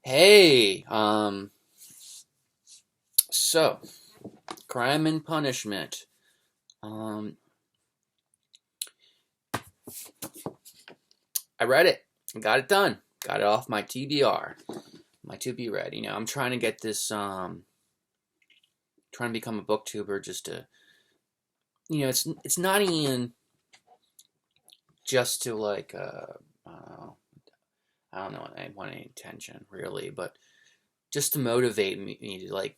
Hey, so Crime and Punishment. Um, I read it. Got it done. Got it off my TBR, my to be read. I'm trying to get this. Trying to become a booktuber. Just to, it's not even just to like. I don't know. I want any attention really, but just to motivate me to like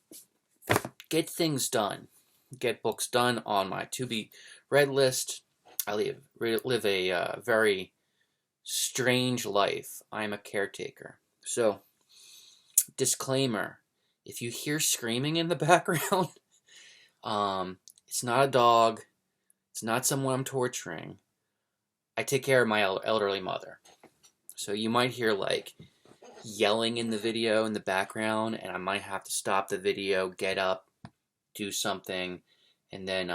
get things done, get books done on my to be read list. I live a very strange life. I'm a caretaker. So, disclaimer, if you hear screaming in the background, it's not a dog, it's not someone I'm torturing. I take care of my elderly mother. So you might hear like yelling in the video in the background, and I might have to stop the video, get up, do something, and then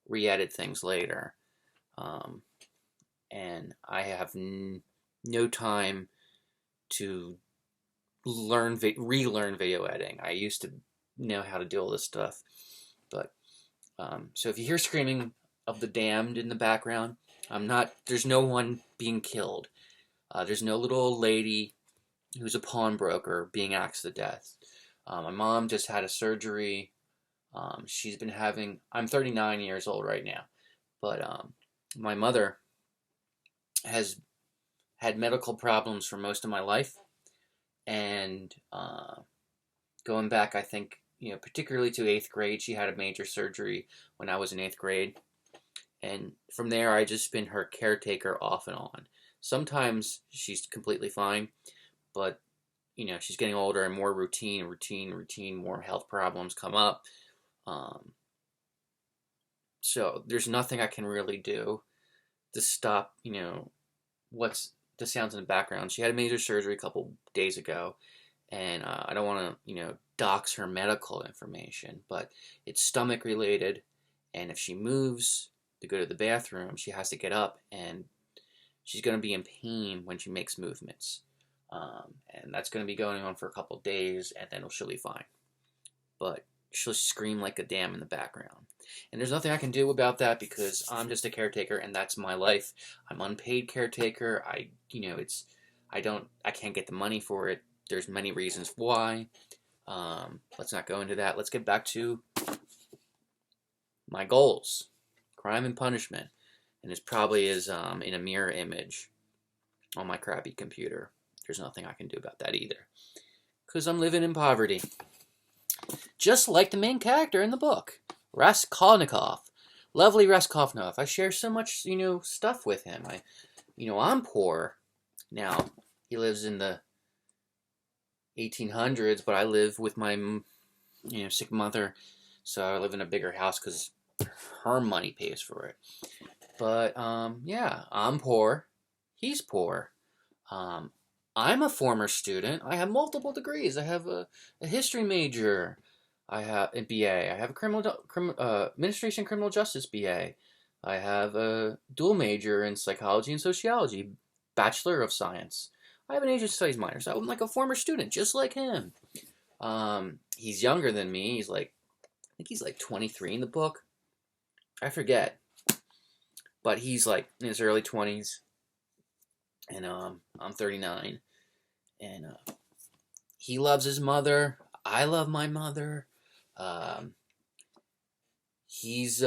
re-edit things later. Um, and I have no time to relearn video editing. I used to know how to do all this stuff, but so if you hear screaming of the damned in the background, I'm not. There's no one being killed. There's no little old lady who's a pawnbroker being axed to death. My mom just had a surgery. She's been having. I'm 39 years old right now, but my mother has had medical problems for most of my life, and going back, I think, particularly to 8th grade, she had a major surgery when I was in 8th grade. And from there, I just been her caretaker off and on. Sometimes she's completely fine, but, she's getting older and more routine, more health problems come up. So there's nothing I can really do to stop, what's the sounds in the background. She had a major surgery a couple days ago, and I don't want to, dox her medical information, but it's stomach related, and if she moves to go to the bathroom, she has to get up, and she's going to be in pain when she makes movements. And that's going to be going on for a couple days, and then she'll be fine. But she'll scream like a dam in the background. And there's nothing I can do about that because I'm just a caretaker, and that's my life. I'm unpaid caretaker. I can't get the money for it. There's many reasons why. Let's not go into that. Let's get back to my goals. Crime and Punishment. And this probably is in a mirror image on my crappy computer. There's nothing I can do about that either. Because I'm living in poverty. Just like the main character in the book, Raskolnikov. Lovely Raskolnikov. I share so much, stuff with him. I'm poor. Now, he lives in the 1800s, but I live with my, sick mother. So I live in a bigger house because her money pays for it. But, yeah, I'm poor. He's poor. I'm a former student. I have multiple degrees. I have a history major. I have a BA. I have a administration criminal justice BA. I have a dual major in psychology and sociology, Bachelor of Science. I have an Asian studies minor, so I'm like a former student, just like him. He's younger than me. I think he's like 23 in the book. I forget. But he's like in his early 20s. And I'm 39. And he loves his mother. I love my mother. He's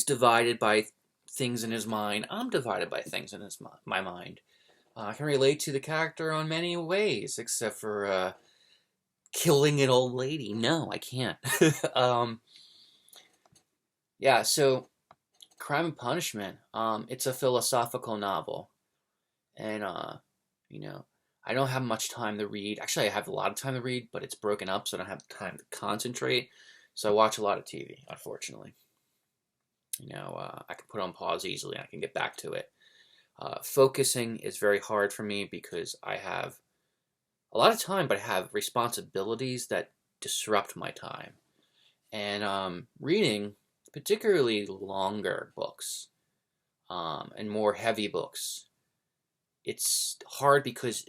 divided by things in his mind. I'm divided by things in my mind. I can relate to the character on many ways, except for killing an old lady. No, I can't. Yeah, so Crime and Punishment. It's a philosophical novel, and I don't have much time to read. Actually, I have a lot of time to read, but it's broken up, so I don't have time to concentrate. So I watch a lot of TV, unfortunately. I can put on pause easily and I can get back to it. Focusing is very hard for me because I have a lot of time, but I have responsibilities that disrupt my time. And reading, particularly longer books and more heavy books, it's hard because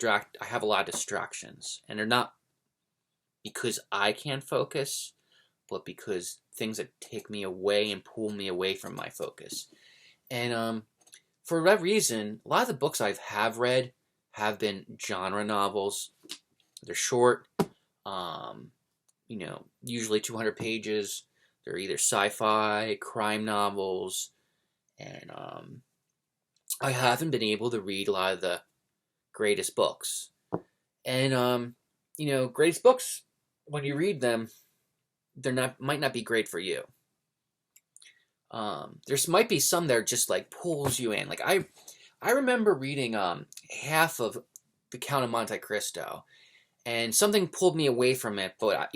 I have a lot of distractions, and they're not because I can't focus, but because things that take me away and pull me away from my focus. And for that reason, a lot of the books I have read have been genre novels. They're short, usually 200 pages. They're either sci-fi, crime novels, and I haven't been able to read a lot of the greatest books. And greatest books, when you read them, might not be great for you. There's might be some that are just like pulls you in. Like I remember reading half of The Count of Monte Cristo, and something pulled me away from it. But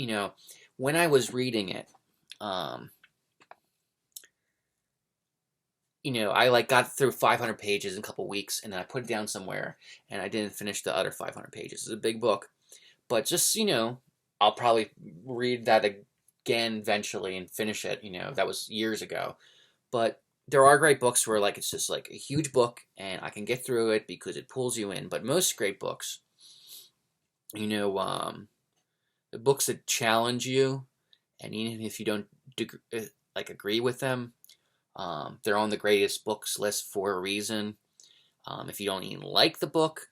when I was reading it, I like got through 500 pages in a couple weeks, and then I put it down somewhere, and I didn't finish the other 500 pages. It's a big book, but just I'll probably read that again eventually and finish it. That was years ago, but there are great books where like it's just like a huge book, and I can get through it because it pulls you in. But most great books, the books that challenge you, and even if you don't agree with them. They're on the greatest books list for a reason. If you don't even like the book,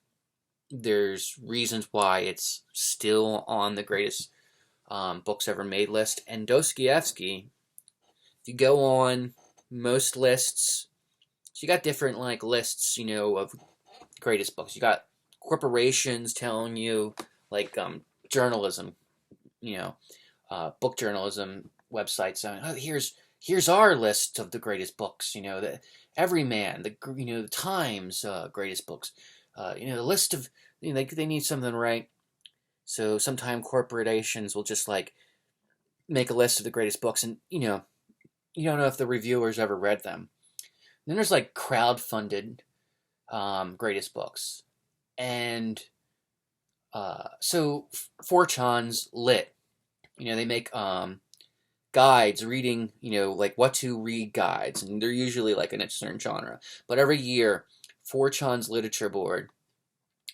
there's reasons why it's still on the greatest books ever made list. And Dostoevsky, if you go on most lists, so you got different like lists, of greatest books. You got corporations telling you like journalism, book journalism websites saying, oh, here's our list of the greatest books, the Everyman, the Times greatest books, the list of, they need something right. So sometimes corporations will just like make a list of the greatest books, and you don't know if the reviewers ever read them. And then there's like crowd-funded greatest books, and so 4chan's lit. They make guides, reading, like what to read guides, and they're usually like in a certain genre. But every year, 4chan's literature board,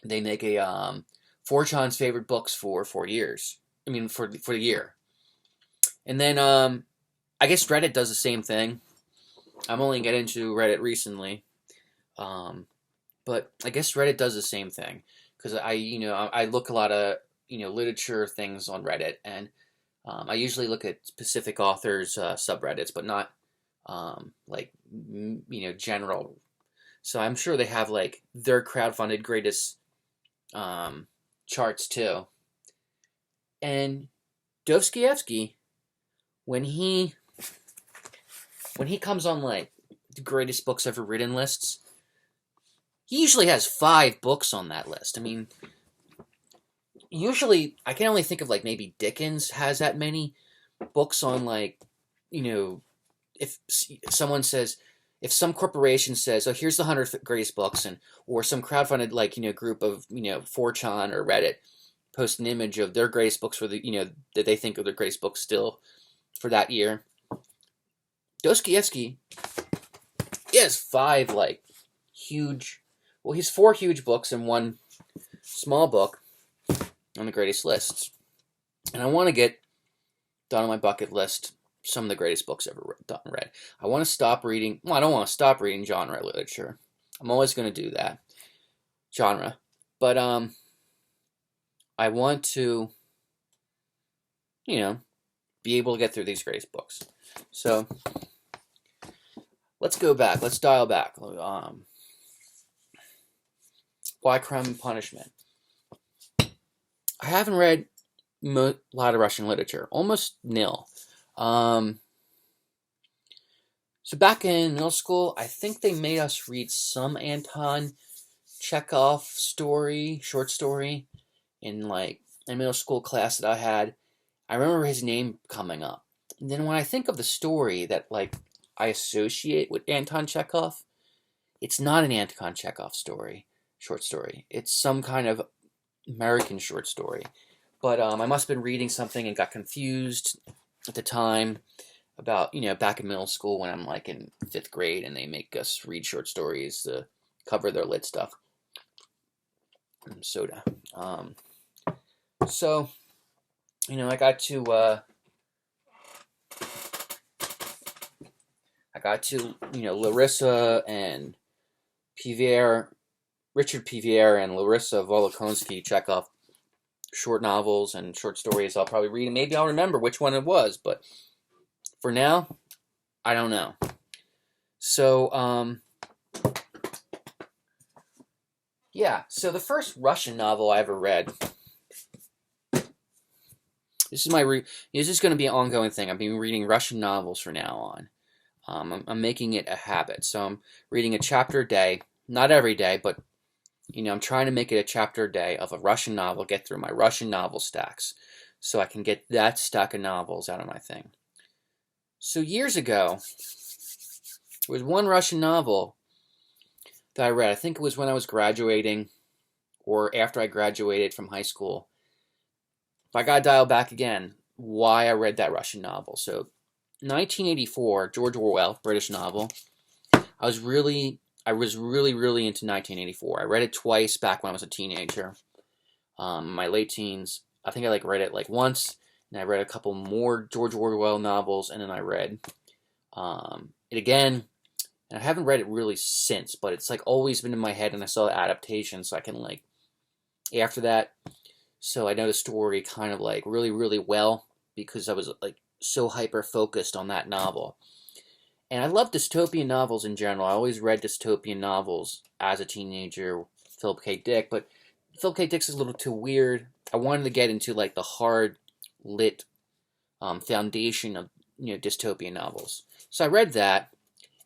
they make a 4chan's favorite books for 4 years. I mean, for the year. And then I guess Reddit does the same thing. I'm only getting into Reddit recently, but I guess Reddit does the same thing because I look a lot of literature things on Reddit, and I usually look at specific authors' subreddits, but not general. So I'm sure they have like their crowdfunded greatest charts too. And Dostoevsky, when he comes on like the greatest books ever written lists, he usually has 5 books on that list. I mean, usually I can only think of like maybe Dickens has that many books on like, if someone says, if some corporation says, oh, here's the 100 greatest books, or some crowdfunded like, group of, 4chan or Reddit post an image of their greatest books for the, that they think are their greatest books still for that year. Dostoevsky, he has 5 like huge, well, he's 4 huge books and 1 small book on the greatest lists. And I want to get done on my bucket list some of the greatest books ever read. I want to stop reading, I don't want to stop reading genre literature. I'm always going to do that. Genre. But I want to, be able to get through these greatest books. So let's go back. Let's dial back. Why Crime and Punishment? I haven't read a lot of Russian literature, almost nil. So back in middle school, I think they made us read some Anton Chekhov short story, in middle school class that I had. I remember his name coming up. And then when I think of the story that I associate with Anton Chekhov, it's not an Anton Chekhov short story. It's some kind of American short story. But I must have been reading something and got confused at the time about, back in middle school when I'm in 5th grade and they make us read short stories to cover their lit stuff. soda. So, I got to Larissa and Pevear, Richard Pevear and Larissa Volokhonsky Chekhov short novels and short stories. I'll probably read, and maybe I'll remember which one it was, but for now, I don't know. So, yeah. So the first Russian novel I ever read. This is this is going to be an ongoing thing. I've been reading Russian novels from now on. I'm making it a habit. So I'm reading a chapter a day. Not every day, but I'm trying to make it a chapter a day of a Russian novel, get through my Russian novel stacks, so I can get that stack of novels out of my thing. So years ago, there was one Russian novel that I read. I think it was when I was graduating or after I graduated from high school. If I got to dial back again, why I read that Russian novel. So 1984, George Orwell, British novel. I was really into 1984. I read it twice back when I was a teenager. My late teens. I think I read it once, and I read a couple more George Orwell novels, and then I read it again. And I haven't read it really since, but it's always been in my head, and I saw the adaptation, so I can after that. So I know the story kind of really, really well because I was so hyper focused on that novel. And I love dystopian novels in general. I always read dystopian novels as a teenager, Philip K. Dick, but Philip K. Dick's is a little too weird. I wanted to get into the hard lit foundation of dystopian novels. So I read that,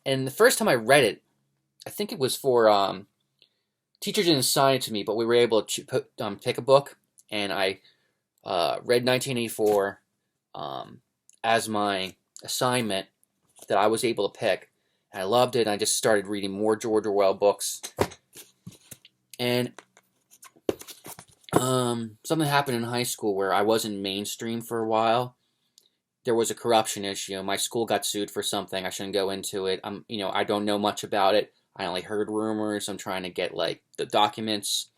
and the first time I read it, I think it was for teacher didn't assign it to me, but we were able to pick a book, and I read 1984 as my assignment that I was able to pick. And I loved it, and I just started reading more George Orwell books. And something happened in high school where I wasn't mainstream for a while. There was a corruption issue. My school got sued for something. I shouldn't go into it. I don't know much about it. I only heard rumors. I'm trying to get the documents.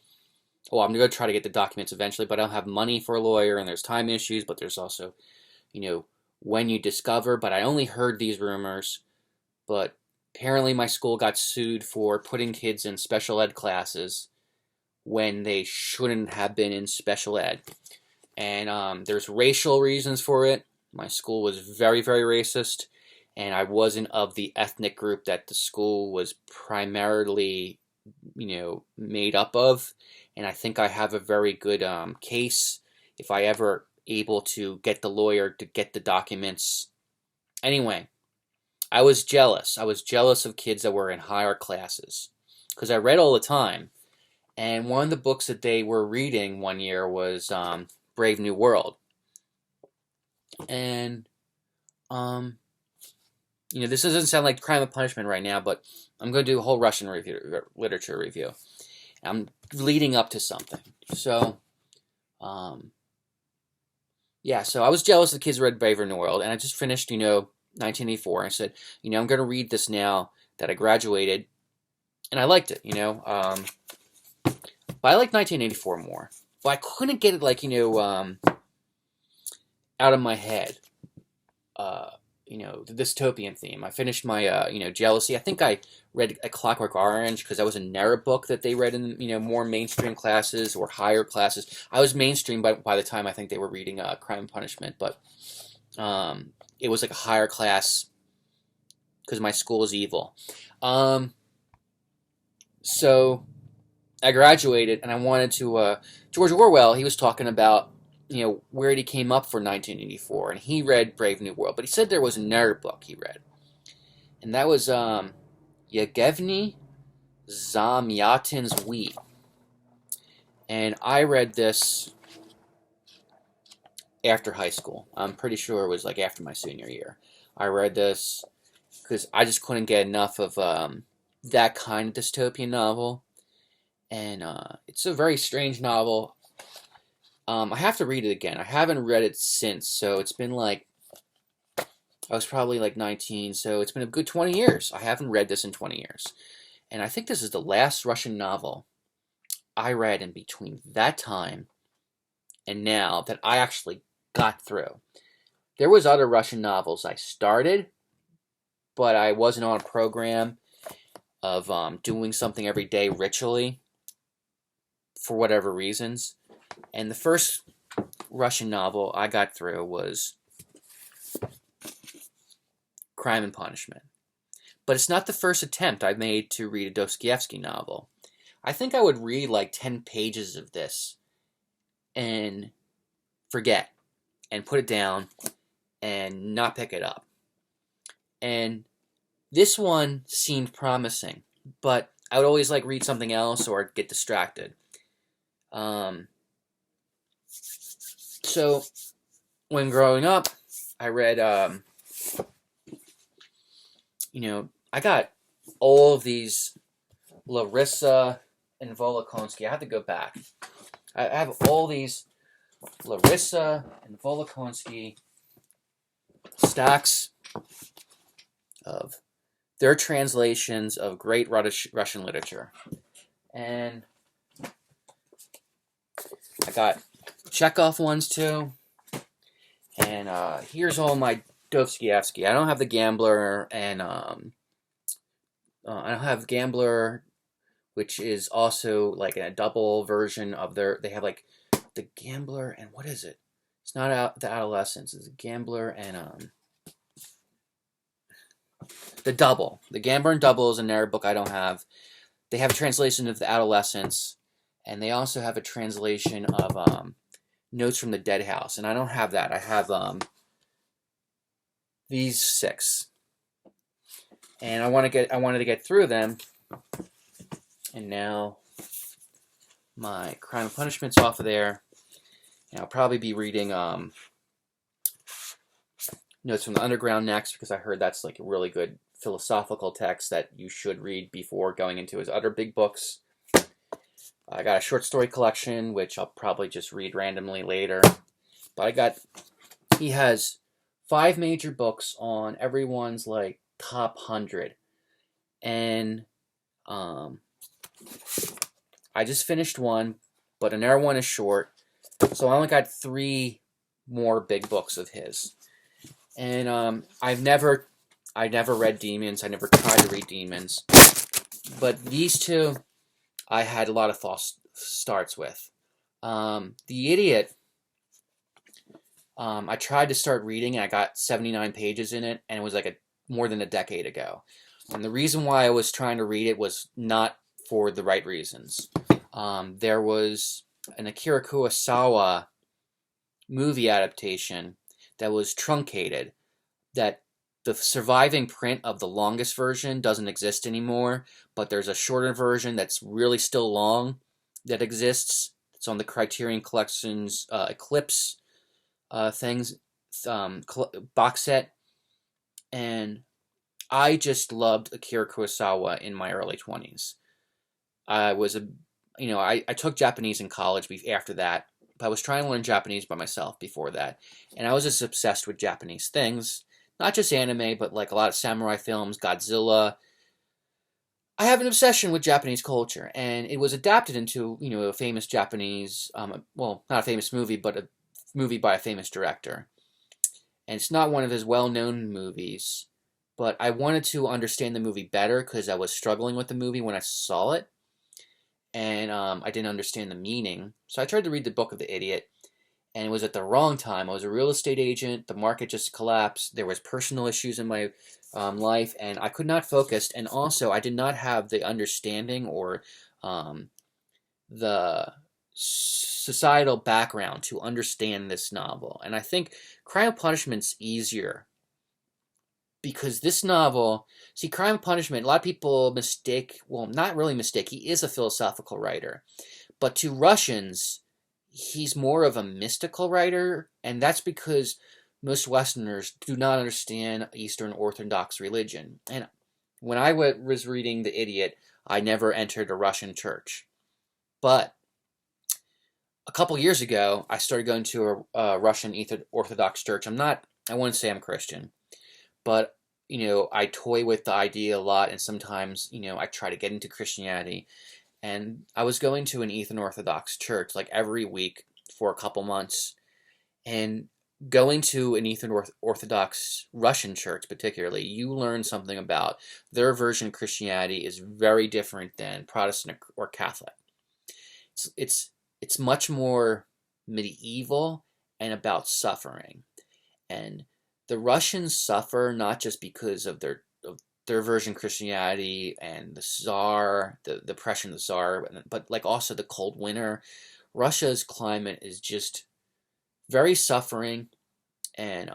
Well, I'm going to try to get the documents eventually, but I don't have money for a lawyer, and there's time issues, but there's also, when you discover, but I only heard these rumors, but apparently my school got sued for putting kids in special ed classes when they shouldn't have been in special ed. And there's racial reasons for it. My school was very, very racist, and I wasn't of the ethnic group that the school was primarily, made up of. And I think I have a very good case if I ever able to get the lawyer to get the documents. Anyway, I was jealous. I was jealous of kids that were in higher classes because I read all the time. And one of the books that they were reading one year was Brave New World. And, this doesn't sound like Crime and Punishment right now, but I'm going to do a whole Russian literature review. I'm leading up to something. So, yeah, so I was jealous the kids read Brave New World, and I just finished, 1984. I said, I'm going to read this now that I graduated, and I liked it, But I liked 1984 more. But I couldn't get it, out of my head. The dystopian theme. I finished my, jealousy. I think I read A Clockwork Orange because that was a narrative book that they read in, more mainstream classes or higher classes. I was mainstream by the time I think they were reading Crime and Punishment, but it was a higher class because my school is evil. So I graduated, and I wanted to, George Orwell, he was talking about where he came up for 1984, and he read Brave New World, but he said there was another book he read, and that was Yevgeny Zamyatin's We. And I read this after high school. I'm pretty sure it was after my senior year. I read this because I just couldn't get enough of that kind of dystopian novel, and it's a very strange novel. I have to read it again. I haven't read it since, so it's been I was probably 19, so it's been a good 20 years. I haven't read this in 20 years. And I think this is the last Russian novel I read in between that time and now that I actually got through. There was other Russian novels I started, but I wasn't on a program of doing something every day ritually for whatever reasons. And the first Russian novel I got through was Crime and Punishment. But it's not the first attempt I made to read a Dostoevsky novel. I think I would read like 10 pages of this and forget and put it down and not pick it up. And this one seemed promising, but I would always like read something else or get distracted. So when growing up, I read, I got all of these Larissa and Volokhonsky. I have to go back. I have all these Larissa and Volokhonsky stacks of their translations of great Russian literature. And I got Chekhov ones too. And here's all my Dostoevsky. I don't have The Gambler, and I don't have Gambler, which is also like a double version of their. They have like The Gambler and what is it? It's not The Adolescence. It's The Gambler and The Double. The Gambler and Double is a narrative book I don't have. They have a translation of The Adolescence, and they also have a translation of Notes from the Dead House, and I don't have that. I have these 6, and I wanted to get through them, and now my Crime and Punishment's off of there, and I'll probably be reading Notes from the Underground next, because I heard that's like a really good philosophical text that you should read before going into his other big books. I got a short story collection, which I'll probably just read randomly later. But he has 5 major books on everyone's like top 100. And I just finished one, but another one is short. So I only got 3 more big books of his. And I never read Demons. I never tried to read Demons. But these 2, I had a lot of false starts with. The Idiot, I tried to start reading, and I got 79 pages in it, and it was like more than a decade ago. And the reason why I was trying to read it was not for the right reasons. There was an Akira Kurosawa movie adaptation that was truncated, that the surviving print of the longest version doesn't exist anymore, but there's a shorter version that's really still long that exists. It's on the Criterion Collection's Eclipse box set. And I just loved Akira Kurosawa in my early 20s. I took Japanese in college after that, but I was trying to learn Japanese by myself before that. And I was just obsessed with Japanese things. Not just anime, but like a lot of samurai films, Godzilla. I have an obsession with Japanese culture, and it was adapted into, a famous Japanese, not a famous movie, but a movie by a famous director. And it's not one of his well-known movies, but I wanted to understand the movie better because I was struggling with the movie when I saw it, and I didn't understand the meaning. So I tried to read the book of The Idiot, and it was at the wrong time. I was a real estate agent. The market just collapsed. There was personal issues in my life, and I could not focus. And also, I did not have the understanding or the societal background to understand this novel. And I think Crime and Punishment's easier, because this novel, Crime and Punishment, a lot of people not really mistake, he is a philosophical writer. But to Russians, he's more of a mystical writer, and that's because most Westerners do not understand Eastern Orthodox religion. And when I was reading The Idiot, I never entered a Russian church. But a couple years ago, I started going to a Russian Orthodox church. I wouldn't say I'm Christian, but, I toy with the idea a lot, and sometimes, I try to get into Christianity. And I was going to an Eastern Orthodox church like every week for a couple months. And going to an Eastern Orthodox Russian church particularly, you learn something about their version of Christianity is very different than Protestant or Catholic. It's much more medieval and about suffering. And the Russians suffer not just because of their version of Christianity and the Tsar, the oppression of the Tsar, but like also the cold winter. Russia's climate is just very suffering, and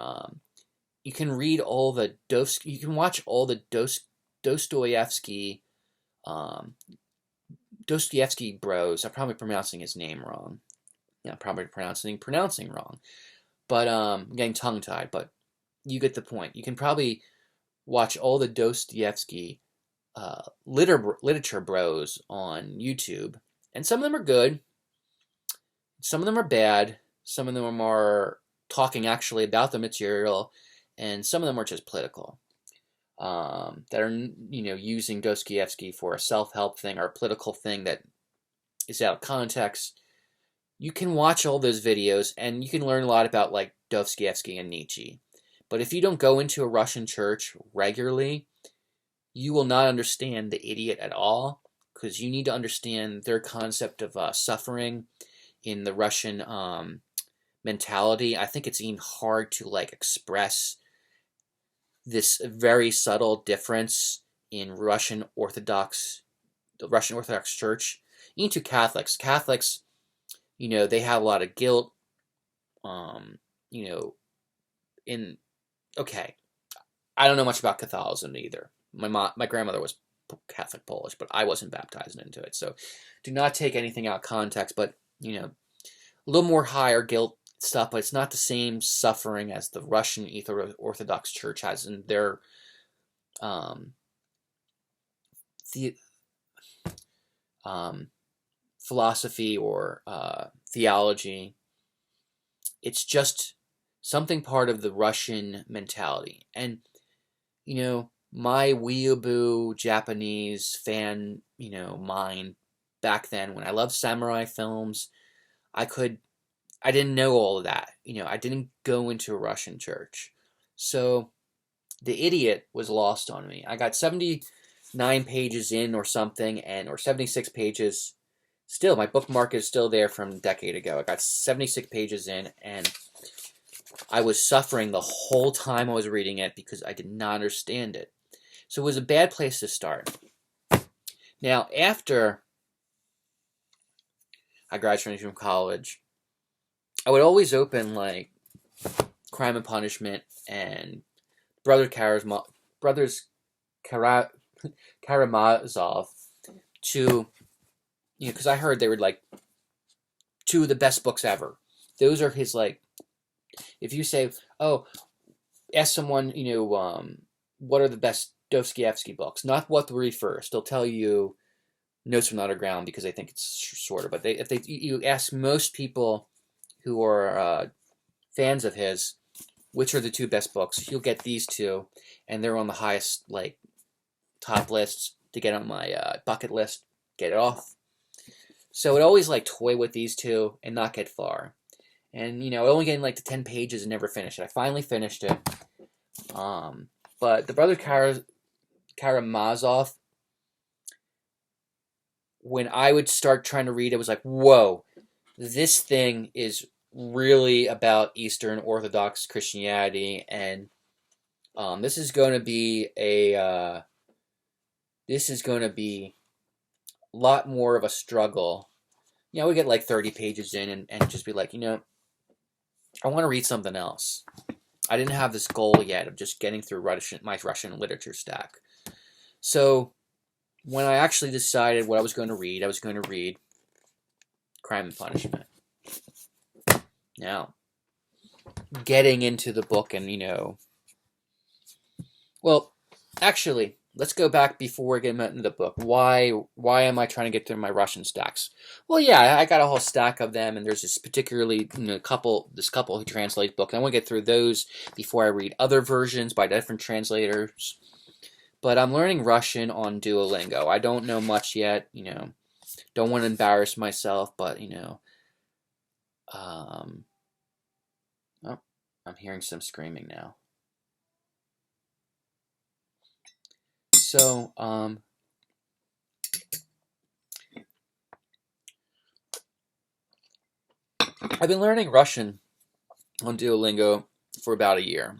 you can read all the you can watch all the Dostoevsky Dostoevsky bros. I'm probably pronouncing his name wrong. Yeah, probably pronouncing wrong. But I'm getting tongue tied. But you get the point. You can probably watch all the Dostoevsky literature bros on YouTube, and some of them are good. Some of them are bad. Some of them are talking actually about the material, and some of them are just political. That are using Dostoevsky for a self-help thing or a political thing that is out of context. You can watch all those videos and you can learn a lot about like Dostoevsky and Nietzsche. But if you don't go into a Russian church regularly, you will not understand the idiot at all, because you need to understand their concept of suffering in the Russian mentality. I think it's even hard to like express this very subtle difference in the Russian Orthodox Church. Even to Catholics. Catholics, they have a lot of guilt. Okay, I don't know much about Catholicism either. My grandmother was Catholic Polish, but I wasn't baptized into it. So do not take anything out of context, but, a little more higher guilt stuff, but it's not the same suffering as the Russian Orthodox Church has in their philosophy or theology. It's just something part of the Russian mentality. And, my weeaboo Japanese fan, mind back then, when I loved samurai films, I didn't know all of that. I didn't go into a Russian church. So the idiot was lost on me. I got 79 pages in or something, or 76 pages. Still, my bookmark is still there from a decade ago. I got 76 pages in, and I was suffering the whole time I was reading it because I did not understand it. So it was a bad place to start. Now, after I graduated from college, I would always open like Crime and Punishment and Brothers Karamazov to, because I heard they were like two of the best books ever. Those are his like. If you say, ask someone, what are the best Dostoevsky books? Not what to read first. They'll tell you Notes from the Underground because they think it's shorter. But if you ask most people who are fans of his, which are the two best books, you'll get these two, and they're on the highest like top lists to get on my bucket list, get it off. So I'd always like toy with these two and not get far. And, only getting like to 10 pages and never finish it. I finally finished it. But the Brother Karamazov, when I would start trying to read it, was like, whoa, this thing is really about Eastern Orthodox Christianity, and this is going to be a lot more of a struggle. We get like 30 pages in and just be like, I want to read something else. I didn't have this goal yet of just getting through my Russian literature stack. So when I actually decided what I was going to read Crime and Punishment. Now, getting into the book and, well, actually, let's go back before we get into the book. Why am I trying to get through my Russian stacks? Well, yeah, I got a whole stack of them, and there's this particularly couple who translate books. I want to get through those before I read other versions by different translators. But I'm learning Russian on Duolingo. I don't know much yet, don't want to embarrass myself, but, oh, I'm hearing some screaming now. So, I've been learning Russian on Duolingo for about a year.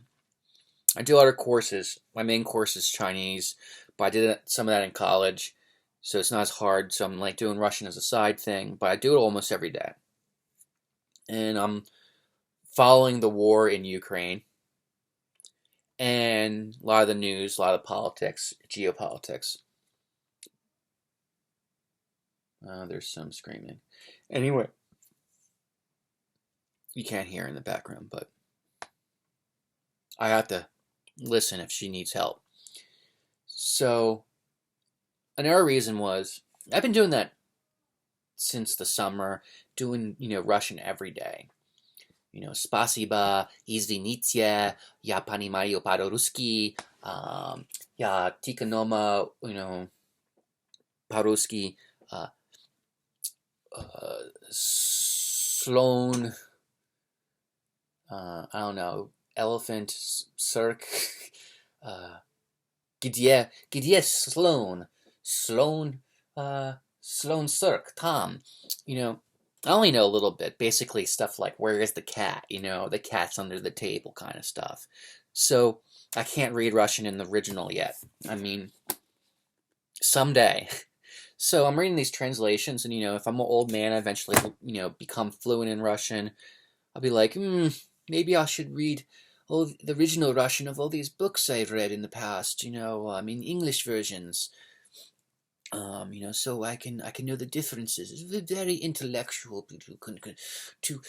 I do other courses. My main course is Chinese, but I did some of that in college, so it's not as hard. So I'm like doing Russian as a side thing, but I do it almost every day. And I'm following the war in Ukraine and a lot of the news, a lot of politics, geopolitics. There's some screaming. Anyway, you can't hear in the background, but I have to listen if she needs help. So another reason was I've been doing that since the summer, doing, Russian every day. Spasiba, izvinite, ya понимаю по-русски, ya tikanoma, по-русски, Sloan, I don't know, elephant, circ, где Sloan, Sloan circ, Tom, I only know a little bit, basically stuff like, where is the cat? The cat's under the table kind of stuff. So I can't read Russian in the original yet. I mean, someday. So I'm reading these translations, and, if I'm an old man, I eventually, become fluent in Russian, I'll be like, maybe I should read all the original Russian of all these books I've read in the past, English versions. So I can know the differences. It's very intellectual to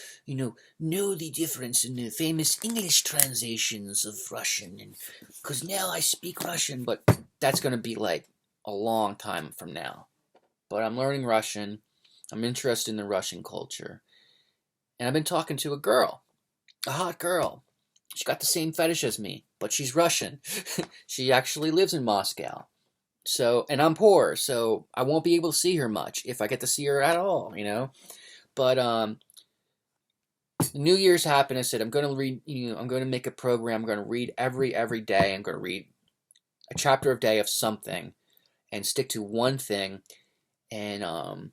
know the difference in the famous English translations of Russian, and because now I speak Russian, but that's gonna be like a long time from now. But I'm learning Russian. I'm interested in the Russian culture, and I've been talking to a girl, a hot girl. She got the same fetish as me, but she's Russian. She actually lives in Moscow. So, and I'm poor, so I won't be able to see her much, if I get to see her at all, But New Year's happened. I said I'm going to read. I'm going to make a program. I'm going to read every day. I'm going to read a chapter a day of something, and stick to one thing, and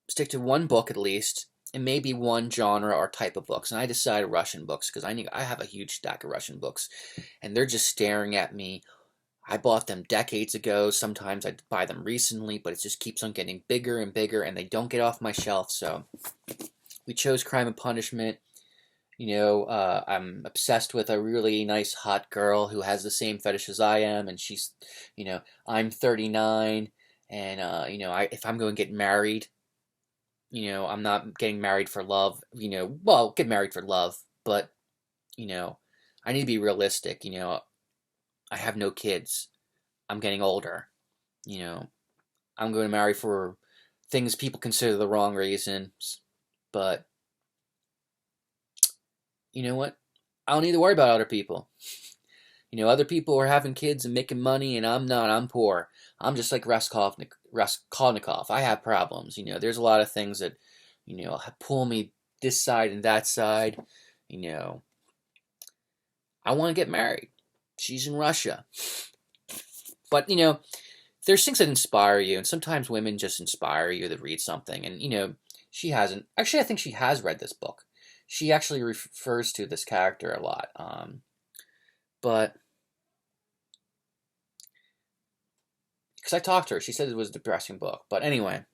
stick to one book at least, and maybe one genre or type of books. And I decided Russian books because I have a huge stack of Russian books, and they're just staring at me. I bought them decades ago. Sometimes I buy them recently, but it just keeps on getting bigger and bigger, and they don't get off my shelf. So we chose Crime and Punishment. I'm obsessed with a really nice hot girl who has the same fetish as I am, and she's, I'm 39, and if I'm going to get married, I'm not getting married for love, well, get married for love, but, I need to be realistic, I have no kids, I'm getting older, I'm going to marry for things people consider the wrong reasons, but, you know what, I don't need to worry about other people. Other people are having kids and making money, and I'm not. I'm poor. I'm just like Raskolnikov. I have problems. There's a lot of things that, pull me this side and that side. I want to get married. She's in Russia. But, there's things that inspire you, and sometimes women just inspire you to read something. And, she hasn't. Actually, I think she has read this book. She actually refers to this character a lot. But because I talked to her, she said it was a depressing book. But anyway,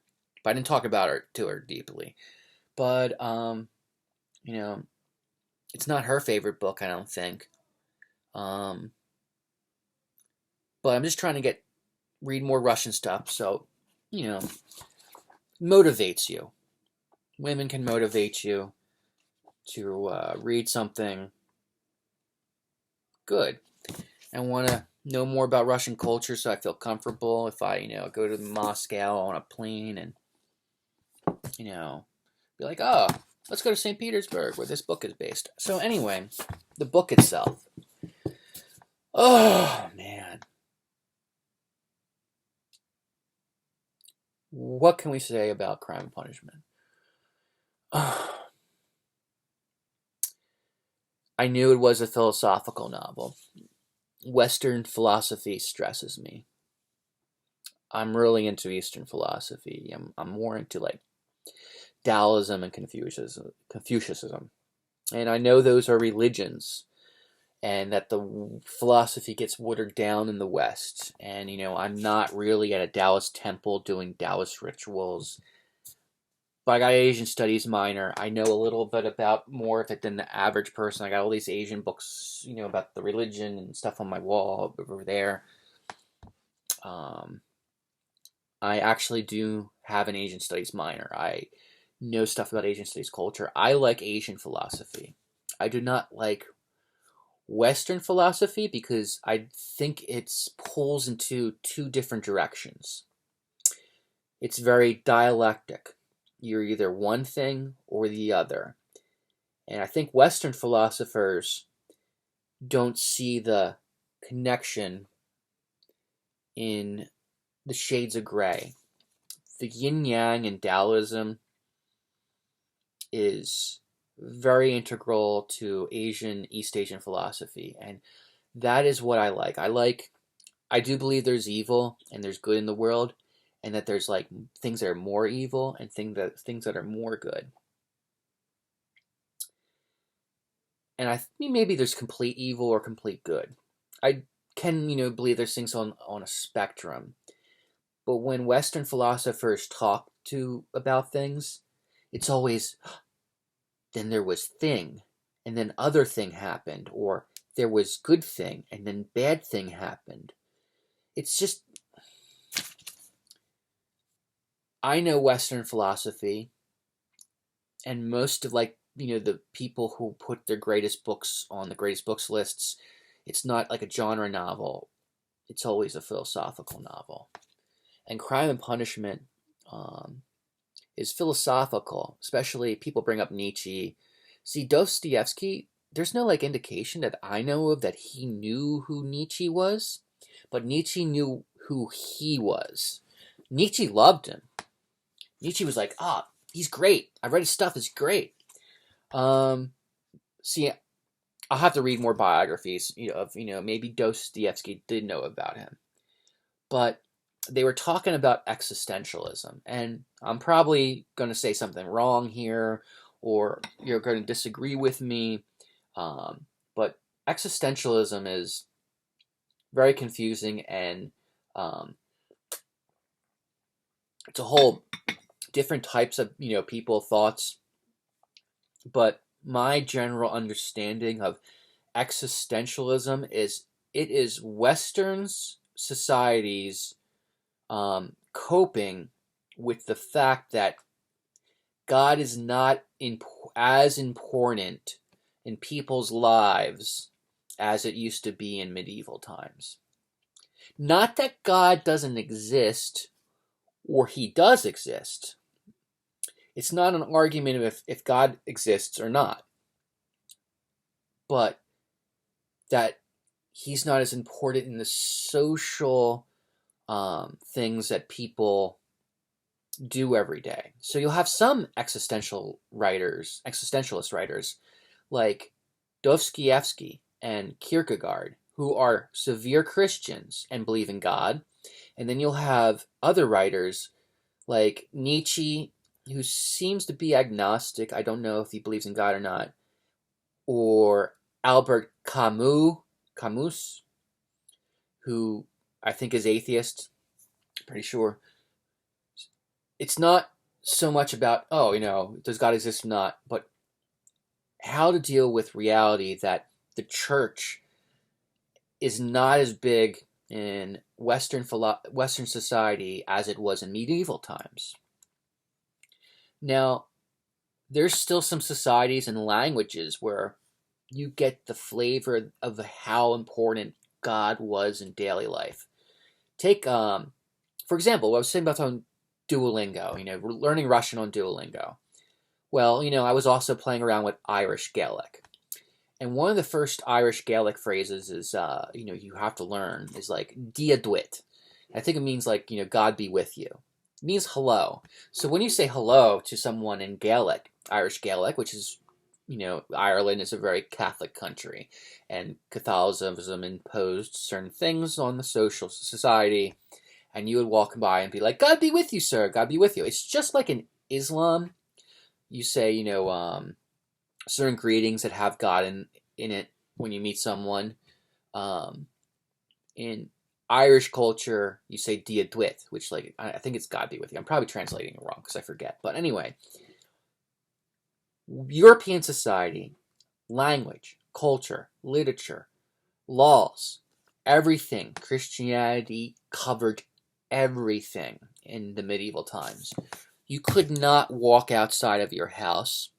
I didn't talk about her to her deeply. But it's not her favorite book, I don't think. But I'm just trying to read more Russian stuff, so motivates you. Women can motivate you to read something good. I want to know more about Russian culture, so I feel comfortable if I, go to Moscow on a plane and, be like, oh, let's go to St. Petersburg, where this book is based. So anyway, the book itself. Oh, man. what can we say about Crime and Punishment? I knew it was a philosophical novel. Western philosophy stresses me. I'm really into Eastern philosophy. I'm more into like Taoism and Confucianism. And I know those are religions and that the philosophy gets watered down in the West. And, I'm not really at a Taoist temple doing Taoist rituals. But I got an Asian studies minor. I know a little bit about more of it than the average person. I got all these Asian books, about the religion and stuff on my wall over there. I actually do have an Asian studies minor. I know stuff about Asian studies culture. I like Asian philosophy. I do not like Western philosophy because I think it pulls into two different directions. It's very dialectic. You're either one thing or the other. And I think Western philosophers don't see the connection in the shades of gray. The yin yang in Taoism is very integral to East Asian philosophy, and that is what I like. I do believe there's evil and there's good in the world, and that there's like things that are more evil and things that are more good. And I think maybe there's complete evil or complete good. I can, believe there's things on a spectrum. But when Western philosophers talk about things, it's always, then there was thing, and then other thing happened, or there was good thing, and then bad thing happened. It's just, I know Western philosophy, and most of the people who put their greatest books on the greatest books lists, it's not like a genre novel. It's always a philosophical novel. And Crime and Punishment is philosophical, especially people bring up Nietzsche. See, Dostoevsky, there's no indication that I know of that he knew who Nietzsche was, but Nietzsche knew who he was. Nietzsche loved him. Nietzsche was like, he's great. I read his stuff, it's great. See, I'll have to read more biographies of maybe Dostoevsky did know about him. But they were talking about existentialism, and I'm probably going to say something wrong here, or you're going to disagree with me, but existentialism is very confusing, and it's a whole different types of people thoughts, but my general understanding of existentialism is it is Western societies coping with the fact that God is not as important in people's lives as it used to be in medieval times. Not that God doesn't exist, or he does exist. It's not an argument of if God exists or not, but that he's not as important in the social things that people do every day. So you'll have some existentialist writers like Dostoevsky and Kierkegaard who are severe Christians and believe in God. And then you'll have other writers like Nietzsche, who seems to be agnostic. I don't know if he believes in God or not. Or Albert Camus, who I think is atheist, pretty sure. It's not so much about, does God exist or not, but how to deal with reality that the church is not as big in Western society as it was in medieval times. Now, there's still some societies and languages where you get the flavor of how important God was in daily life. Take, for example, what I was saying about on Duolingo, learning Russian on Duolingo. Well, I was also playing around with Irish Gaelic. And one of the first Irish Gaelic phrases is, you have to learn, is like, Dia Dwit. I think it means God be with you. means hello. So when you say hello to someone in Gaelic, Irish Gaelic, which is, Ireland is a very Catholic country, and Catholicism imposed certain things on the social society, and you would walk by and be like, God be with you, sir, God be with you. It's just like in Islam. You say, certain greetings that have God in it when you meet someone. In Irish culture, you say Dia Dwit, which, like, I think it's God be with you. I'm probably translating it wrong because I forget. But anyway, European society, language, culture, literature, laws, everything, Christianity covered everything in the medieval times. You could not walk outside of your house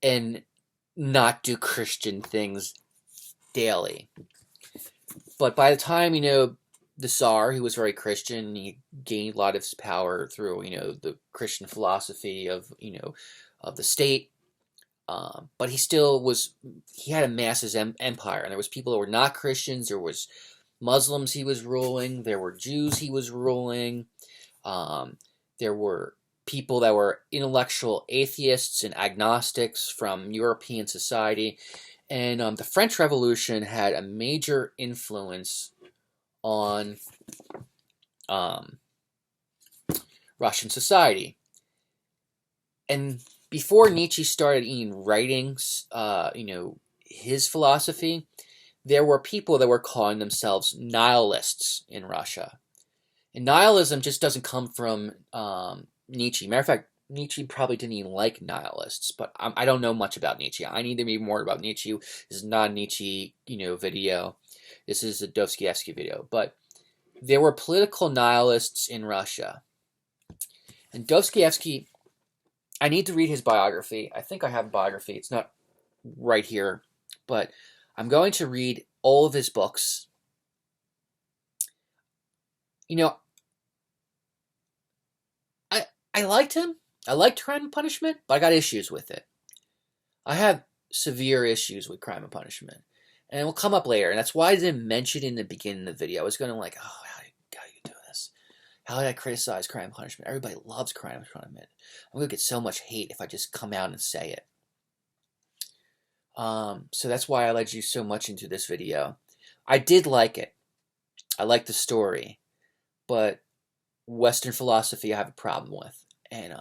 and not do Christian things daily. But by the time, the Tsar, who was very Christian, he gained a lot of his power through, the Christian philosophy of, of the state. But he had a massive empire, and there was people that were not Christians. There was Muslims he was ruling. There were Jews he was ruling. There were people that were intellectual atheists and agnostics from European society. And the French Revolution had a major influence on Russian society. And before Nietzsche started even writing, his philosophy, there were people that were calling themselves nihilists in Russia. And nihilism just doesn't come from Nietzsche. Matter of fact, Nietzsche probably didn't even like nihilists, but I don't know much about Nietzsche. I need to read more about Nietzsche. This is not a Nietzsche, video. This is a Dostoevsky video. But there were political nihilists in Russia. And Dostoevsky, I need to read his biography. I think I have a biography. It's not right here, but I'm going to read all of his books. I liked him. I liked Crime and Punishment, but I got issues with it. I have severe issues with Crime and Punishment. And it will come up later, and that's why I didn't mention it in the beginning of the video. I was going to how do you do this? How did I criticize Crime and Punishment? Everybody loves Crime and Punishment. I'm going to get so much hate if I just come out and say it. So that's why I led you so much into this video. I did like it. I liked the story. But Western philosophy I have a problem with. And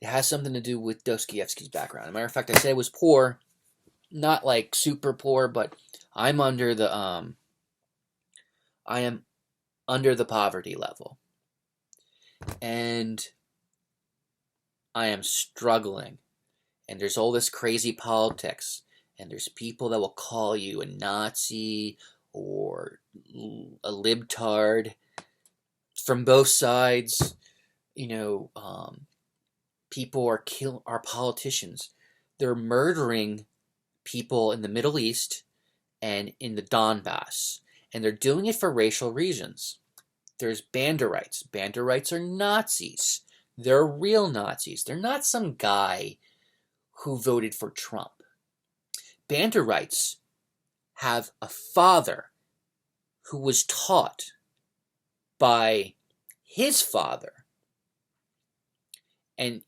it has something to do with Dostoevsky's background. As a matter of fact, I said it was poor. Not like super poor, but I'm under the I am under the poverty level. And I am struggling. And there's all this crazy politics. And there's people that will call you a Nazi or a libtard from both sides. People are politicians. They're murdering people in the Middle East and in the Donbass. And they're doing it for racial reasons. There's Banderites. Banderites are Nazis. They're real Nazis. They're not some guy who voted for Trump. Banderites have a father who was taught by his father. And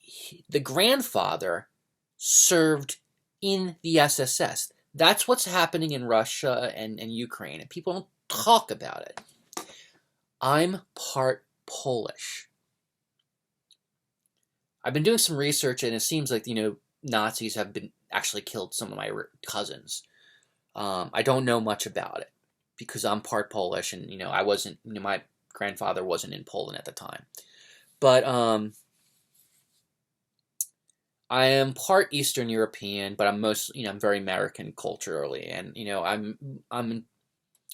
the grandfather served in the SSS. That's what's happening in Russia and Ukraine. And people don't talk about it. I'm part Polish. I've been doing some research, and it seems like, Nazis have been actually killed some of my cousins. I don't know much about it because I'm part Polish, and, I wasn't, my grandfather wasn't in Poland at the time. But, I am part Eastern European, but I'm I'm very American culturally, and I'm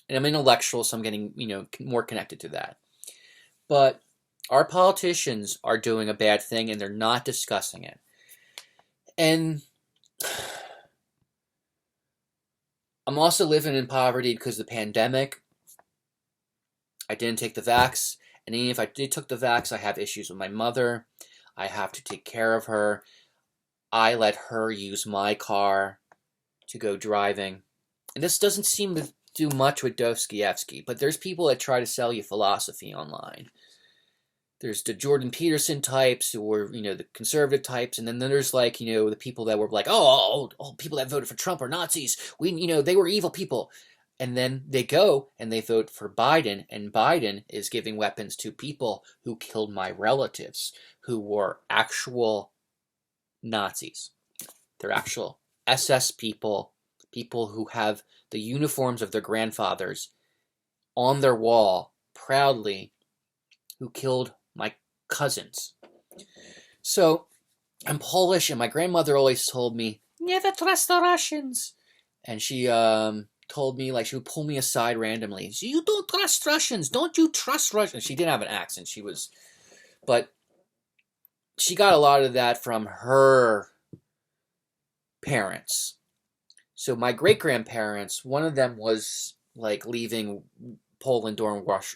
intellectual, so I'm getting more connected to that. But our politicians are doing a bad thing, and they're not discussing it. And I'm also living in poverty because of the pandemic. I didn't take the vax, and even if I did took the vax, I have issues with my mother. I have to take care of her. I let her use my car to go driving. And this doesn't seem to do much with Dostoevsky, but there's people that try to sell you philosophy online. there's the Jordan Peterson types who were, the conservative types, and then there's like, the people that were like, oh, people that voted for Trump are Nazis. They were evil people. And then they go and they vote for Biden, and Biden is giving weapons to people who killed my relatives, who were actual Nazis. They're actual SS people who have the uniforms of their grandfathers on their wall proudly, who killed my cousins. So I'm Polish, and my grandmother always told me, never trust the Russians. And she told me, like, she would pull me aside randomly. You don't trust Russians. Don't you trust Russians? She didn't have an accent. But she got a lot of that from her parents. So my great-grandparents, one of them was, like, leaving Poland during World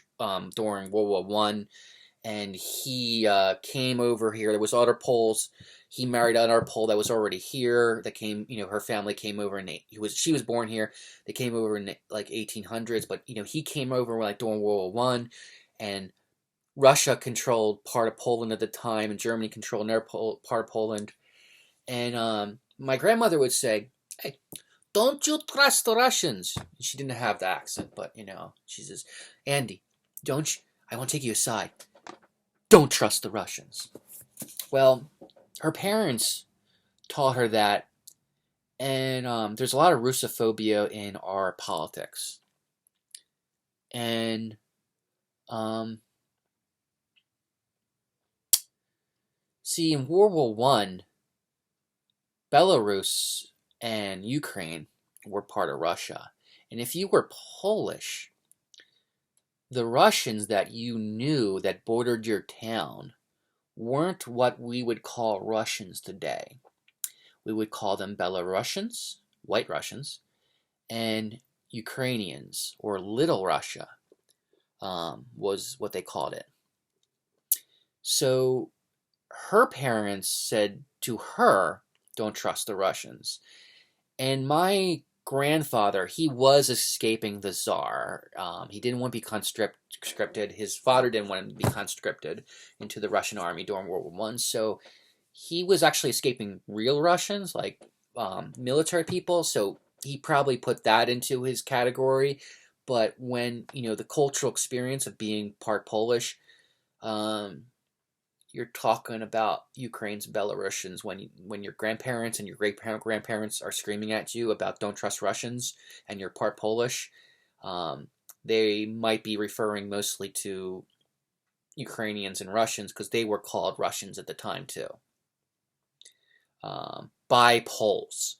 War One, and he came over here. There was other Poles. He married another Pole that was already here. That came, her family came over, and she was born here. They came over in like 1800s, but he came over like during World War One, and Russia controlled part of Poland at the time, and Germany controlled another part of Poland. And my grandmother would say, "Hey, don't you trust the Russians?" She didn't have the accent, but she says, "Andy, don't you? I want to take you aside. Don't trust the Russians." Well, her parents taught her that, and there's a lot of Russophobia in our politics. And see, in World War One, Belarus and Ukraine were part of Russia. And if you were Polish, the Russians that you knew that bordered your town weren't what we would call Russians today. We would call them Belarusians, White Russians, and Ukrainians, or Little Russia, was what they called it. So her parents said to her, don't trust the Russians. And my grandfather, he was escaping the Tsar. He didn't want to be conscripted. His father didn't want him to be conscripted into the Russian army during World War One. So he was actually escaping real Russians, like military people. So he probably put that into his category. But when, the cultural experience of being part Polish, you're talking about Ukraine's Belarusians when your grandparents and your great-grandparents are screaming at you about don't trust Russians and you're part Polish, they might be referring mostly to Ukrainians and Russians because they were called Russians at the time too. By Poles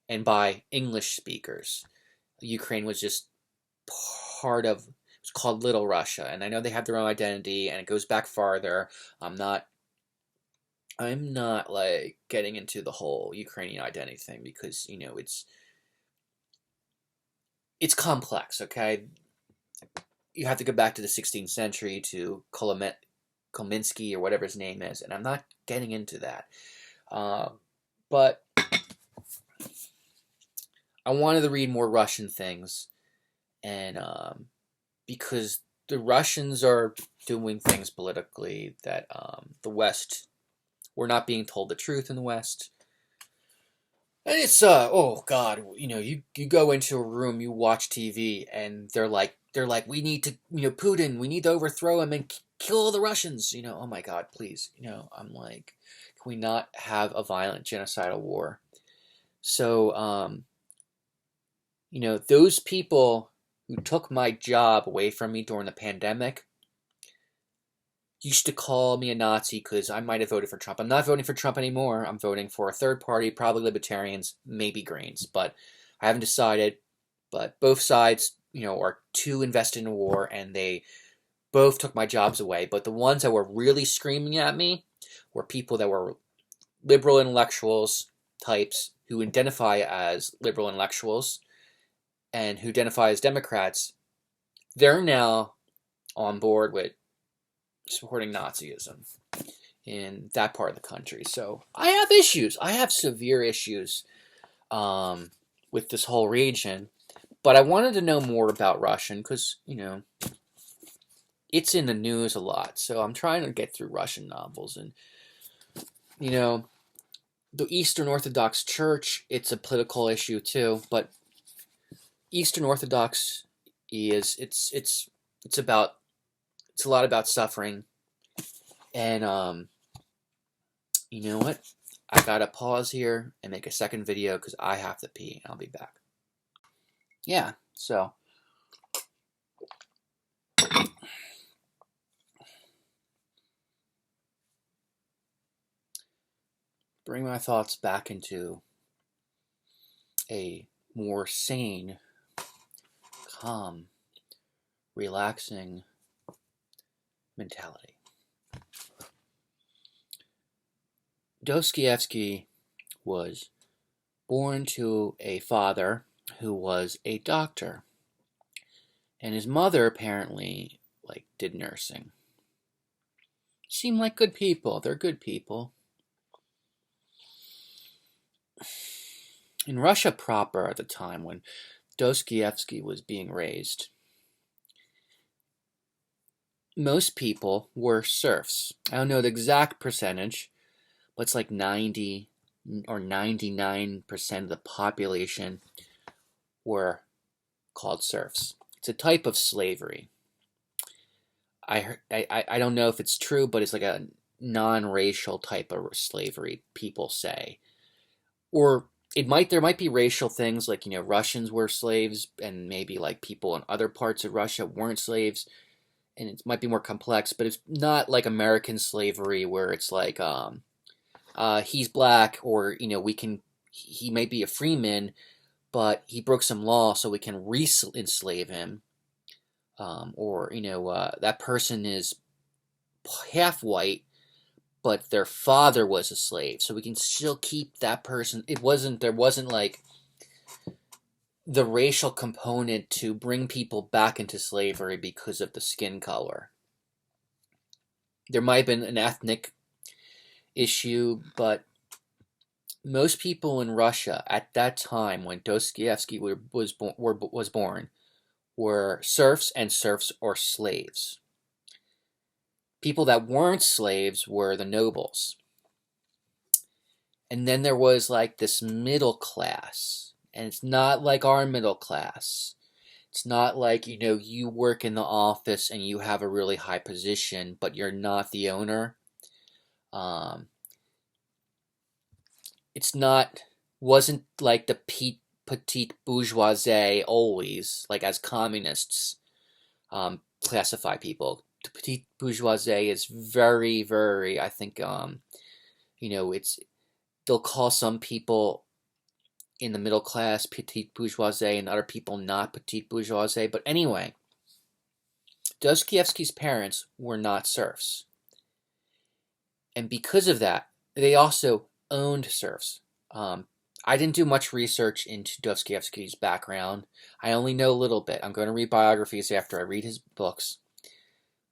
and by English speakers. Ukraine was just part of, it's called Little Russia, and I know they have their own identity, and it goes back farther. I'm not like getting into the whole Ukrainian identity thing because it's complex. Okay, you have to go back to the 16th century to Kolminsky or whatever his name is, and I'm not getting into that. But I wanted to read more Russian things, and because the Russians are doing things politically that the West, we're not being told the truth in the West. And it's oh God, you go into a room, you watch TV, and they're like we need to, Putin, we need to overthrow him and kill all the Russians. Oh my God, please. I'm like, can we not have a violent genocidal war? So those people who took my job away from me during the pandemic used to call me a Nazi because I might have voted for Trump. I'm not voting for Trump anymore. I'm voting for a third party, probably Libertarians, maybe Greens, but I haven't decided. But both sides, are too invested in a war, and they both took my jobs away. But the ones that were really screaming at me were people that were liberal intellectuals types who identify as liberal intellectuals and who identify as Democrats. They're now on board with supporting Nazism in that part of the country. So I have issues. I have severe issues with this whole region. But I wanted to know more about Russian because, it's in the news a lot. So I'm trying to get through Russian novels. And, you know, the Eastern Orthodox Church, it's a political issue too. But Eastern Orthodox it's about, it's a lot about suffering. And you know what? I gotta pause here and make a second video because I have to pee. I'll be back. Yeah, so bring my thoughts back into a more sane, calm, relaxing mentality. Dostoevsky was born to a father who was a doctor, and his mother apparently did nursing. Seem like good people. They're good people. In Russia proper at the time when Dostoevsky was being raised, most people were serfs. I don't know the exact percentage, but it's like 90 or 99% of the population were called serfs. It's a type of slavery. I don't know if it's true, but it's like a non-racial type of slavery, people say. Or there might be racial things, like, Russians were slaves, and maybe like people in other parts of Russia weren't slaves, and it might be more complex, but it's not like American slavery where it's like he's black, or he may be a freeman, but he broke some law, so we can re-enslave him. Or that person is half white, but their father was a slave, so we can still keep that person. There wasn't like the racial component to bring people back into slavery because of the skin color. There might have been an ethnic issue, but most people in Russia at that time when Dostoevsky was born were serfs, and serfs or slaves. People that weren't slaves were the nobles. And then there was like this middle class. And it's not like our middle class. It's not like, you work in the office and you have a really high position, but you're not the owner. Wasn't like the petite bourgeoisie always, like as communists classify people. The petite bourgeoisie is very, very, I think, they'll call some people in the middle class petite bourgeoisie and other people not petite bourgeoisie. But anyway, Dostoevsky's parents were not serfs. And because of that, they also owned serfs. I didn't do much research into Dostoevsky's background. I only know a little bit. I'm going to read biographies after I read his books.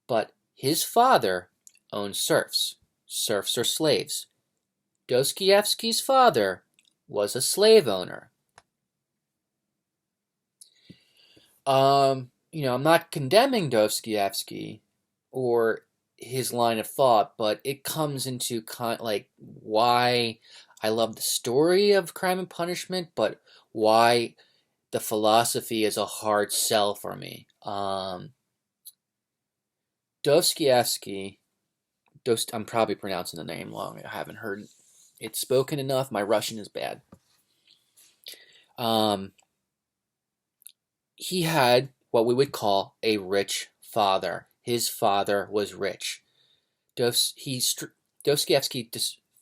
But his father owned serfs. Serfs are slaves. Dostoevsky's father was a slave owner. I'm not condemning Dostoevsky or his line of thought, but it comes into why I love the story of Crime and Punishment, but why the philosophy is a hard sell for me. Dostoevsky, I'm probably pronouncing the name wrong. I haven't heard it spoken enough. My Russian is bad. He had what we would call a rich father. His father was rich. Dostoevsky,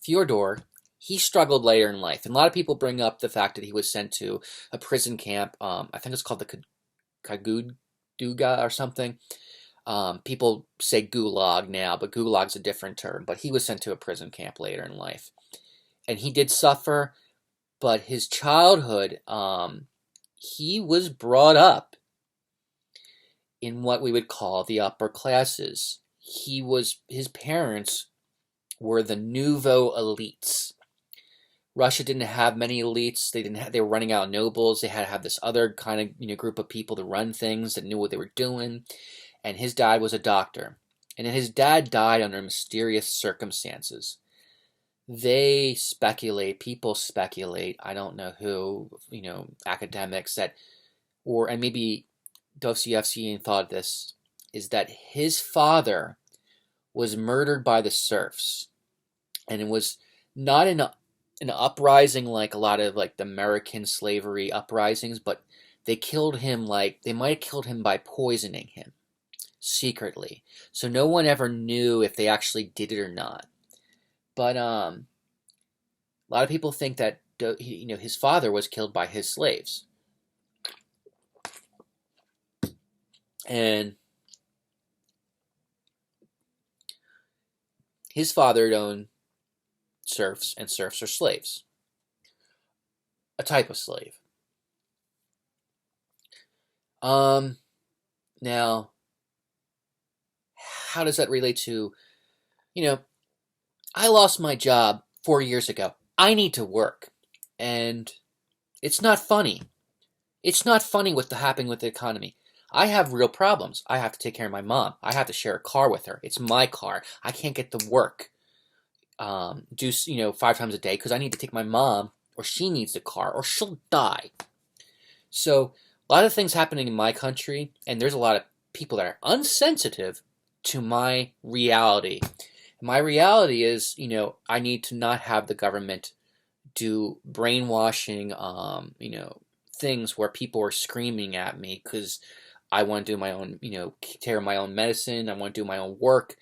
Fyodor, he struggled later in life. And a lot of people bring up the fact that he was sent to a prison camp. I think it's called the Kaguduga or something. People say gulag now, but gulag's a different term. But he was sent to a prison camp later in life. And he did suffer, but his childhood, he was brought up in what we would call the upper classes. His parents were the nouveau elites. Russia didn't have many elites. They were running out of nobles. They had to have this other kind of group of people to run things that knew what they were doing. and his dad was a doctor. And then his dad died under mysterious circumstances. People speculate, I don't know who, academics and maybe Dostoevsky thought this, is that his father was murdered by the serfs. And it was not an uprising like a lot of like the American slavery uprisings, but they might have killed him by poisoning him secretly. So no one ever knew if they actually did it or not. But a lot of people think that his father was killed by his slaves. And his father had owned serfs, and serfs are slaves. A type of slave. Now, how does that relate to, I lost my job 4 years ago. I need to work. And it's not funny. It's not funny what's happening with the economy. I have real problems. I have to take care of my mom. I have to share a car with her. It's my car. I can't get to work 5 times a day because I need to take my mom, or she needs the car, or she'll die. So a lot of things happening in my country, and there's a lot of people that are unsensitive to my reality. My reality is, I need to not have the government do brainwashing, things where people are screaming at me because I want to do my own, take care of my own medicine. I want to do my own work.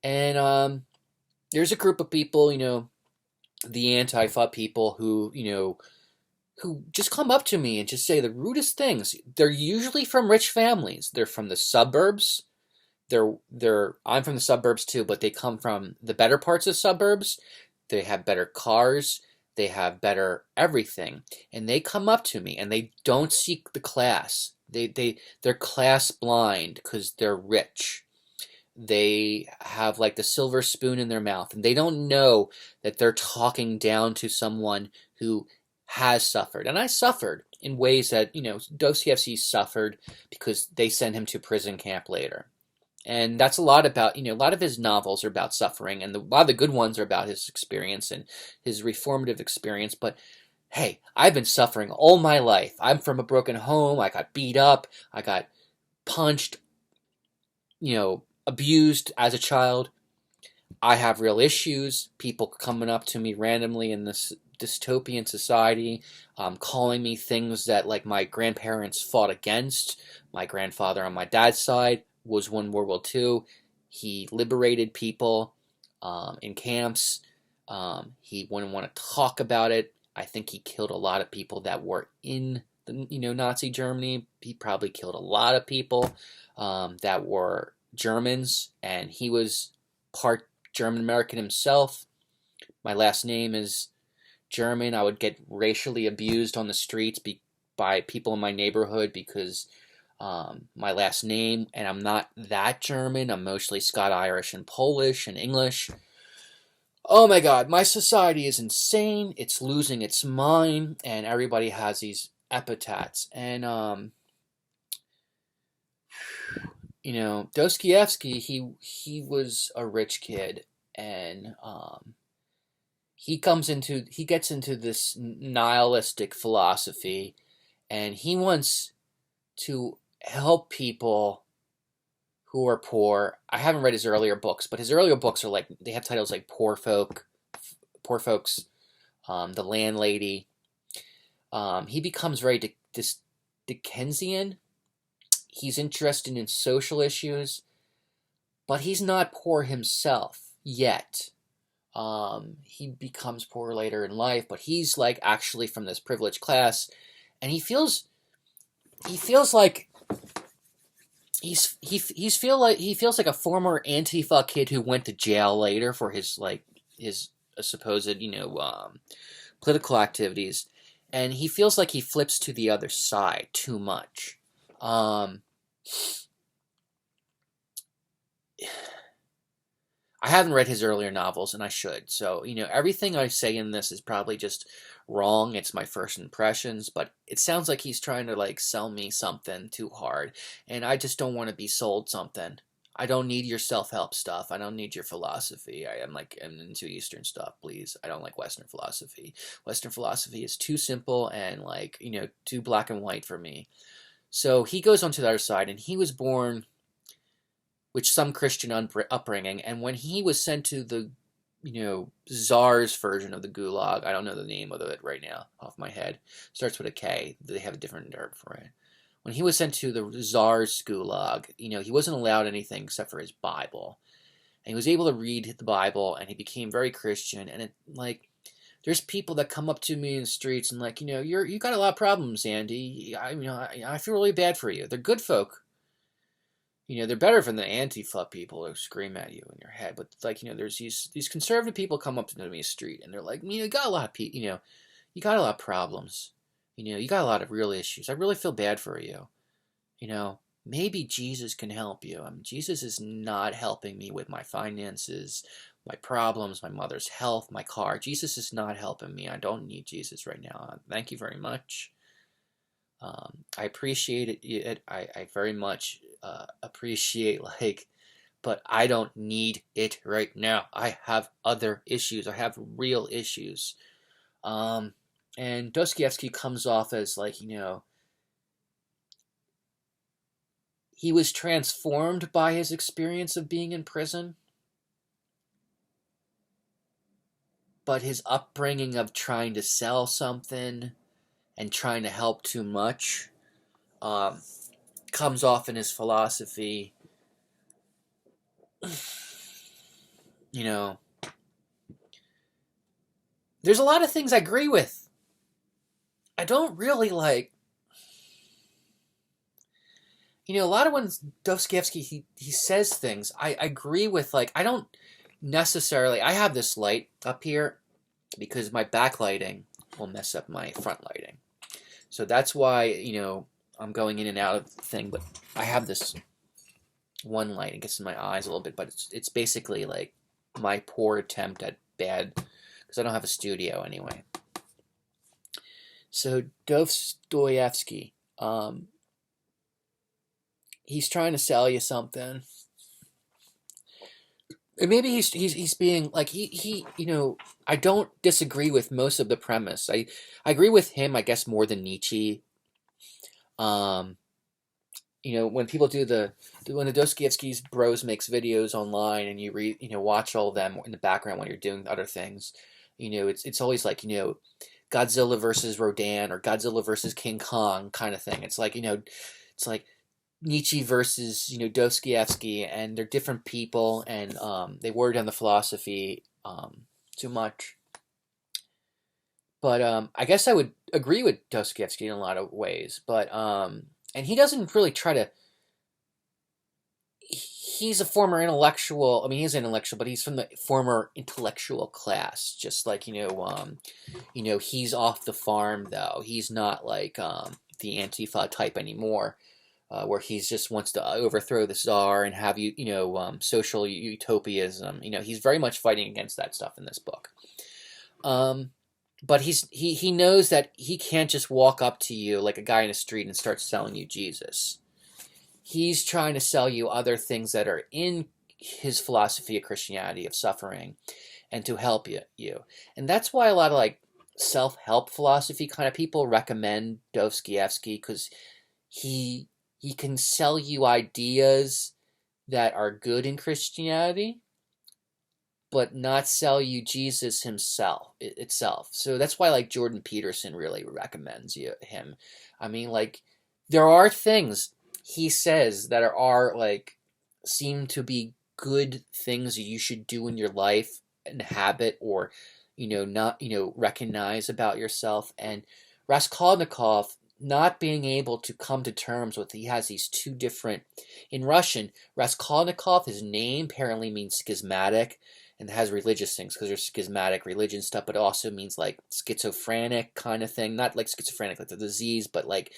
And there's a group of people, the Antifa people who just come up to me and just say the rudest things. They're usually from rich families. They're from the suburbs. I'm from the suburbs too, but they come from the better parts of suburbs. They have better cars. They have better everything. And they come up to me and they don't seek the class. They're class blind because they're rich. They have like the silver spoon in their mouth, and they don't know that they're talking down to someone who has suffered. And I suffered in ways that, Dostoevsky suffered because they sent him to prison camp later. And that's a lot about, a lot of his novels are about suffering, and a lot of the good ones are about his experience and his reformative experience. But hey, I've been suffering all my life. I'm from a broken home. I got beat up. I got punched, abused as a child. I have real issues. People coming up to me randomly in this dystopian society, calling me things that like my grandparents fought against. My grandfather on my dad's side was won World War II. He liberated people in camps. He wouldn't want to talk about it. I think he killed a lot of people that were in the Nazi Germany. He probably killed a lot of people that were Germans, and he was part German American himself. My last name is German. I would get racially abused on the streets by people in my neighborhood because my last name, and I'm not that German. I'm mostly Scot-Irish and Polish and English. Oh my God, my society is insane. It's losing its mind, and everybody has these epithets. And Dostoevsky, he was a rich kid, and he gets into this nihilistic philosophy, and he wants to help people who are poor. I haven't read his earlier books, but his earlier books are like, they have titles like Poor Folks, The Landlady. He becomes very Dickensian. He's interested in social issues, but he's not poor himself yet. He becomes poor later in life, but he's like actually from this privileged class, and he feels like he feels like a former Antifa kid who went to jail later for his supposed political activities, and he feels like he flips to the other side too much. I I haven't read his earlier novels, and I should. So, everything I say in this is probably just wrong. It's my first impressions, but it sounds like he's trying to, like, sell me something too hard, and I just don't want to be sold something. I don't need your self-help stuff. I don't need your philosophy. I'm into Eastern stuff, please. I don't like Western philosophy. Western philosophy is too simple and, like, too black and white for me. So he goes on to the other side, and he was born with some Christian upbringing, and when he was sent to the, Tsar's version of the Gulag, I don't know the name of it right now off my head, starts with a K, they have a different term for it. When he was sent to the Tsar's Gulag, he wasn't allowed anything except for his Bible. And he was able to read the Bible, and he became very Christian, and there's people that come up to me in the streets and like, you got a lot of problems, Andy. I feel really bad for you. They're good folk. They're better than the Antifa people who scream at you in your head. But like, there's these conservative people come up to me in the street and they're like, you got a lot of people, you got a lot of problems. You got a lot of real issues. I really feel bad for you. Maybe Jesus can help you. Jesus is not helping me with my finances, my problems, my mother's health, my car. Jesus is not helping me. I don't need Jesus right now. Thank you very much. I appreciate it. I very much appreciate, but I don't need it right now. I have other issues. I have real issues. And Dostoevsky comes off as like, he was transformed by his experience of being in prison, but his upbringing of trying to sell something and trying to help too much comes off in his philosophy. There's a lot of things I agree with. I don't really like... a lot of when Dostoevsky, he says things, I agree with, like, I don't necessarily... I have this light up here because my backlighting will mess up my front lighting. So that's why, I'm going in and out of the thing, but I have this one light. It gets in my eyes a little bit, but it's basically like my poor attempt at bad, because I don't have a studio anyway. So Dostoevsky, he's trying to sell you something. And maybe he's being like I don't disagree with most of the premise. I agree with him, I guess, more than Nietzsche. When people when the Dostoevsky's bros makes videos online and you read, watch all of them in the background when you're doing other things, it's always like, Godzilla versus Rodan or Godzilla versus King Kong kind of thing. It's like, it's like Nietzsche versus, Dostoevsky, and they're different people, and they water down the philosophy too much. But I guess I would agree with Dostoevsky in a lot of ways. But and he doesn't really try to... He's a former intellectual. I mean, he's an intellectual, but he's from the former intellectual class. Just like, he's off the farm, though. He's not like the Antifa type anymore. Where he just wants to overthrow the Tsar and have social utopianism. He's very much fighting against that stuff in this book. But he knows that he can't just walk up to you like a guy in the street and start selling you Jesus. He's trying to sell you other things that are in his philosophy of Christianity, of suffering, and to help you. And that's why a lot of like self-help philosophy kind of people recommend Dostoevsky, because he can sell you ideas that are good in Christianity, but not sell you Jesus itself. So that's why like Jordan Peterson really recommends him. I mean, like, there are things he says that are like seem to be good things you should do in your life and habit, or not recognize about yourself. And Raskolnikov not being able to come to terms with, he has these two different... In Russian, Raskolnikov, his name apparently means schismatic, and has religious things, because there's schismatic religion stuff, but it also means like schizophrenic kind of thing. Not like schizophrenic like the disease, but like,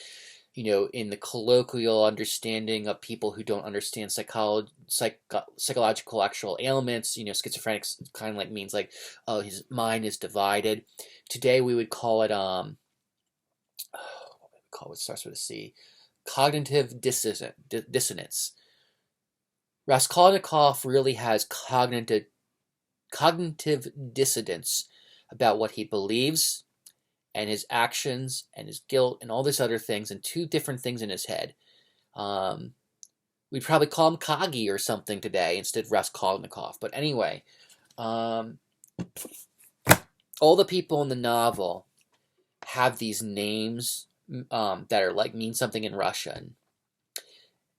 in the colloquial understanding of people who don't understand psychological actual ailments, schizophrenic kind of like means like, oh, his mind is divided. Today we would call it, what would we call it? Starts with a C. Cognitive dissonance. Raskolnikov really has cognitive dissidence about what he believes and his actions and his guilt and all these other things, and two different things in his head. We'd probably call him Kagi or something today instead of Raskolnikov. But anyway, all the people in the novel have these names that are like mean something in Russian.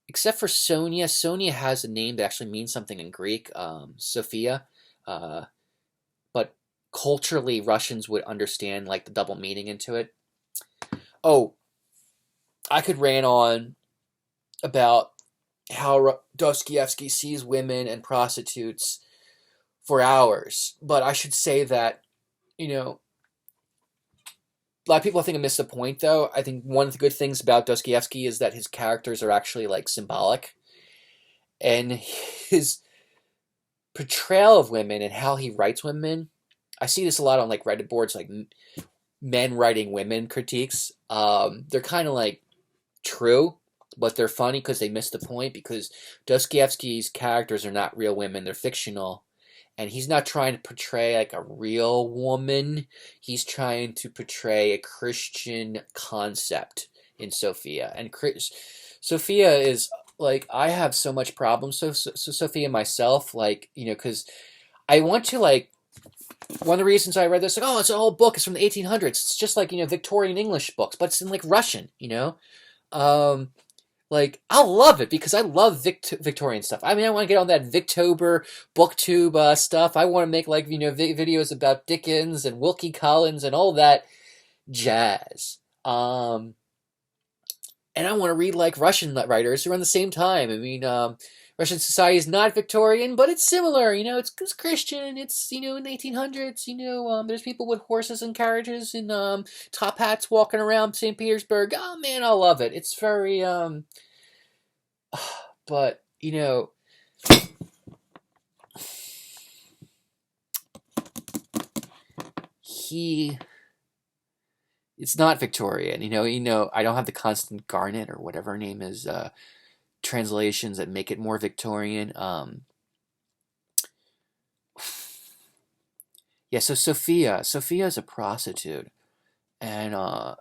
Except for Sonia. Sonia has a name that actually means something in Greek, Sophia. But culturally, Russians would understand like the double meaning into it. Oh, I could rant on about how Dostoevsky sees women and prostitutes for hours. But I should say that, a lot of people I think I missed the point, though. I think one of the good things about Dostoevsky is that his characters are actually like symbolic. And his portrayal of women and how he writes women, I see this a lot on like Reddit boards, like men writing women critiques. They're kind of like true, but they're funny because they miss the point, because Dostoevsky's characters are not real women, they're fictional. And he's not trying to portray like a real woman. He's trying to portray a Christian concept in Sophia. And Sophia is like, I have so much problems. So Sophia myself, like, because I want to like, one of the reasons I read this, like, oh, it's an old book. It's from the 1800s. It's just like, Victorian English books, but it's in like Russian, Like, I'll love it because I love Victorian stuff. I mean, I want to get on that Victober booktube stuff. I want to make like, videos about Dickens and Wilkie Collins and all that jazz. And I want to read like Russian writers around the same time. I mean, Russian society is not Victorian, but it's similar. It's Christian. It's in the 1800s. There's people with horses and carriages and top hats walking around St. Petersburg. Oh man, I love it. It's very but it's not Victorian. I don't have the Constant Garnet or whatever her name is. Translations that make it more Victorian. Yeah, so Sophia is a prostitute, and I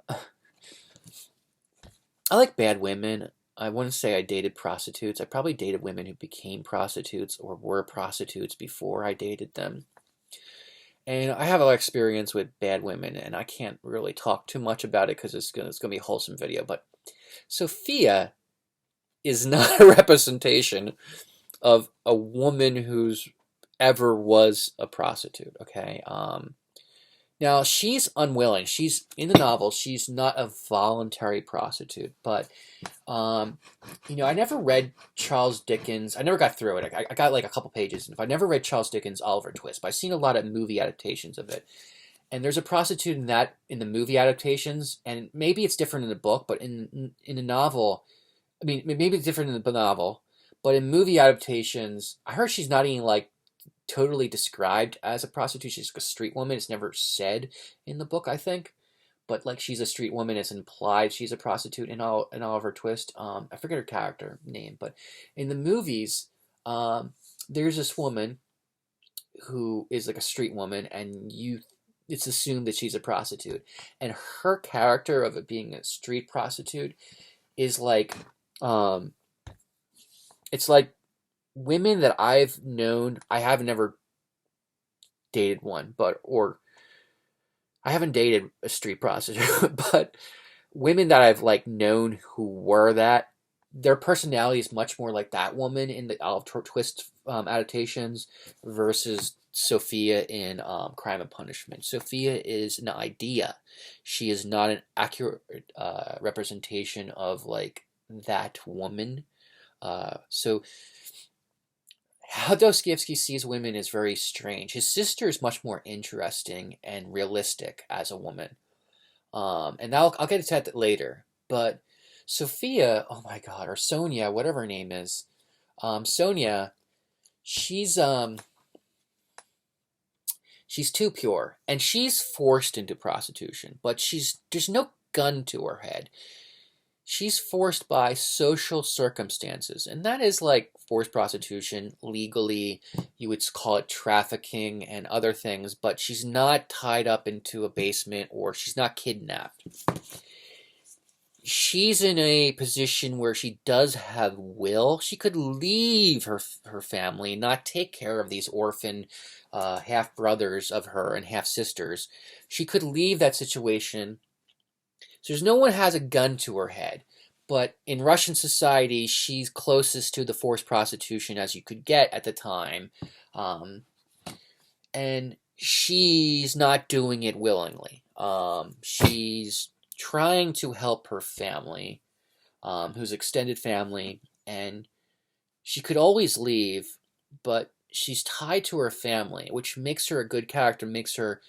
like bad women. I wouldn't say I dated prostitutes. I probably dated women who became prostitutes or were prostitutes before I dated them. And I have a lot of experience with bad women, and I can't really talk too much about it because it's gonna be a wholesome video. But Sophia is not a representation of a woman who's ever was a prostitute, okay? Now, she's unwilling. She's, in the novel, she's not a voluntary prostitute, but, I never read Charles Dickens. I never got through it. I got like a couple pages. I never read Charles Dickens' Oliver Twist, but I've seen a lot of movie adaptations of it. And there's a prostitute in the movie adaptations, and maybe it's different in the book, but in the novel, I mean, maybe it's different in the novel, but in movie adaptations, I heard she's not even like totally described as a prostitute. She's like a street woman. It's never said in the book, I think, but like she's a street woman. It's implied she's a prostitute in Oliver Twist. I forget her character name, but in the movies, there's this woman who is like a street woman, and it's assumed that she's a prostitute, and her character of it being a street prostitute is like, it's like women that I've known. I have never dated one, or I haven't dated a street prostitute, but women that I've like known who were that, their personality is much more like that woman in the Oliver Twist adaptations versus Sophia in Crime and Punishment. Sophia is an idea. She is not an accurate representation of like that woman. So how Dostoevsky sees women is very strange. His sister is much more interesting and realistic as a woman. And I'll get to that later. But Sophia, oh my God, or Sonia, whatever her name is. Sonia, she's she's too pure, and she's forced into prostitution, but there's no gun to her head. She's forced by social circumstances, and that is like forced prostitution legally. You would call it trafficking and other things, but she's not tied up into a basement or she's not kidnapped. She's in a position where she does have will. She could leave her family, not take care of these orphan half brothers of her and half sisters. She could leave that situation. So there's no one has a gun to her head. But in Russian society, she's closest to the forced prostitution as you could get at the time. And she's not doing it willingly. She's trying to help her family, who's extended family, and she could always leave, but she's tied to her family, which makes her a good character, makes her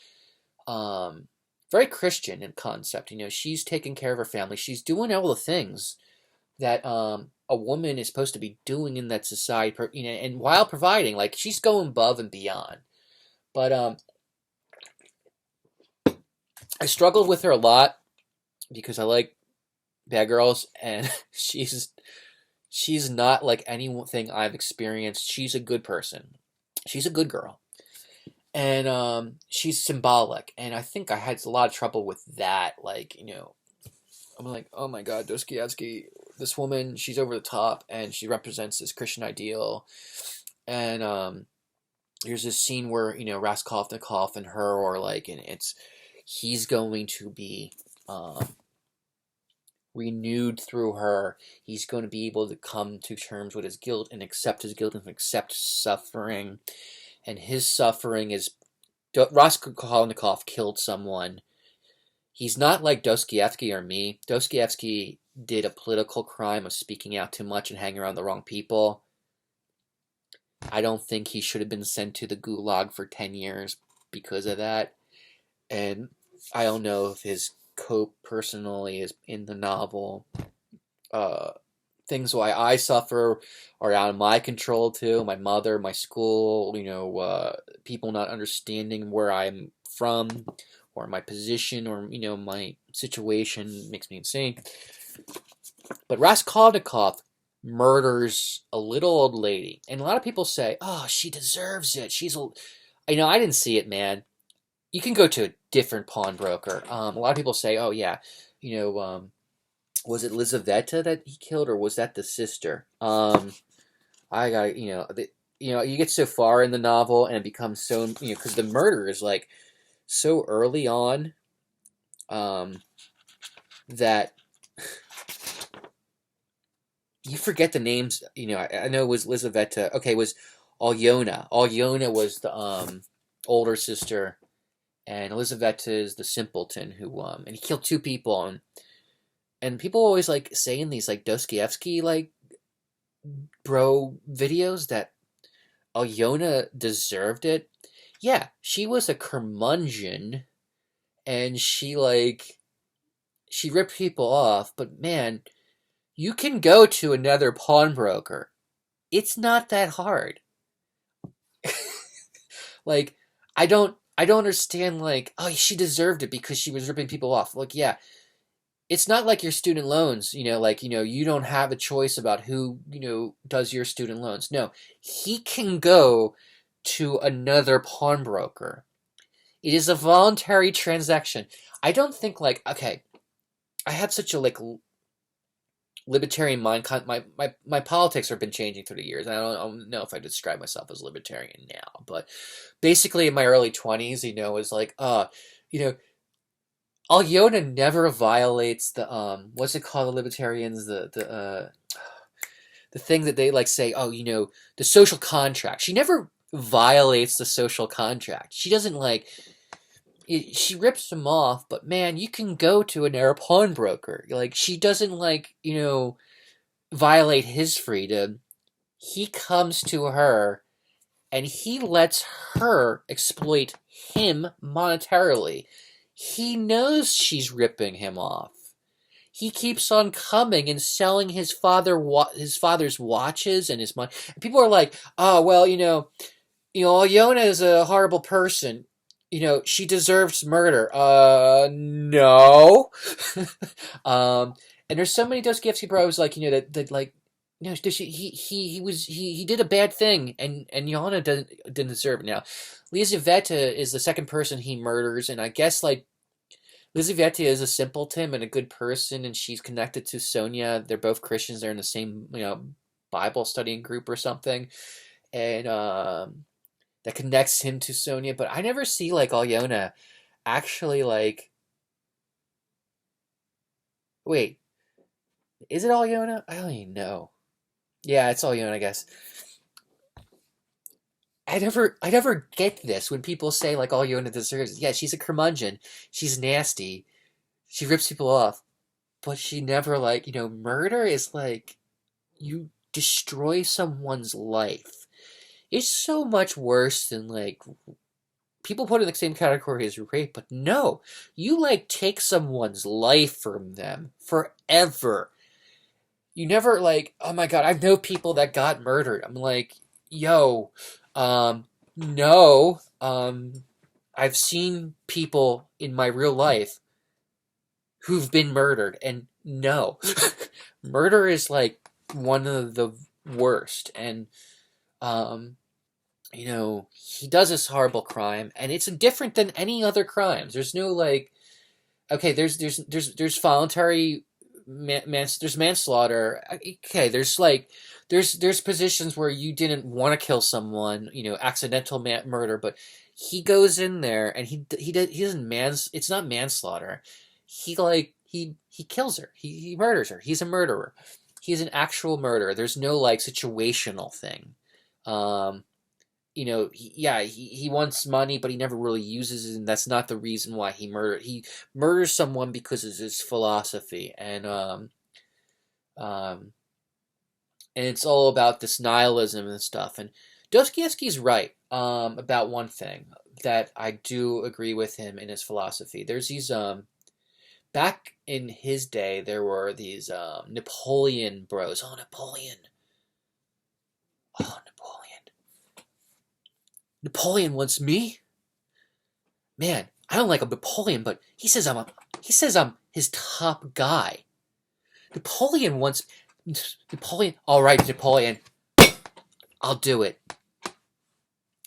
very Christian in concept. She's taking care of her family. She's doing all the things that a woman is supposed to be doing in that society, and while providing, like she's going above and beyond. But I struggled with her a lot because I like bad girls, and she's not like anything I've experienced. She's a good person. She's a good girl. And she's symbolic, and I think I had a lot of trouble with that. Like, I'm like, oh my God, Dostoevsky, this woman, she's over the top, and she represents this Christian ideal. And there's this scene where Raskolnikov and her, or like, and he's going to be renewed through her. He's going to be able to come to terms with his guilt and accept his guilt and accept suffering. And his suffering is Raskolnikov killed someone. He's not like Dostoevsky or me. Dostoevsky did a political crime of speaking out too much and hanging around the wrong people. I don't think he should have been sent to the gulag for 10 years because of that. And I don't know if his cope personally is in the novel. Things why I suffer are out of my control too. My mother, my school, people not understanding where I'm from or my position or, my situation makes me insane. But Raskolnikov murders a little old lady. And a lot of people say, oh, she deserves it. I didn't see it, man. You can go to a different pawnbroker. A lot of people say, oh, yeah, was it Lizaveta that he killed, or was that the sister? I got you get so far in the novel, and it becomes so because the murder is like so early on, that you forget the names. I know it was Lizaveta. Okay, it was Alyona. Alyona was the older sister, and Elizaveta is the simpleton who and he killed two people. And people always like say in these like Dostoevsky like bro videos that Alyona deserved it. Yeah, she was a curmudgeon, and she ripped people off. But man, you can go to another pawnbroker. It's not that hard. Like, I don't understand. Like, oh, she deserved it because she was ripping people off. Like, yeah. It's not like your student loans, you don't have a choice about who, does your student loans. No, he can go to another pawnbroker. It is a voluntary transaction. I don't think okay, I have such a libertarian mind. My politics have been changing through the years. I don't know if I describe myself as libertarian now, but basically in my early 20s, is like, Alyona never violates the what's it called, the libertarians, the thing that they say, oh, the social contract. She never violates the social contract. She doesn't she rips him off, but man, you can go to an pawnbroker. She doesn't violate his freedom. He comes to her and he lets her exploit him monetarily. He knows she's ripping him off. he keeps on coming and selling his father's watches and his money. And people are like, oh well, Alyona is a horrible person. She deserves murder. No. And there's so many Dostoevsky bros like that like he did a bad thing, and Yana didn't deserve it. Now, Lizaveta is the second person he murders, and I guess like Lizaveta is a simpleton and a good person, and she's connected to Sonia. They're both Christians. They're in the same Bible studying group or something, and that connects him to Sonia. But I never see like Alyona actually like. Wait, is it Alyona? I don't even know. Yeah, it's Alyona, I guess. I never get this when people say like Alyona deserves it. Yeah, she's a curmudgeon. She's nasty. She rips people off. But she never like, murder is like you destroy someone's life. It's so much worse than like people put it in the same category as rape, but no. You like take someone's life from them forever. You never like, oh my god, I know people that got murdered. I'm like, yo, no, I've seen people in my real life who've been murdered, and no, murder is like one of the worst, and he does this horrible crime, and it's different than any other crimes. There's no like, okay, there's voluntary there's manslaughter. Okay, there's positions where you didn't want to kill someone, accidental murder, but he goes in there and he doesn't it's not manslaughter. He kills her. He murders her. He's a murderer. He's an actual murderer. There's no like situational thing. He wants money, but he never really uses it, and that's not the reason why he murdered. He murders someone because of his philosophy, and it's all about this nihilism and stuff. And Dostoevsky's right about one thing that I do agree with him in his philosophy. There's these back in his day, there were these Napoleon bros. Oh, Napoleon. Napoleon wants me? Man, I don't like a Napoleon, but he says I'm his top guy. Napoleon wants Napoleon. All right, Napoleon. I'll do it.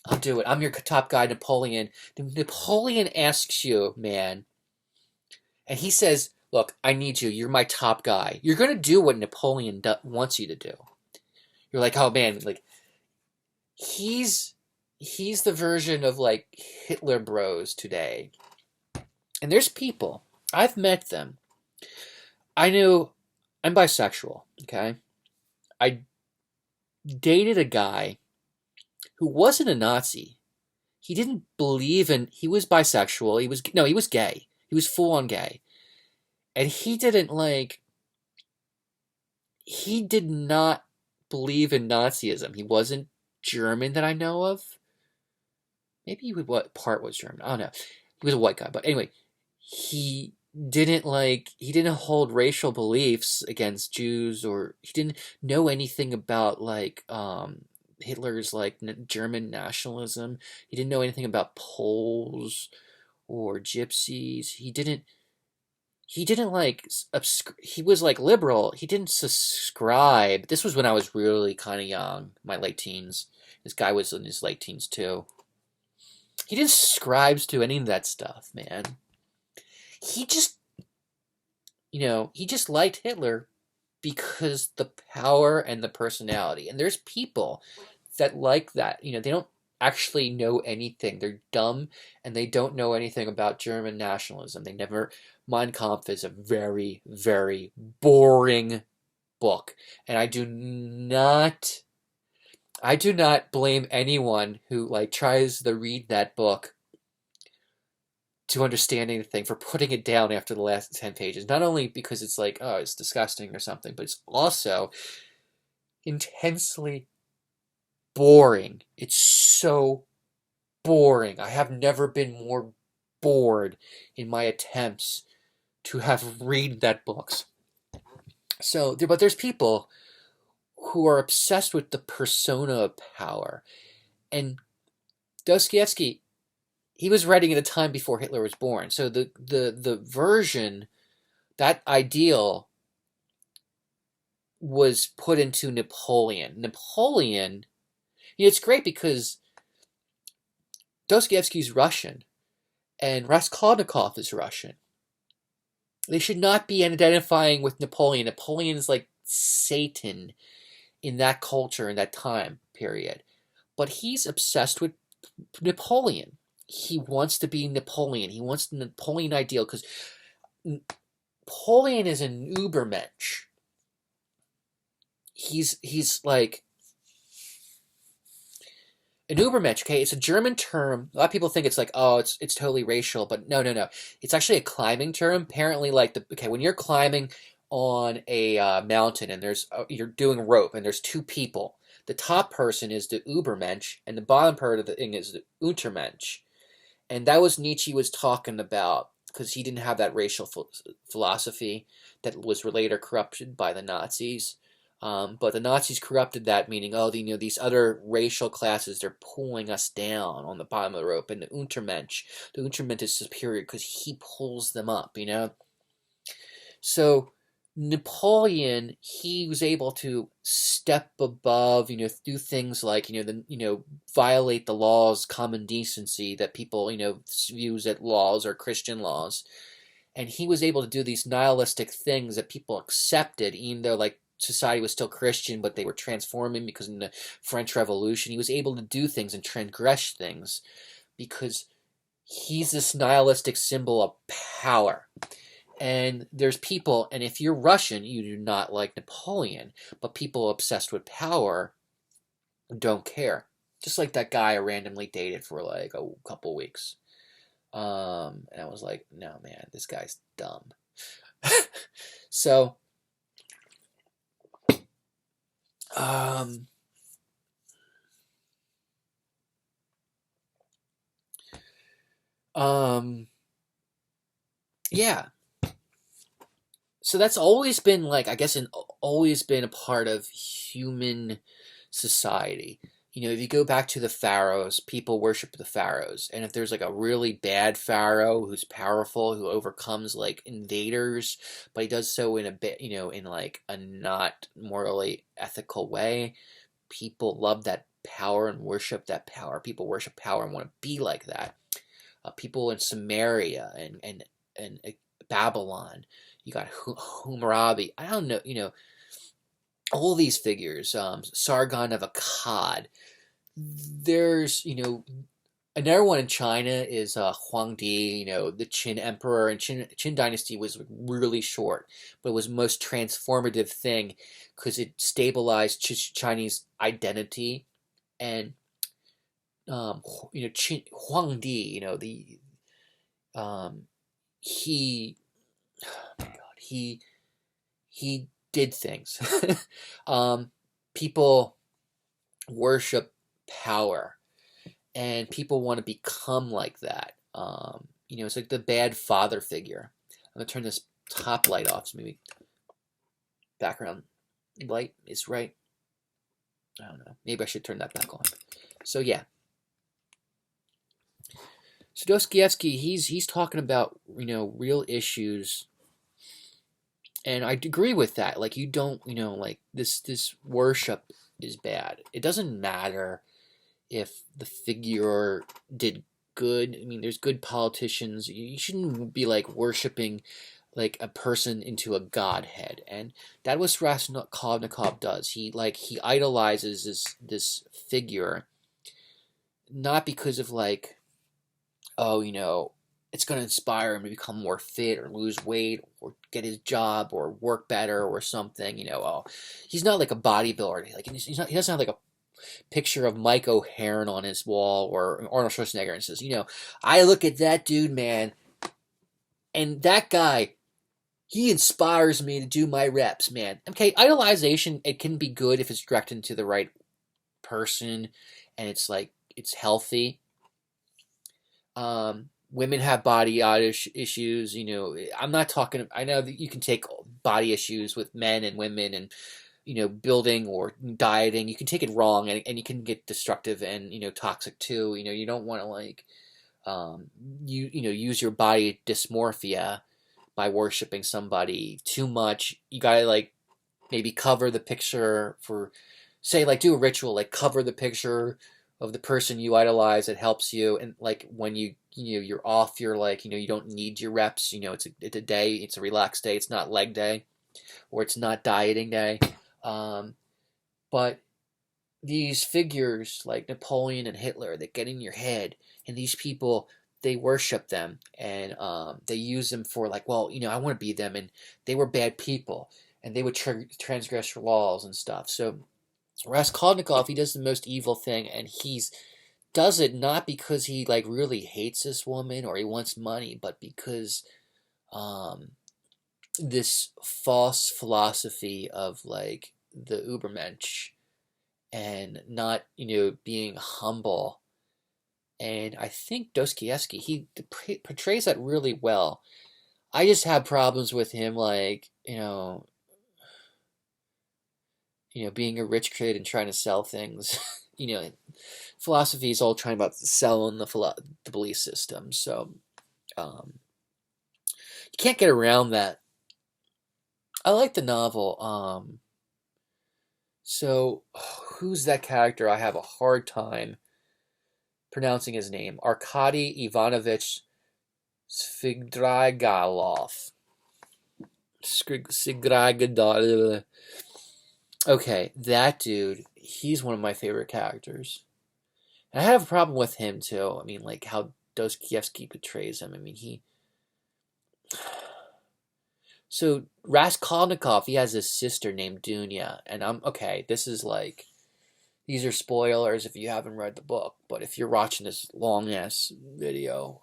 I'm your top guy, Napoleon. Napoleon asks you, man, and he says, "Look, I need you. You're my top guy. You're gonna do what Napoleon wants you to do." You're like, oh man, like he's the version of like Hitler bros today. And there's people, I've met them. I'm bisexual, okay? I dated a guy who wasn't a Nazi. He didn't believe he was bisexual. He was gay. He was full on gay. And he did not believe in Nazism. He wasn't German that I know of. Maybe what part was German? I don't know. He was a white guy, but anyway, he didn't hold racial beliefs against Jews, or he didn't know anything about like Hitler's like German nationalism. He didn't know anything about Poles or Gypsies. He didn't like he was like liberal. He didn't subscribe. This was when I was really kind of young, my late teens. This guy was in his late teens too. He didn't subscribe to any of that stuff, man. He just liked Hitler because the power and the personality. And there's people that like that. They don't actually know anything. They're dumb and they don't know anything about German nationalism. Mein Kampf is a very, very boring book. And I do not blame anyone who like tries to read that book to understand anything for putting it down after the last 10 pages. Not only because it's like, oh, it's disgusting or something, but it's also intensely boring. It's so boring. I have never been more bored in my attempts to have read that book. So, but there's people who are obsessed with the persona of power. And Dostoevsky, he was writing at a time before Hitler was born. So the version, that ideal was put into Napoleon. Napoleon, it's great because Dostoevsky's Russian and Raskolnikov is Russian. They should not be identifying with Napoleon. Napoleon is like Satan in that culture, in that time period. But he's obsessed with Napoleon. He wants to be Napoleon. He wants the Napoleon ideal because Napoleon is an Ubermensch. He's like an Ubermensch. Okay, it's a German term. A lot of people think it's like, oh, it's totally racial, but no. It's actually a climbing term. Apparently, like when you're climbing on a mountain and you're doing rope and there's two people. The top person is the Ubermensch and the bottom part of the thing is the Untermensch. And that was Nietzsche was talking about because he didn't have that racial philosophy that was later corrupted by the Nazis. But the Nazis corrupted that, meaning, oh, these other racial classes, they're pulling us down on the bottom of the rope. And the Untermensch is superior because he pulls them up, So Napoleon, he was able to step above, do things like, violate the laws, common decency that people, views that laws are Christian laws. And he was able to do these nihilistic things that people accepted, even though, like, society was still Christian, but they were transforming because in the French Revolution, he was able to do things and transgress things because he's this nihilistic symbol of power. And there's people, and if you're Russian, you do not like Napoleon, but people obsessed with power don't care. Just like that guy I randomly dated for like a couple weeks. And I was like, no, man, this guy's dumb. So, yeah. So that's always been like, I guess, always been a part of human society. If you go back to the pharaohs, people worship the pharaohs. And if there's like a really bad pharaoh who's powerful, who overcomes like invaders, but he does so in a bit, in like a not morally ethical way, people love that power and worship that power. People worship power and want to be like that. People in Samaria and Babylon, you got Hammurabi. I don't know, all these figures, Sargon of Akkad. There's, another one in China is Huangdi, the Qin Emperor. And Qin Dynasty was really short, but it was the most transformative thing because it stabilized Chinese identity. And, Huangdi, he, oh my God, he did things. People worship power, and people want to become like that. It's like the bad father figure. I'm gonna turn this top light off, so maybe background light is right. I don't know. Maybe I should turn that back on. So yeah. So Dostoevsky, he's talking about real issues. And I agree with that. Like, you don't, like, this worship is bad. It doesn't matter if the figure did good. I mean, there's good politicians. You shouldn't be, like, worshiping, like, a person into a godhead. And that was Raskolnikov does. He idolizes this figure, not because of, like, oh, it's going to inspire him to become more fit or lose weight or get his job or work better or something. He's not like a bodybuilder. Like he doesn't have like a picture of Mike O'Hearn on his wall or Arnold Schwarzenegger and says, I look at that dude, man, and that guy, he inspires me to do my reps, man. Okay, idolization, it can be good if it's directed to the right person and it's like, it's healthy. Women have body issues. I'm not talking. I know that you can take body issues with men and women, and building or dieting, you can take it wrong, and you can get destructive and toxic too. You don't want to like use your body dysmorphia by worshiping somebody too much. You gotta like maybe cover the picture for, say, like do a ritual, like cover the picture of the person you idolize. It helps you, and like when you're off, you're like you don't need your reps. It's a day, it's a relaxed day. It's not leg day, or it's not dieting day. But these figures like Napoleon and Hitler that get in your head, and these people, they worship them, and they use them for like, well, I want to be them, and they were bad people, and they would transgress laws and stuff. So Raskolnikov, he does the most evil thing, and he's does it not because he like really hates this woman or he wants money, but because this false philosophy of like the Ubermensch, and not being humble. And I think Dostoevsky, he portrays that really well. I just have problems with him, like being a rich kid and trying to sell things. Philosophy is all trying about selling the belief system. So you can't get around that. I like the novel. So who's that character? I have a hard time pronouncing his name. Arkady Ivanovich Svidrigailov. Svidrigailov. Okay, that dude, he's one of my favorite characters. And I have a problem with him too. I mean, like how Dostoevsky portrays him. I mean, So Raskolnikov, he has a sister named Dunya, and these are spoilers if you haven't read the book, but if you're watching this long ass video,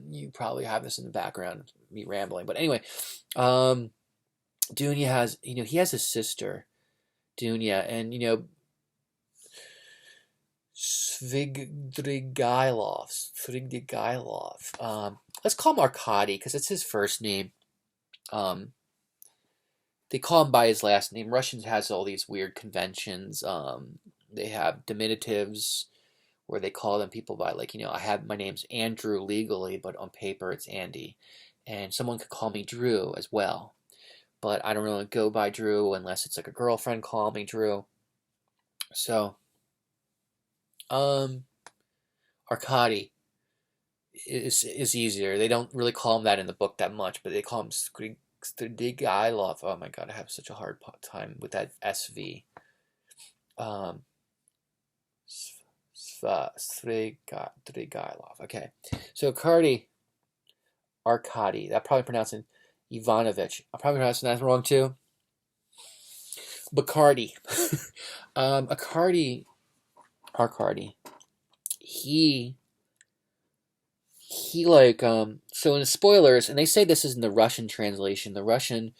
you probably have this in the background, me rambling. But anyway, Dunya has, he has a sister, Dunya, and Svidrigailov. Let's call him Arkady because it's his first name. They call him by his last name. Russians has all these weird conventions. They have diminutives where they call them people by like, my name's Andrew legally, but on paper it's Andy. And someone could call me Drew as well. But I don't really go by Drew unless it's like a girlfriend call me Drew. So, Arkady is easier. They don't really call him that in the book that much, but they call him Svidrigailov. Oh my god, I have such a hard time with that SV. Svidrigailov. Okay, so Arkady. That probably pronouncing Ivanovich. I'm probably pronouncing that wrong too. Bacardi. Arkady. He like so in the spoilers, and they say this is in the Russian translation. The Russian,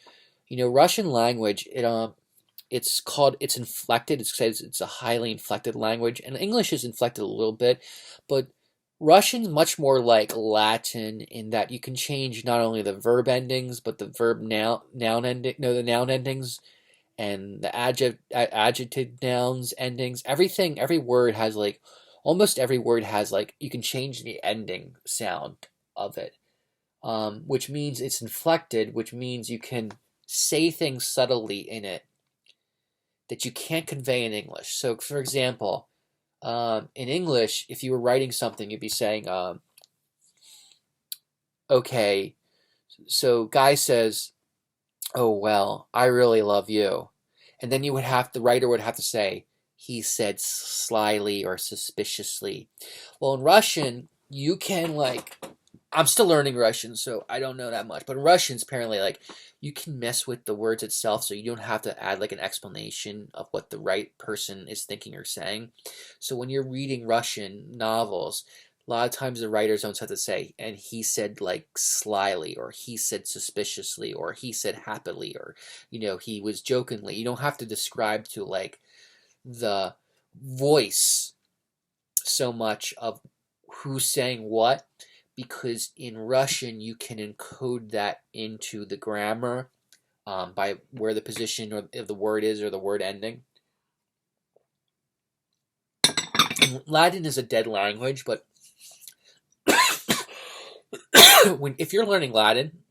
Russian language, it's inflected. It's a highly inflected language, and English is inflected a little bit, but Russian's much more like Latin in that you can change not only the verb endings, but the the noun endings, and the adjective nouns endings. Every word has like, almost every word has like, you can change the ending sound of it, which means it's inflected, which means you can say things subtly in it that you can't convey in English. So, for example, in English, if you were writing something, you'd be saying, okay, so guy says, oh, well, I really love you. And then the writer would have to say, he said slyly or suspiciously. Well, in Russian, you can I'm still learning Russian, so I don't know that much. But in Russian, apparently, you can mess with the words itself, so you don't have to add an explanation of what the right person is thinking or saying. So when you're reading Russian novels, a lot of times the writers don't have to say, and he said slyly, or he said suspiciously, or he said happily, or he was jokingly. You don't have to describe to the voice so much of who's saying what, because in Russian you can encode that into the grammar by where the position of the word is or the word ending. And Latin is a dead language, but if you're learning Latin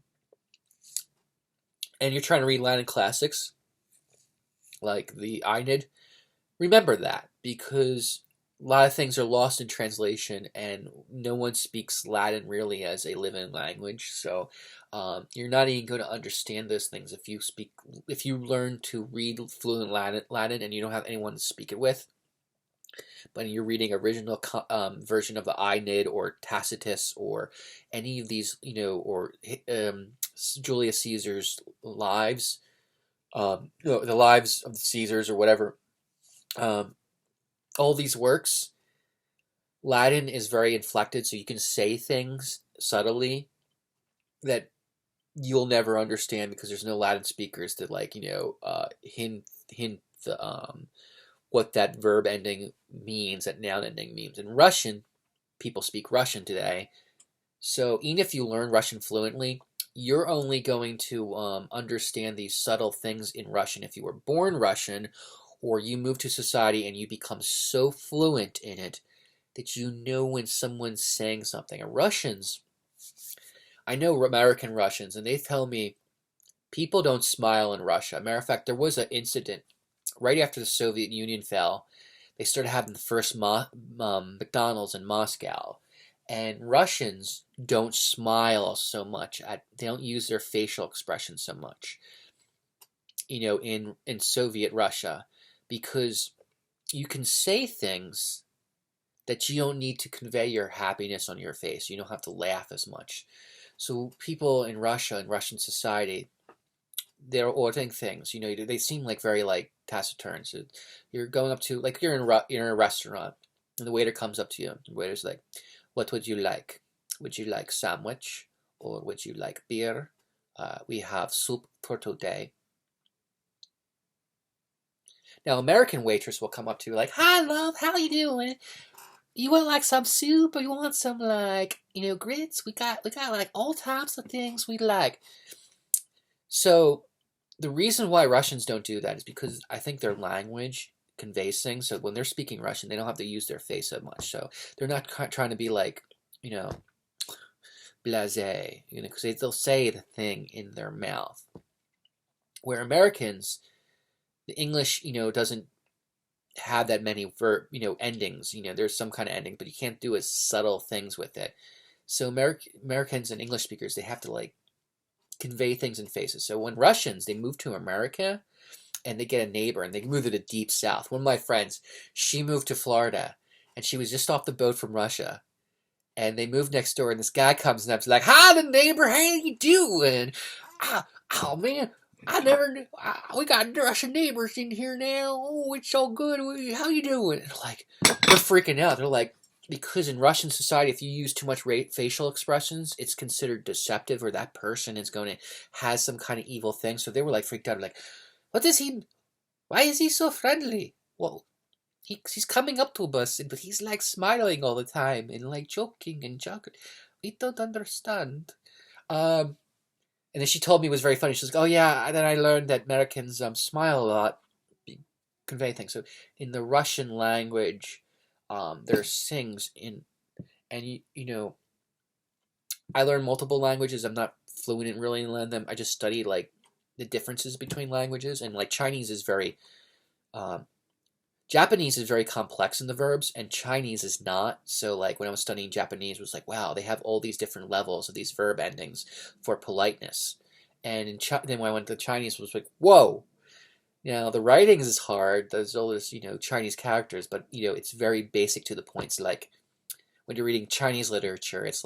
and you're trying to read Latin classics, like the Aeneid, remember that, because a lot of things are lost in translation, and no one speaks Latin really as a living language. So you're not even going to understand those things if you learn to read fluent Latin and you don't have anyone to speak it with. But you're reading original version of the Aeneid or Tacitus or any of these, or Julius Caesar's lives, the lives of the Caesars or whatever. All these works, Latin is very inflected, so you can say things subtly that you'll never understand because there's no Latin speakers that hint the what that verb ending means, that noun ending means. In Russian, people speak Russian today, so even if you learn Russian fluently, you're only going to understand these subtle things in Russian if you were born Russian, or you move to society and you become so fluent in it that you know when someone's saying something. And Russians, I know American Russians, and they tell me people don't smile in Russia. Matter of fact, there was an incident right after the Soviet Union fell. They started having the first McDonald's in Moscow. And Russians don't smile so much. They don't use their facial expression so much, in Soviet Russia, because you can say things that you don't need to convey your happiness on your face. You don't have to laugh as much. So people in Russia, in Russian society, they're ordering things. They seem like very taciturn. So you're going up to, you're in a restaurant, and the waiter comes up to you. The waiter's like, "What would you like? Would you like sandwich, or would you like beer? We have soup for today." Now, American waitress will come up to you like, "Hi, love, how you doing? You want some soup, or you want some grits? We got all types of things we like." So the reason why Russians don't do that is because I think their language conveys things. So when they're speaking Russian, they don't have to use their face so much. So they're not trying to be blasé, because they'll say the thing in their mouth. Where Americans, the English, doesn't have that many endings. There's some kind of ending, but you can't do as subtle things with it. So Americans and English speakers, they have to convey things in faces. So when Russians, they move to America and they get a neighbor and they move to the deep south. One of my friends, she moved to Florida and she was just off the boat from Russia. And they moved next door and this guy comes up and like, "Hi, the neighbor, how you doing? Oh man, I never knew. We got Russian neighbors in here now. Oh, it's so good. How you doing?" And they're freaking out. They're like, because in Russian society, if you use too much facial expressions, it's considered deceptive, or that person is going to has some kind of evil thing. So they were freaked out, "What is he? Why is he so friendly? Well, he's coming up to us, but he's smiling all the time and joking and joking. We don't understand." And then she told me it was very funny. She was like, "Oh yeah," and then I learned that Americans smile a lot, convey things. So in the Russian language, there's things in, and I learned multiple languages. I'm not fluent in really in them. I just study the differences between languages, and Chinese is very, Japanese is very complex in the verbs, and Chinese is not. So when I was studying Japanese, it was wow, they have all these different levels of these verb endings for politeness. And then when I went to Chinese, it was whoa. The writings is hard. There's all this, Chinese characters, but it's very basic to the points. When you're reading Chinese literature, it's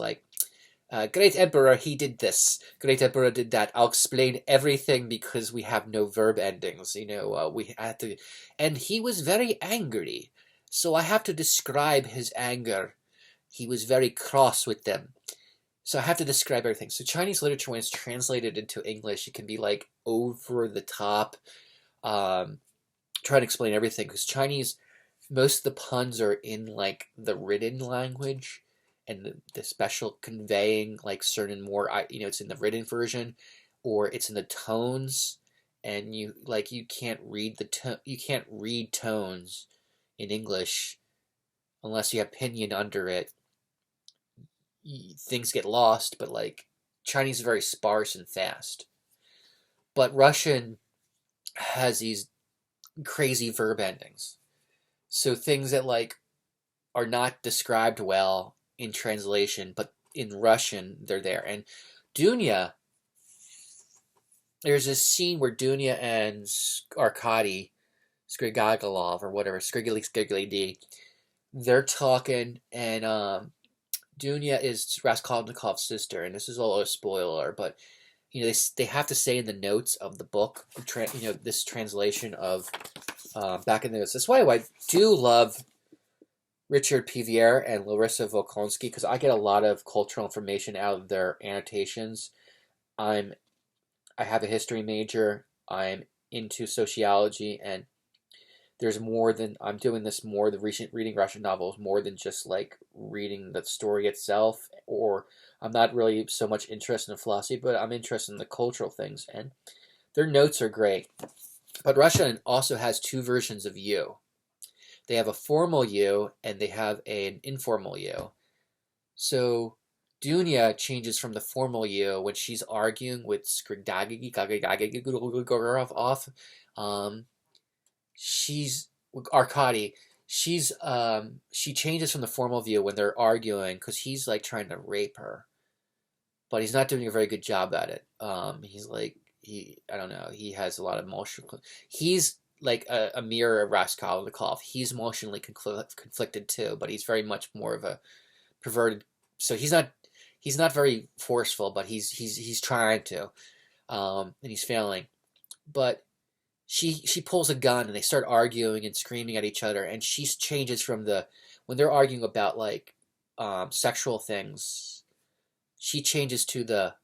great emperor, he did this. Great emperor did that. I'll explain everything because we have no verb endings. We had to, and he was very angry, so I have to describe his anger. He was very cross with them, so I have to describe everything. So Chinese literature, when it's translated into English, it can be over the top. Try to explain everything, because Chinese, most of the puns are in the written language, and the special conveying certain more, it's in the written version, or it's in the tones. and you can't read you can't read tones in English unless you have pinyin under it. Things get lost, but like Chinese is very sparse and fast. But Russian has these crazy verb endings. So things that like are not described well in translation, but in Russian they're there. And Dunya, there's this scene where Dunya and Arkady Skrigalov or whatever, Skriggly D, they're talking, and Dunya is Raskolnikov's sister, and this is all a spoiler, but they have to say in the notes of the book, this translation of back in the notes. That's why I do love Richard Pevear and Larissa Volokhonsky, because I get a lot of cultural information out of their annotations. I have a history major. I'm into sociology, and there's more than I'm doing this more the recent reading Russian novels more than just like reading the story itself, or I'm not really so much interested in philosophy, but I'm interested in the cultural things, and their notes are great. But Russian also has two versions of you. They have a formal you and they have an informal you. So Dunya changes from the formal you when she's arguing with Skrigdagigorov. She's Arkady. She changes from the formal view when they're arguing because he's like trying to rape her, but he's not doing a very good job at it. I don't know. He has a lot of emotional. He's like a mirror of Raskolnikov. He's emotionally conflicted too, but he's very much more of a perverted. So he's not very forceful, but he's trying to, and he's failing. But she pulls a gun and they start arguing and screaming at each other, and she changes from when they're arguing about like sexual things, she changes to the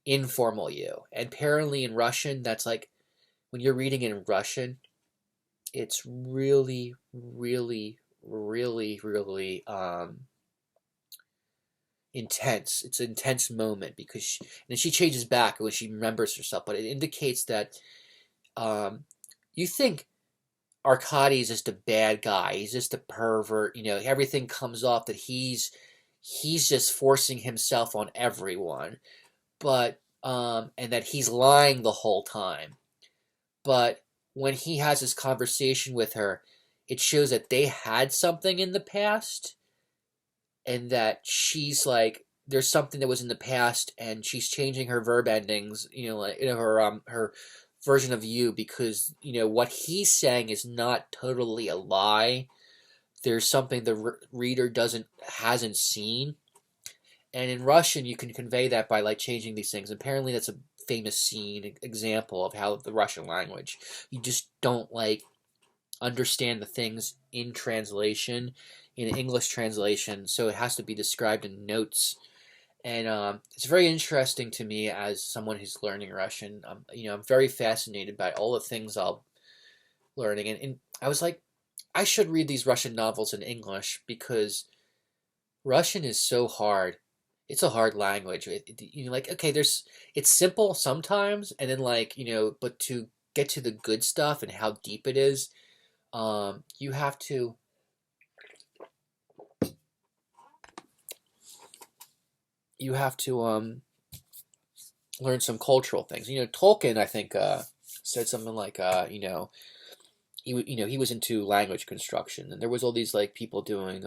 informal you. And apparently in Russian, that's like when you're reading it in Russian, it's really, really, really, really intense. It's an intense moment because she changes back when she remembers herself, but it indicates that you think Arkady is just a bad guy. He's just a pervert. Everything comes off that he's just forcing himself on everyone, but and that he's lying the whole time. But when he has this conversation with her, it shows that they had something in the past, and that she's like, there's something that was in the past, and she's changing her verb endings, her version of you, because what he's saying is not totally a lie. There's something the reader hasn't seen, and in Russian you can convey that by like changing these things. Apparently that's a famous scene example of how the Russian language, you just don't like understand the things in translation, in English translation, so it has to be described in notes. And it's very interesting to me as someone who's learning Russian. I'm very fascinated by all the things I'm learning, and I was like, I should read these Russian novels in English because Russian is so hard. It's a hard language. It's simple sometimes, and then but to get to the good stuff and how deep it is, you have to learn some cultural things. Tolkien, I think, said something like, he was into language construction, and there was all these like people doing,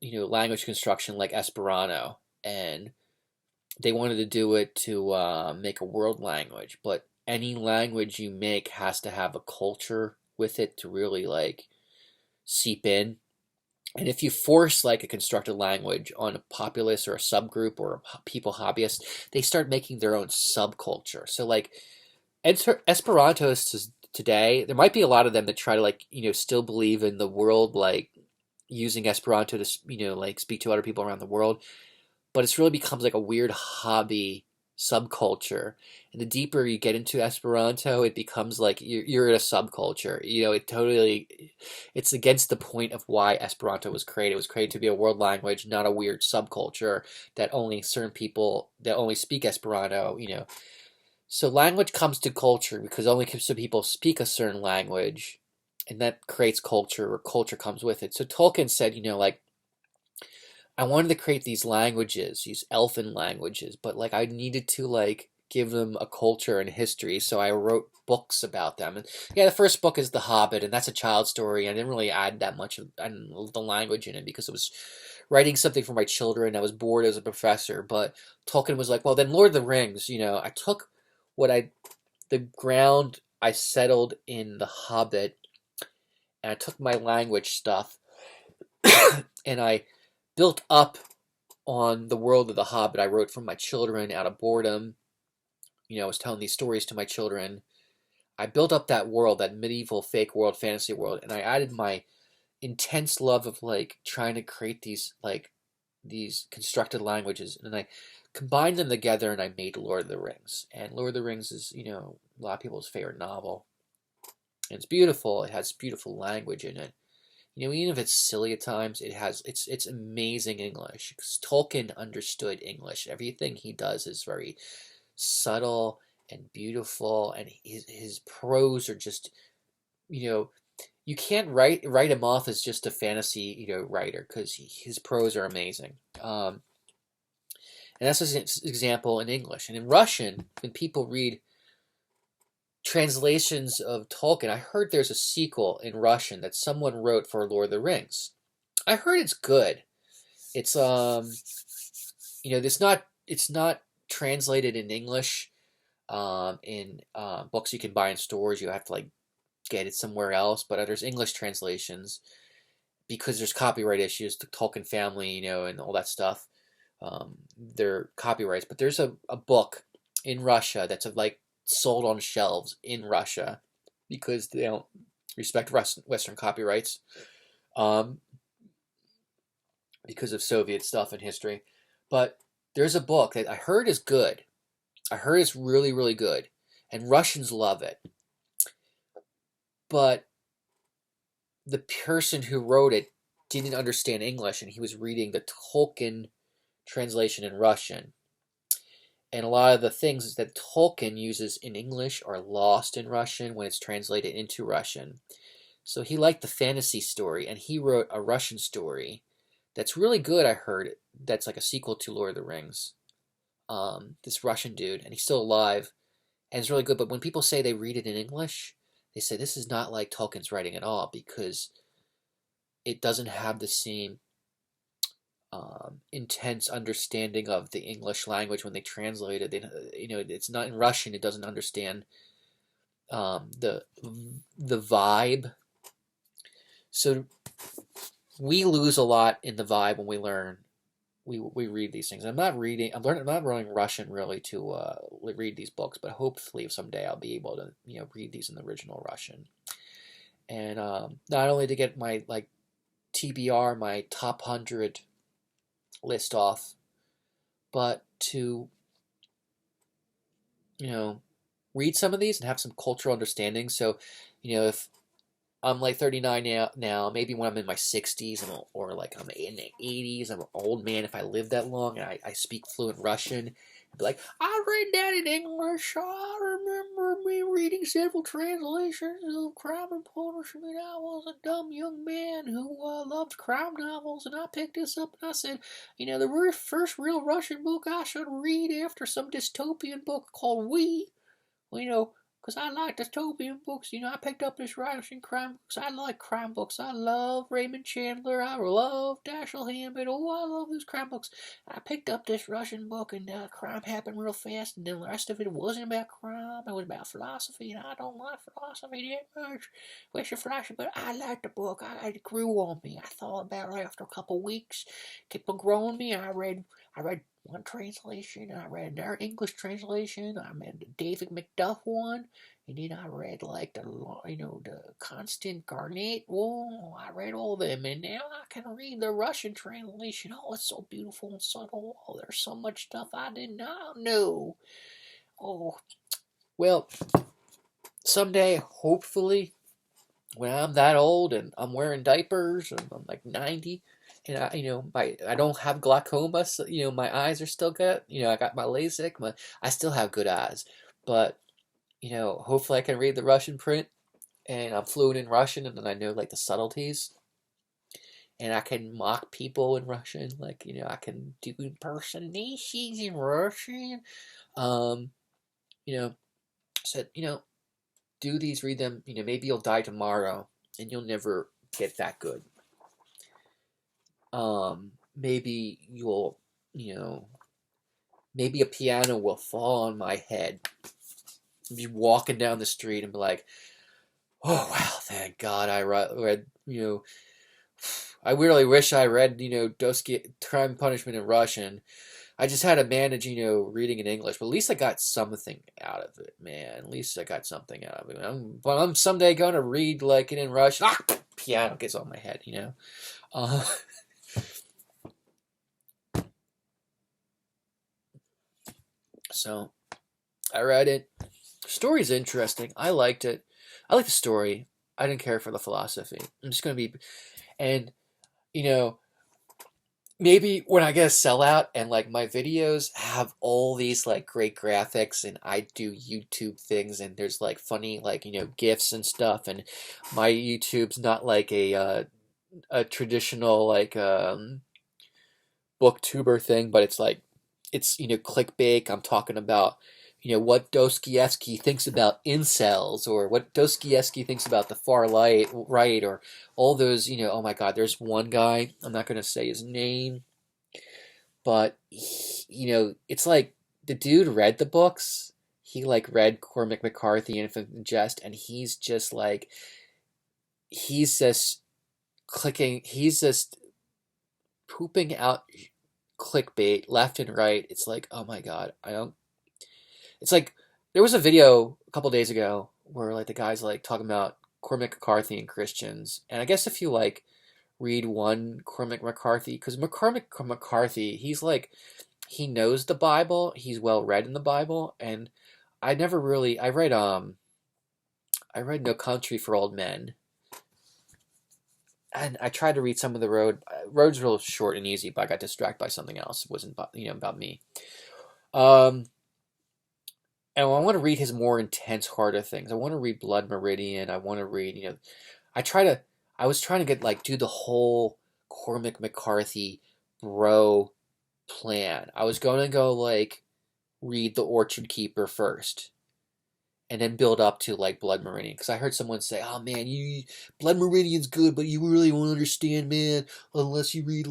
language construction like Esperanto, and they wanted to do it to make a world language. But any language you make has to have a culture with it to really like seep in. And if you force like a constructed language on a populace or a subgroup or people hobbyists, they start making their own subculture. So like Esperantists today, there might be a lot of them that try to still believe in the world, like using Esperanto to like speak to other people around the world, but it's really becomes like a weird hobby subculture. And the deeper you get into Esperanto, it becomes like you're in a subculture. It's against the point of why Esperanto was created. It was created to be a world language, not a weird subculture that only certain people that only speak Esperanto, So language comes to culture because only some people speak a certain language, and that creates culture, or culture comes with it. So Tolkien said, like, I wanted to create these languages, these elfin languages, but like I needed to like give them a culture and history, so I wrote books about them. And yeah, the first book is The Hobbit, and that's a child story. I didn't really add that much of the language in it because it was writing something for my children. I was bored as a professor, but Tolkien was like, well, then Lord of the Rings. I took what the ground I settled in The Hobbit, and I took my language stuff, and I built up on the world of The Hobbit. I wrote for my children out of boredom. I was telling these stories to my children. I built up that world, that medieval fake world, fantasy world, and I added my intense love of like trying to create these constructed languages, and I combined them together, and I made Lord of the Rings. And Lord of the Rings is, a lot of people's favorite novel. And it's beautiful. It has beautiful language in it. Even if it's silly at times, it's amazing English. Because Tolkien understood English. Everything he does is very subtle and beautiful, and his prose are just, you can't write him off as just a fantasy, writer, because his prose are amazing. And that's an example in English. And in Russian, when people read translations of Tolkien, I heard there's a sequel in Russian that someone wrote for Lord of the Rings. I heard it's good. It's it's not translated in English in books you can buy in stores. You have to like get it somewhere else, but there's English translations because there's copyright issues, the Tolkien family, and all that stuff. They're copyrights, but there's a book in Russia that's like sold on shelves in Russia because they don't respect Western copyrights because of Soviet stuff in history. But there's a book that I heard is good. I heard it's really, really good, and Russians love it. But the person who wrote it didn't understand English, and he was reading the Tolkien translation in Russian. And a lot of the things that Tolkien uses in English are lost in Russian when it's translated into Russian. So he liked the fantasy story, and he wrote a Russian story that's really good, I heard. That's like a sequel to Lord of the Rings. This Russian dude, and he's still alive, and it's really good. But when people say they read it in English, they say this is not like Tolkien's writing at all because it doesn't have the same intense understanding of the English language when they translate it. It's not in Russian. It doesn't understand the vibe. So we lose a lot in the vibe when we learn. We read these things. I'm not learning Russian really to read these books, but hopefully someday I'll be able to read these in the original Russian. And not only to get my TBR, my top 100 list off, but to read some of these and have some cultural understanding. So if I'm like 39 now, maybe when I'm in my 60s or like I'm in the 80s, I'm an old man if I live that long and I speak fluent Russian, I'd be like, I read that in English. I remember me reading several translations of crime and punishment. I was a dumb young man who loved crime novels, and I picked this up and I said, the first real Russian book I should read after some dystopian book called We. Because I like dystopian books. I picked up this Russian crime books. I like crime books. I love Raymond Chandler. I love Dashiell Hammett. Oh, I love those crime books. I picked up this Russian book, and crime happened real fast, and then the rest of it wasn't about crime. It was about philosophy, and I don't like philosophy that much. Western philosophy, but I liked the book. It grew on me. I thought about it after a couple of weeks. Kept on growing on me. I read one translation. I read another English translation. I read the David Macduff one. And then I read the Constant Garnett one. I read all of them, and now I can read the Russian translation. Oh, it's so beautiful and subtle. Oh, there's so much stuff I did not know. Oh, well, someday, hopefully, when I'm that old and I'm wearing diapers and I'm like 90, and I don't have glaucoma, so my eyes are still good. I got my LASIK, I still have good eyes. but hopefully I can read the Russian print, and I'm fluent in Russian, and then I know like the subtleties, and I can mock people in Russian, like I can do impersonations in Russian. Um, you know, so do these, read them. Maybe you'll die tomorrow, and you'll never get that good. Maybe you'll, maybe a piano will fall on my head. Be walking down the street and be like, "Oh wow, thank God I read." I really wish I read Dostoevsky Crime and Punishment in Russian. I just had to manage reading in English, but at least I got something out of it, man. At least I got something out of it. But I'm someday gonna read like it in Russian. Piano gets on my head, Uh, so I read it. The story's interesting. I liked it. I like the story. I didn't care for the philosophy. I'm just gonna be, and you know, maybe when I get a sellout and like my videos have all these like great graphics and I do YouTube things and there's like funny like GIFs and stuff, and my YouTube's not like a traditional like booktuber thing, but it's like it's clickbait. I'm talking about what Dostoevsky thinks about incels, or what Dostoevsky thinks about the right, or all those, oh my God, there's one guy, I'm not going to say his name, but it's like the dude read the books. He like read Cormac McCarthy, Infinite Jest, and he's just like, he's just he's just pooping out clickbait left and right. It's like, oh my God, I don't. It's like there was a video a couple days ago where like the guy's like talking about Cormac McCarthy and Christians, and I guess if you like read one Cormac McCarthy, because Cormac McCarthy, he's like, he knows the Bible, he's well read in the Bible, and I read No Country for Old Men, and I tried to read some of the Road's real short and easy, but I got distracted by something else. It wasn't about me. And I want to read his more intense, harder things. I want to read Blood Meridian. I want to read, I was trying to get do the whole Cormac McCarthy bro plan. I was going to go read The Orchard Keeper first, and then build up to Blood Meridian, because I heard someone say, "Oh man, Blood Meridian's good, but you really won't understand, man, unless you read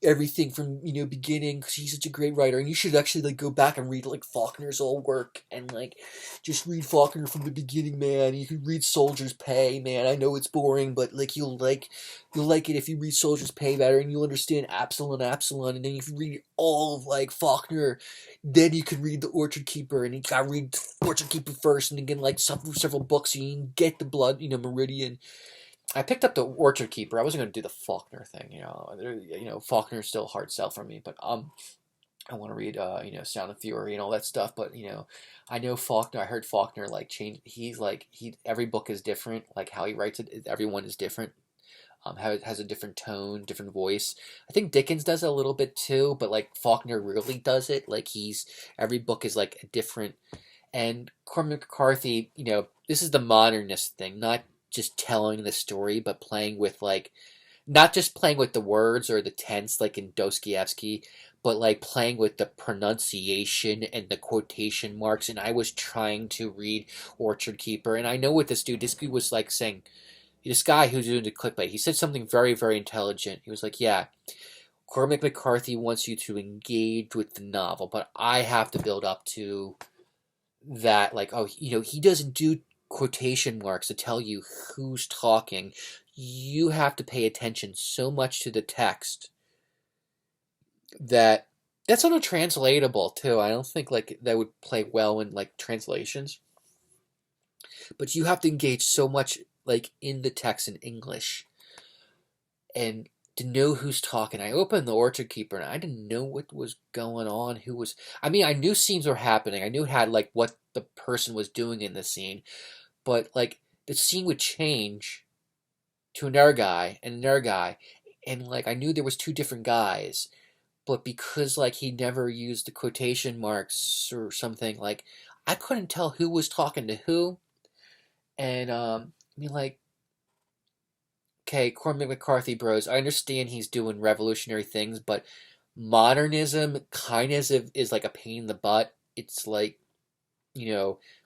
everything from beginning, because he's such a great writer, and you should actually go back and read Faulkner's old work, and just read Faulkner from the beginning, man. You can read Soldier's Pay, man. I know it's boring, but you'll like it if you read Soldier's Pay better, and you'll understand Absalom, and then if you read all of Faulkner, then you can read The Orchard Keeper, and you gotta read The Orchard Keeper first, and then get several books, so you can get the Blood Meridian." I picked up The Orchard Keeper. I wasn't going to do the Faulkner thing, Faulkner's still a hard sell for me, but I want to read Sound and Fury and all that stuff, but I know Faulkner. I heard Faulkner change. He's every book is different, how he writes it. Everyone is different. Has a different tone, different voice. I think Dickens does it a little bit too, but Faulkner really does it. Every book is a different. And Cormac McCarthy, this is the modernist thing, not just telling the story, but playing with not just playing with the words or the tense in Dostoevsky, but playing with the pronunciation and the quotation marks. And I was trying to read Orchard Keeper, and I know what this dude was saying. This guy who's doing the clickbait, he said something very, very intelligent. He was like, "Yeah, Cormac McCarthy wants you to engage with the novel, but I have to build up to that. He doesn't do quotation marks to tell you who's talking. You have to pay attention so much to the text that's untranslatable too. I don't think that would play well in translations. But you have to engage so much in the text in English, and to know who's talking." I opened The Orchard Keeper and I didn't know what was going on. I knew scenes were happening. I knew it had what the person was doing in the scene, but the scene would change to another guy and another guy, and I knew there was two different guys, but because like he never used the quotation marks or something, like I couldn't tell who was talking to who. And I mean, like, okay, Cormac McCarthy bros, I understand he's doing revolutionary things, but modernism kind of is like a pain in the butt. It's like,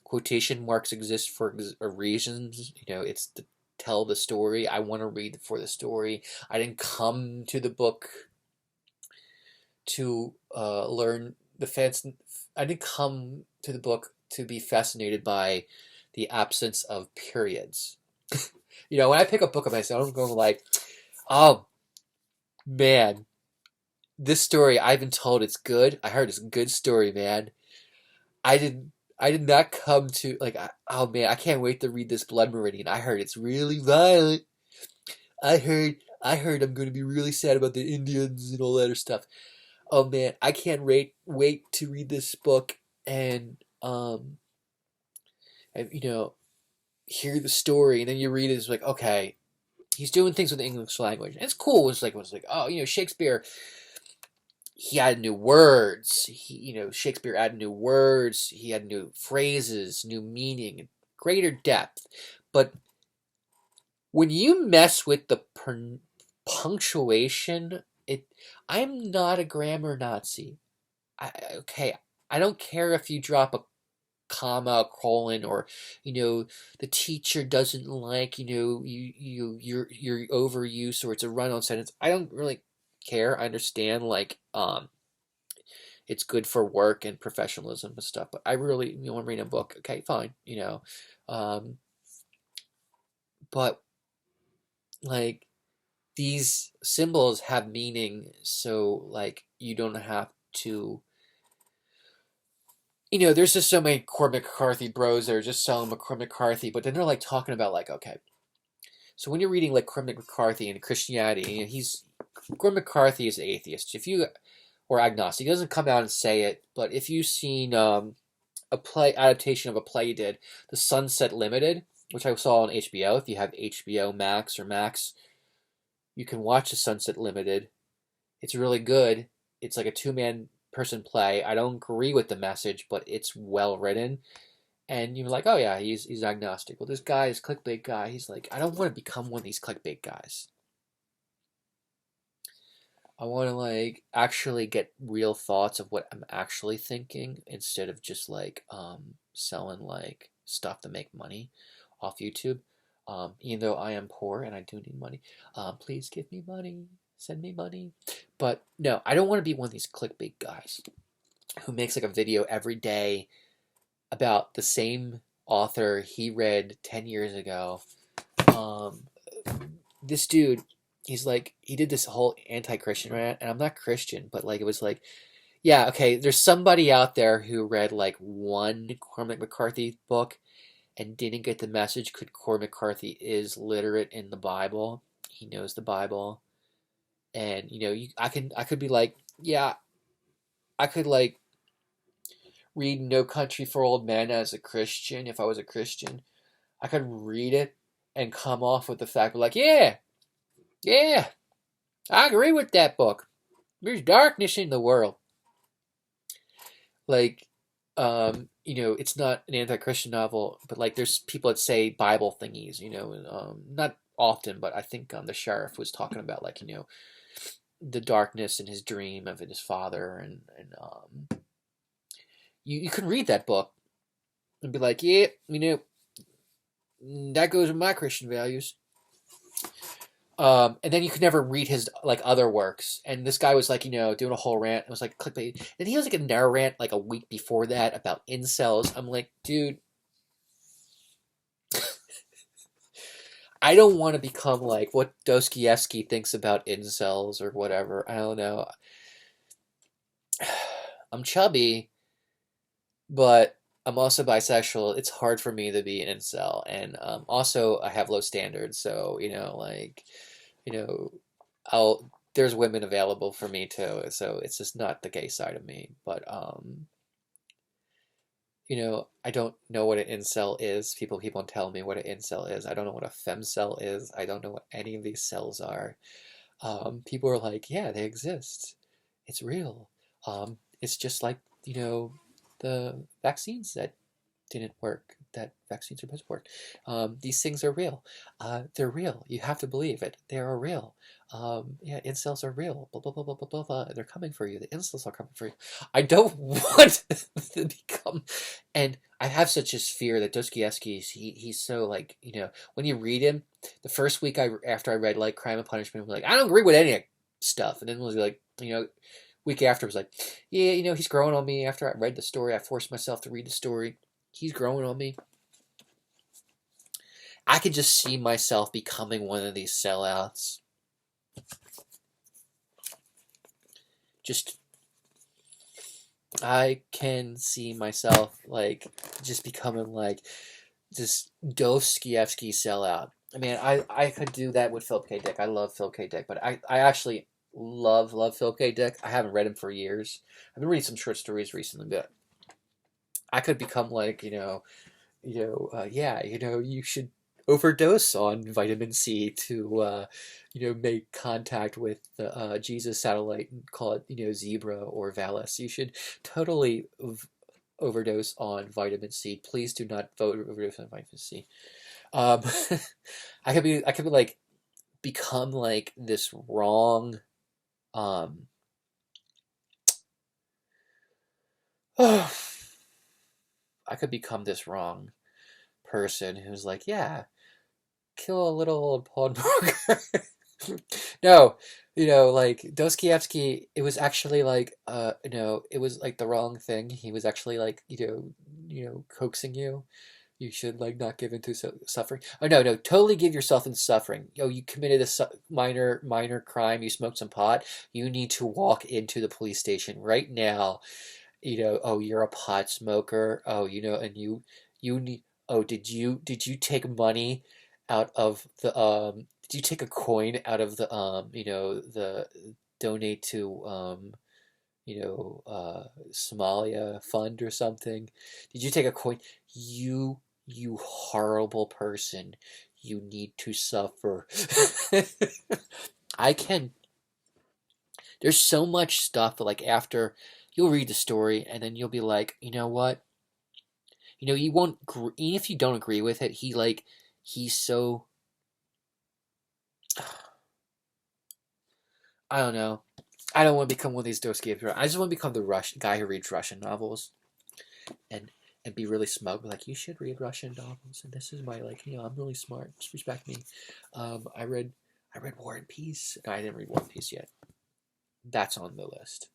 quotation marks exist for a reasons. It's to tell the story. I want to read for the story. I didn't come to the book to learn the fans. I didn't come to the book to be fascinated by the absence of periods. When I pick a book of myself, I'm going like, oh man, this story I've been told it's good. I heard it's a good story, man. I did I did not come to like. Oh man, I can't wait to read this Blood Meridian. I heard it's really violent. I heard I'm going to be really sad about the Indians and all that other stuff. Oh man, I can't wait to read this book and and, hear the story, and then you read it. It's like, okay, he's doing things with the English language. And it's cool. It's like, oh, Shakespeare. He added new words. Shakespeare added new words. He had new phrases, new meaning, greater depth. But when you mess with the punctuation, I'm not a grammar Nazi. Okay, I don't care if you drop a comma, a colon, or the teacher doesn't like your overuse, or it's a run-on sentence. I don't really care. I understand it's good for work and professionalism and stuff, but I really want to read a book. Okay, fine, but like these symbols have meaning, so like you don't have to. There's just so many Cormac McCarthy bros that are just selling Cormac McCarthy, but then they're like talking about like, okay, so when you're reading like Cormac McCarthy and Christianity, Cormac McCarthy is an atheist. Or agnostic, he doesn't come out and say it, but if you've seen a play adaptation of a play he did, The Sunset Limited, which I saw on HBO. If you have HBO Max or Max, you can watch The Sunset Limited. It's really good. It's like a two-man person play. I don't agree with the message, but it's well written. And you're like, oh yeah, he's agnostic. Well, this guy, this clickbait guy, he's like, I don't want to become one of these clickbait guys. I want to like actually get real thoughts of what I'm actually thinking instead of just like selling like stuff to make money off YouTube. Even though I am poor and I do need money, please give me money, send me money. But no, I don't want to be one of these clickbait guys who makes like a video every day about the same author he read 10 years ago. This dude, he did this whole anti-Christian rant, and I'm not Christian, but like it was like, yeah, okay, there's somebody out there who read like one Cormac McCarthy book and didn't get the message. Cormac McCarthy is literate in the Bible. He knows the Bible, and I could be like, yeah, I could like read No Country for Old Men as a Christian if I was a Christian. I could read it and come off with the fact of like, yeah, I agree with that book. There's darkness in the world. Like, it's not an anti-Christian novel, but like there's people that say Bible thingies, not often, but I think the sheriff was talking about like, the darkness in his dream of his father, and you can read that book and be like, yeah, that goes with my Christian values. And then you could never read his like other works. And this guy was like, doing a whole rant. It was like clickbait. And he was like a narrow rant like a week before that about incels. I'm like, dude, I don't want to become like what Dostoevsky thinks about incels or whatever. I don't know. I'm chubby, but I'm also bisexual. It's hard for me to be an incel, and also I have low standards. So there's women available for me too. So it's just not the gay side of me. But I don't know what an incel is. People keep on telling me what an incel is. I don't know what a femcel is. I don't know what any of these cells are. People are like, yeah, they exist. It's real. It's just like, the vaccines that didn't work, that vaccines are supposed to work. These things are real. They're real. You have to believe it. They are real. Yeah, incels are real. Blah, blah, blah, blah, blah, blah, blah. They're coming for you. The incels are coming for you. I don't want to become. And I have such a fear that Dostoevsky, he's so like, when you read him, the first week after I read like Crime and Punishment, I was like, I don't agree with any of stuff. And then it was like, week after, I was like, yeah, he's growing on me. After I read the story, I forced myself to read the story. He's growing on me. I could just see myself becoming one of these sellouts. I can see myself like just becoming like this Dostoevsky sellout. I mean, I could do that with Philip K. Dick. I love Philip K. Dick, but I actually love Philip K. Dick. I haven't read him for years. I've been reading some short stories recently, but I could become like, you should overdose on vitamin C to, make contact with the Jesus satellite and call it, Zebra or Valis. You should totally overdose on vitamin C. Please do not overdose on vitamin C. I could be like, become like this wrong, I could become this wrong person who's like, yeah, kill a little old pawnbroker. No, like Dostoevsky, it was actually like, it was like the wrong thing. He was actually like, coaxing you. You should like not give into suffering. Oh no, totally give yourself into suffering. You committed a minor crime. You smoked some pot. You need to walk into the police station right now. Oh, you're a pot smoker. Oh, and you need. Oh, did you take money out of the did you take a coin out of the the donate to Somalia fund or something? Did you take a coin? You horrible person. You need to suffer. I can. There's so much stuff that, like, after you'll read the story and then you'll be like, you know what? You won't. Even if you don't agree with it, he's so. I don't know. I don't want to become one of these Dostoevsky. I just want to become the guy who reads Russian novels, and be really smug. Like, you should read Russian novels, and this is my I'm really smart. Just respect me. I read War and Peace. No, I didn't read War and Peace yet. That's on the list.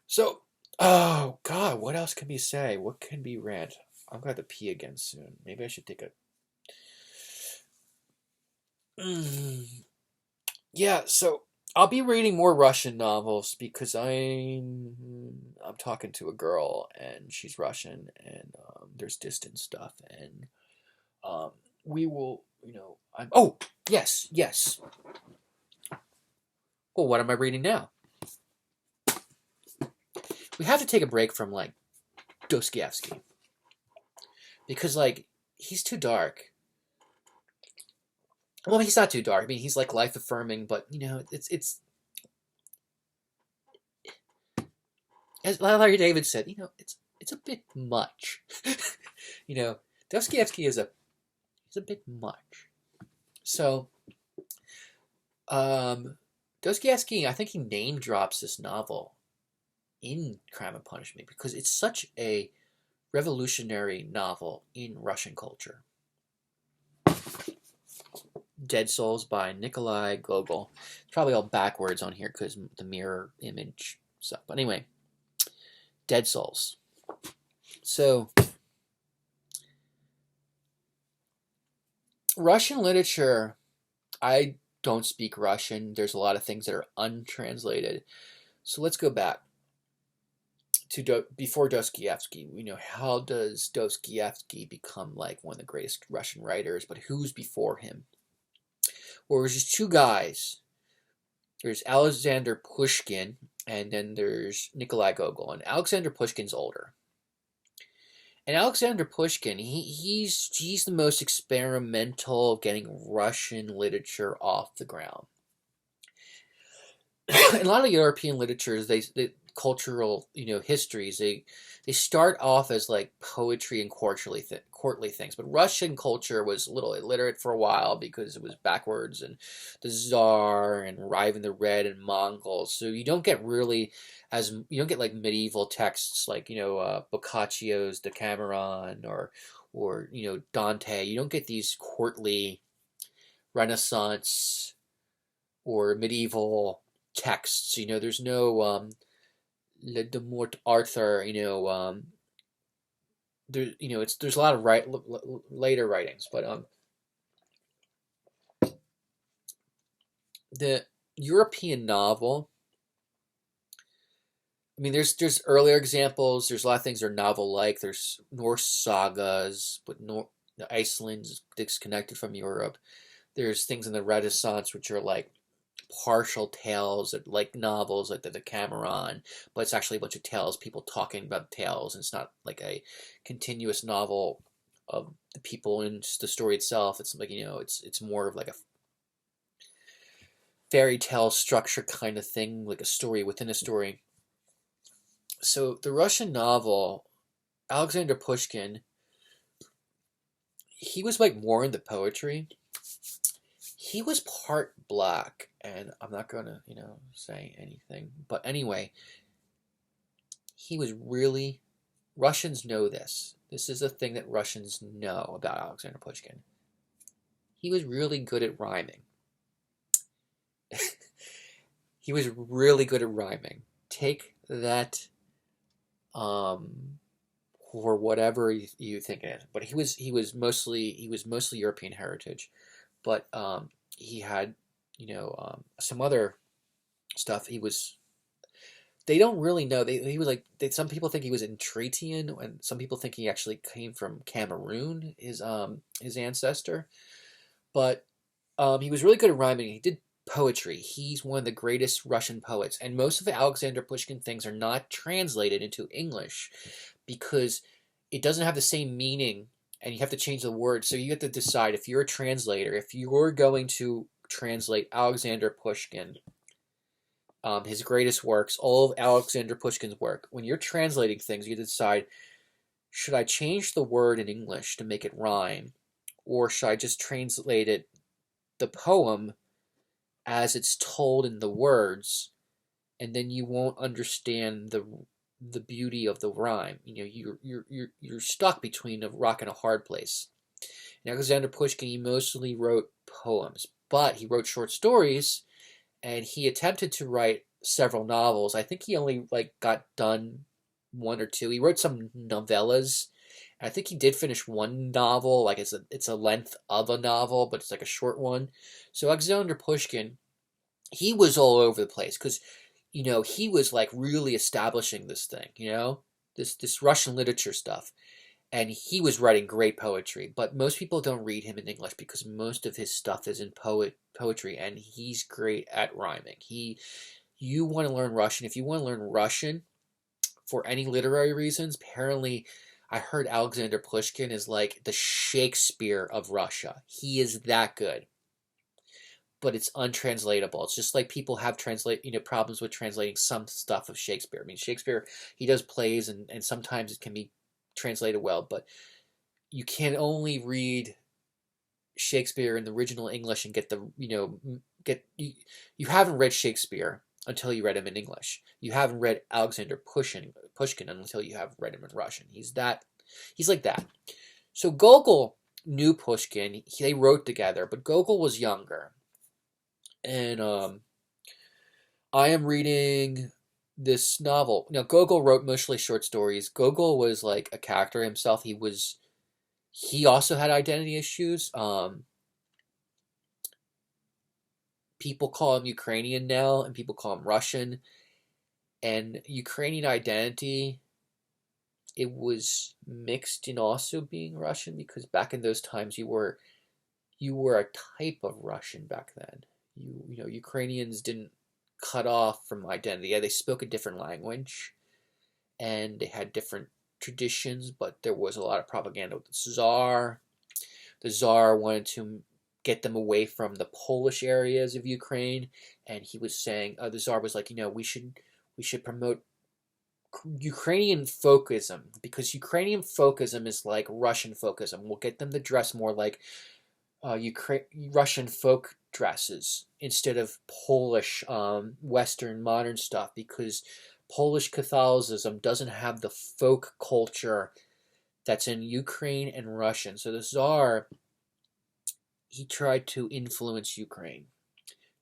So, oh God, what else can we say? What can be read? I'm gonna have to pee again soon. Maybe I should take a. Yeah. So I'll be reading more Russian novels because I'm talking to a girl and she's Russian and there's distant stuff and we will oh yes. Well, what am I reading now? We have to take a break from like Dostoevsky because like he's too dark. Well, he's not too dark. I mean, he's like life affirming, but it's as Larry David said, it's a bit much. Dostoevsky is a bit much. So, Dostoevsky, I think he name drops this novel in Crime and Punishment because it's such a revolutionary novel in Russian culture. Dead Souls by Nikolai Gogol. It's probably all backwards on here because the mirror image stuff. But anyway, Dead Souls. So, Russian literature, I don't speak Russian. There's a lot of things that are untranslated. So let's go back to before Dostoevsky. How does Dostoevsky become like one of the greatest Russian writers? But who's before him? Well, there's just two guys. There's Alexander Pushkin, and then there's Nikolai Gogol. And Alexander Pushkin's older. And Alexander Pushkin, he's the most experimental of getting Russian literature off the ground. in a lot of European literatures, they cultural histories, they start off as like poetry and courtly things. But Russian culture was a little illiterate for a while because it was backwards, and the Tsar and Ivan the Red and Mongols. So you don't get like medieval texts like Boccaccio's Decameron or Dante. You don't get these courtly Renaissance or medieval texts. There's no Le de Mort Arthur. There's a lot of later writings, but the European novel. I mean, there's earlier examples. There's a lot of things that are novel-like. There's Norse sagas, but Iceland is disconnected from Europe. There's things in the Renaissance which are like partial tales, like novels, like the Decameron, but it's actually a bunch of tales, people talking about tales, and it's not like a continuous novel of the people in the story itself. It's like it's more of like a fairy tale structure kind of thing, like a story within a story. So the Russian novel, Alexander Pushkin, he was like more into poetry. He was part black, and I'm not gonna, say anything. But anyway, he was really. Russians know this. This is a thing that Russians know about Alexander Pushkin. He was really good at rhyming. He was really good at rhyming. Take that, for whatever you think it is. But he was mostly European heritage. But he had, some other stuff. They don't really know. He was like, some people think he was Eritrean, and some people think he actually came from Cameroon, his ancestor. But he was really good at rhyming. He did poetry. He's one of the greatest Russian poets. And most of the Alexander Pushkin things are not translated into English because it doesn't have the same meaning, and you have to change the words. So you have to decide, if you're a translator, if you're going to translate Alexander Pushkin, his greatest works, all of Alexander Pushkin's work, when you're translating things, you have to decide, should I change the word in English to make it rhyme, or should I just translate the poem as it's told in the words, and then you won't understand the beauty of the rhyme. You're stuck between a rock and a hard place. And Alexander Pushkin, he mostly wrote poems, but he wrote short stories, and he attempted to write several novels. I think he only got done one or two. He wrote some novellas. I think he did finish one novel, like it's a length of a novel, but it's like a short one. So Alexander Pushkin, he was all over the place because, he was like really establishing this thing, this Russian literature stuff. And he was writing great poetry, but most people don't read him in English because most of his stuff is in poetry, and he's great at rhyming. You want to learn Russian. If you want to learn Russian for any literary reasons, apparently I heard Alexander Pushkin is like the Shakespeare of Russia. He is that good. But it's untranslatable. It's just like people have problems with translating some stuff of Shakespeare. I mean, Shakespeare, he does plays, and sometimes it can be translated well, but you can only read Shakespeare in the original English and get you haven't read Shakespeare until you read him in English. You haven't read Alexander Pushkin until you have read him in Russian. He's like that. So Gogol knew Pushkin. They wrote together, but Gogol was younger. And I am reading this novel. Now, Gogol wrote mostly short stories. Gogol was like a character himself. He also had identity issues. People call him Ukrainian now, and people call him Russian. And Ukrainian identity, it was mixed in also being Russian, because back in those times you were a type of Russian back then. Ukrainians didn't cut off from identity. Yeah, they spoke a different language, and they had different traditions, but there was a lot of propaganda with the Tsar. The Tsar wanted to get them away from the Polish areas of Ukraine. And he was saying, the Tsar was like, we should promote Ukrainian folkism, because Ukrainian folkism is like Russian folkism. We'll get them to dress more like Russian folk dresses instead of Polish Western modern stuff, because Polish Catholicism doesn't have the folk culture that's in Ukraine and Russian. So the Tsar, he tried to influence Ukraine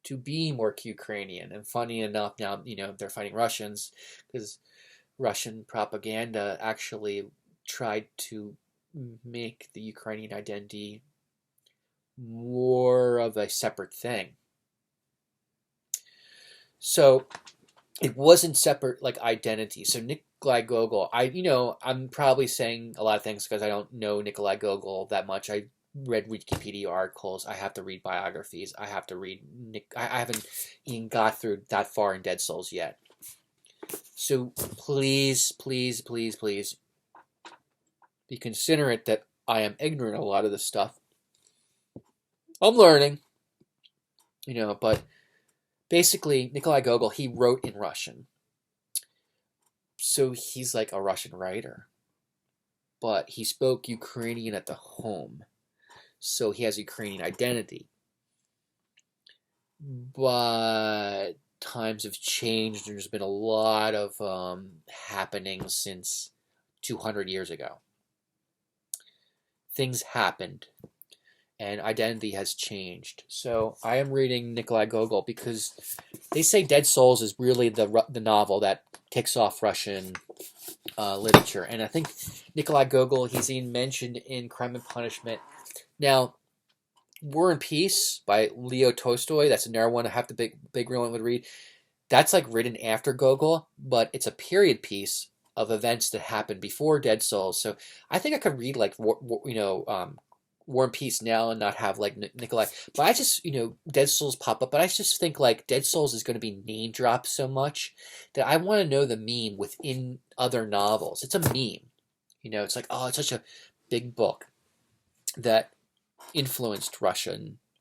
to be more Ukrainian. And funny enough, now they're fighting Russians, because Russian propaganda actually tried to make the Ukrainian identity more of a separate thing. So it wasn't separate like identity. So Nikolai Gogol, I'm probably saying a lot of things because I don't know Nikolai Gogol that much. I read Wikipedia articles. I have to read biographies. I have to read I haven't even got through that far in Dead Souls yet. So please, please, please, please be considerate that I am ignorant of a lot of this stuff. I'm learning, but basically Nikolai Gogol, he wrote in Russian. So he's like a Russian writer, but he spoke Ukrainian at the home. So he has Ukrainian identity. But times have changed. There's been a lot of happenings since 200 years ago. Things happened, and identity has changed. So I am reading Nikolai Gogol because they say Dead Souls is really the novel that kicks off Russian literature. And I think Nikolai Gogol, he's even mentioned in Crime and Punishment. Now, War and Peace by Leo Tolstoy, that's another one I have to big real one would read. That's like written after Gogol, but it's a period piece of events that happened before Dead Souls. So I think I could read like War and Peace now and not have like Nikolai. But I just, Dead Souls pop up. But I just think like Dead Souls is going to be name dropped so much that I want to know the meme within other novels. It's a meme. It's like, oh, it's such a big book that influenced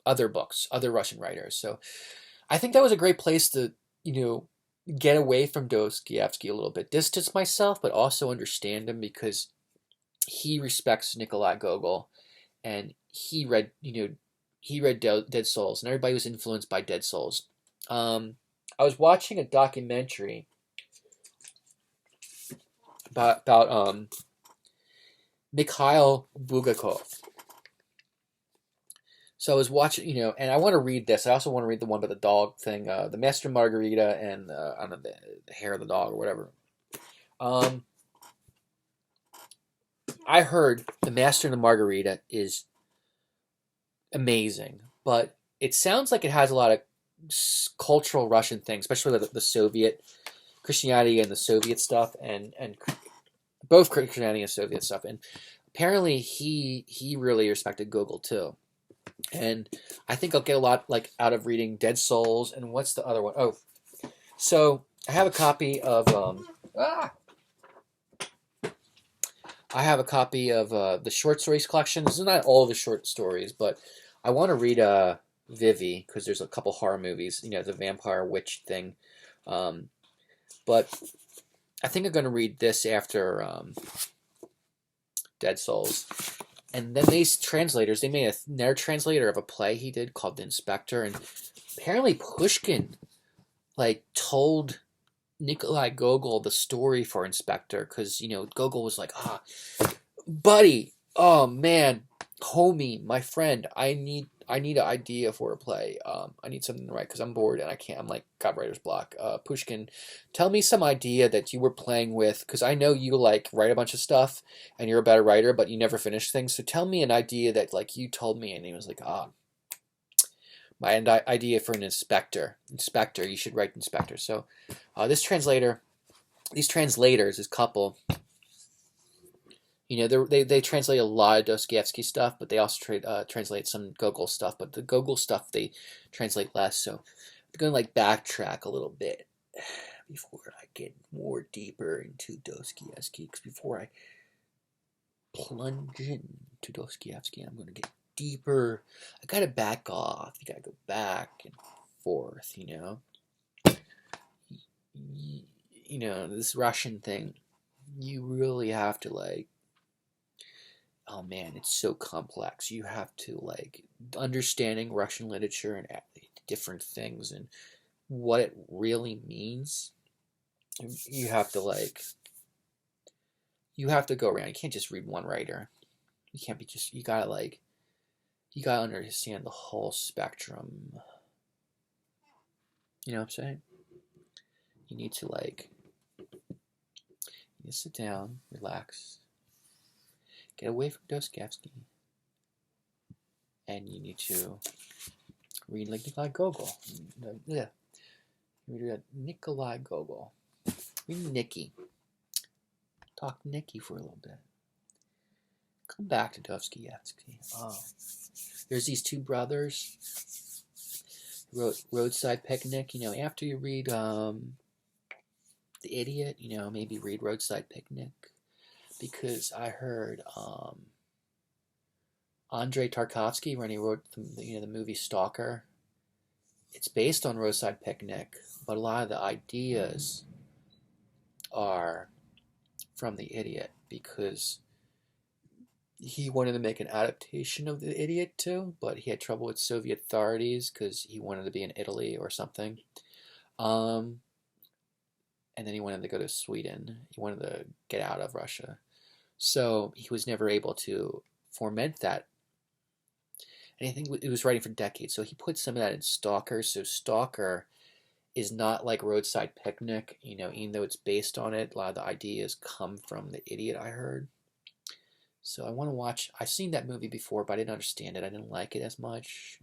other books, other Russian writers. So I think that was a great place to, get away from Dostoevsky a little bit. Distance myself, but also understand him because he respects Nikolai Gogol. And he read Dead Souls, and everybody was influenced by Dead Souls. I was watching a documentary about Mikhail Bulgakov. So I was watching, and I want to read this. I also want to read the one about the dog thing, the Master Margarita and I don't know, the hair of the dog or whatever. I heard the Master and the Margarita is amazing, but it sounds like it has a lot of cultural Russian things, especially the Soviet Christianity and the Soviet stuff, and both Christianity and Soviet stuff. And apparently he really respected Gogol too. And I think I'll get a lot like out of reading Dead Souls. And what's the other one? Oh, so I have a copy of the short stories collection. This is not all the short stories, but I want to read Vivi because there's a couple horror movies, the vampire witch thing. But I think I'm going to read this after Dead Souls. And then these translators, they made another translator of a play he did called The Inspector. And apparently Pushkin, told Nikolai Gogol the story for Inspector. Because, Gogol was like, buddy, oh, man, homie, my friend, I need an idea for a play. I need something to write because I'm bored and I can't. I'm like, got writer's block. Pushkin, tell me some idea that you were playing with because I know you write a bunch of stuff and you're a better writer, but you never finish things. So tell me an idea that you told me. And he was like, my idea for an inspector. Inspector, you should write Inspector. So these translators, this couple. They translate a lot of Dostoevsky stuff, but they also translate some Gogol stuff. But the Gogol stuff they translate less. So I'm going to backtrack a little bit before I get more deeper into Dostoevsky. Because before I plunge into Dostoevsky, I'm going to get deeper. I gotta back off. You gotta go back and forth. This Russian thing. You really have to like. Oh man, it's so complex. You have to like understanding Russian literature and different things and what it really means. You have to like. You have to go around. You can't just read one writer. You can't be just. You gotta understand the whole spectrum. You know what I'm saying? You need to like. You sit down, relax, get away from Dostoevsky, and you need to read like Nikolai Gogol. Yeah, read Nikolai Gogol. Read Nicky. Talk Nicky for a little bit. Come back to Dostoevsky. Oh, there's these two brothers. Roadside Picnic. After you read The Idiot, maybe read Roadside Picnic, because I heard Andrei Tarkovsky, when he wrote the movie Stalker, it's based on Roadside Picnic, but a lot of the ideas are from The Idiot, because he wanted to make an adaptation of The Idiot too, but he had trouble with Soviet authorities because he wanted to be in Italy or something. And then he wanted to go to Sweden. He wanted to get out of Russia. So he was never able to foment that. And I think he was writing for decades. So he put some of that in Stalker. So Stalker is not like Roadside Picnic, even though it's based on it. A lot of the ideas come from The Idiot, I heard. So I want to watch. I've seen that movie before, but I didn't understand it. I didn't like it as much.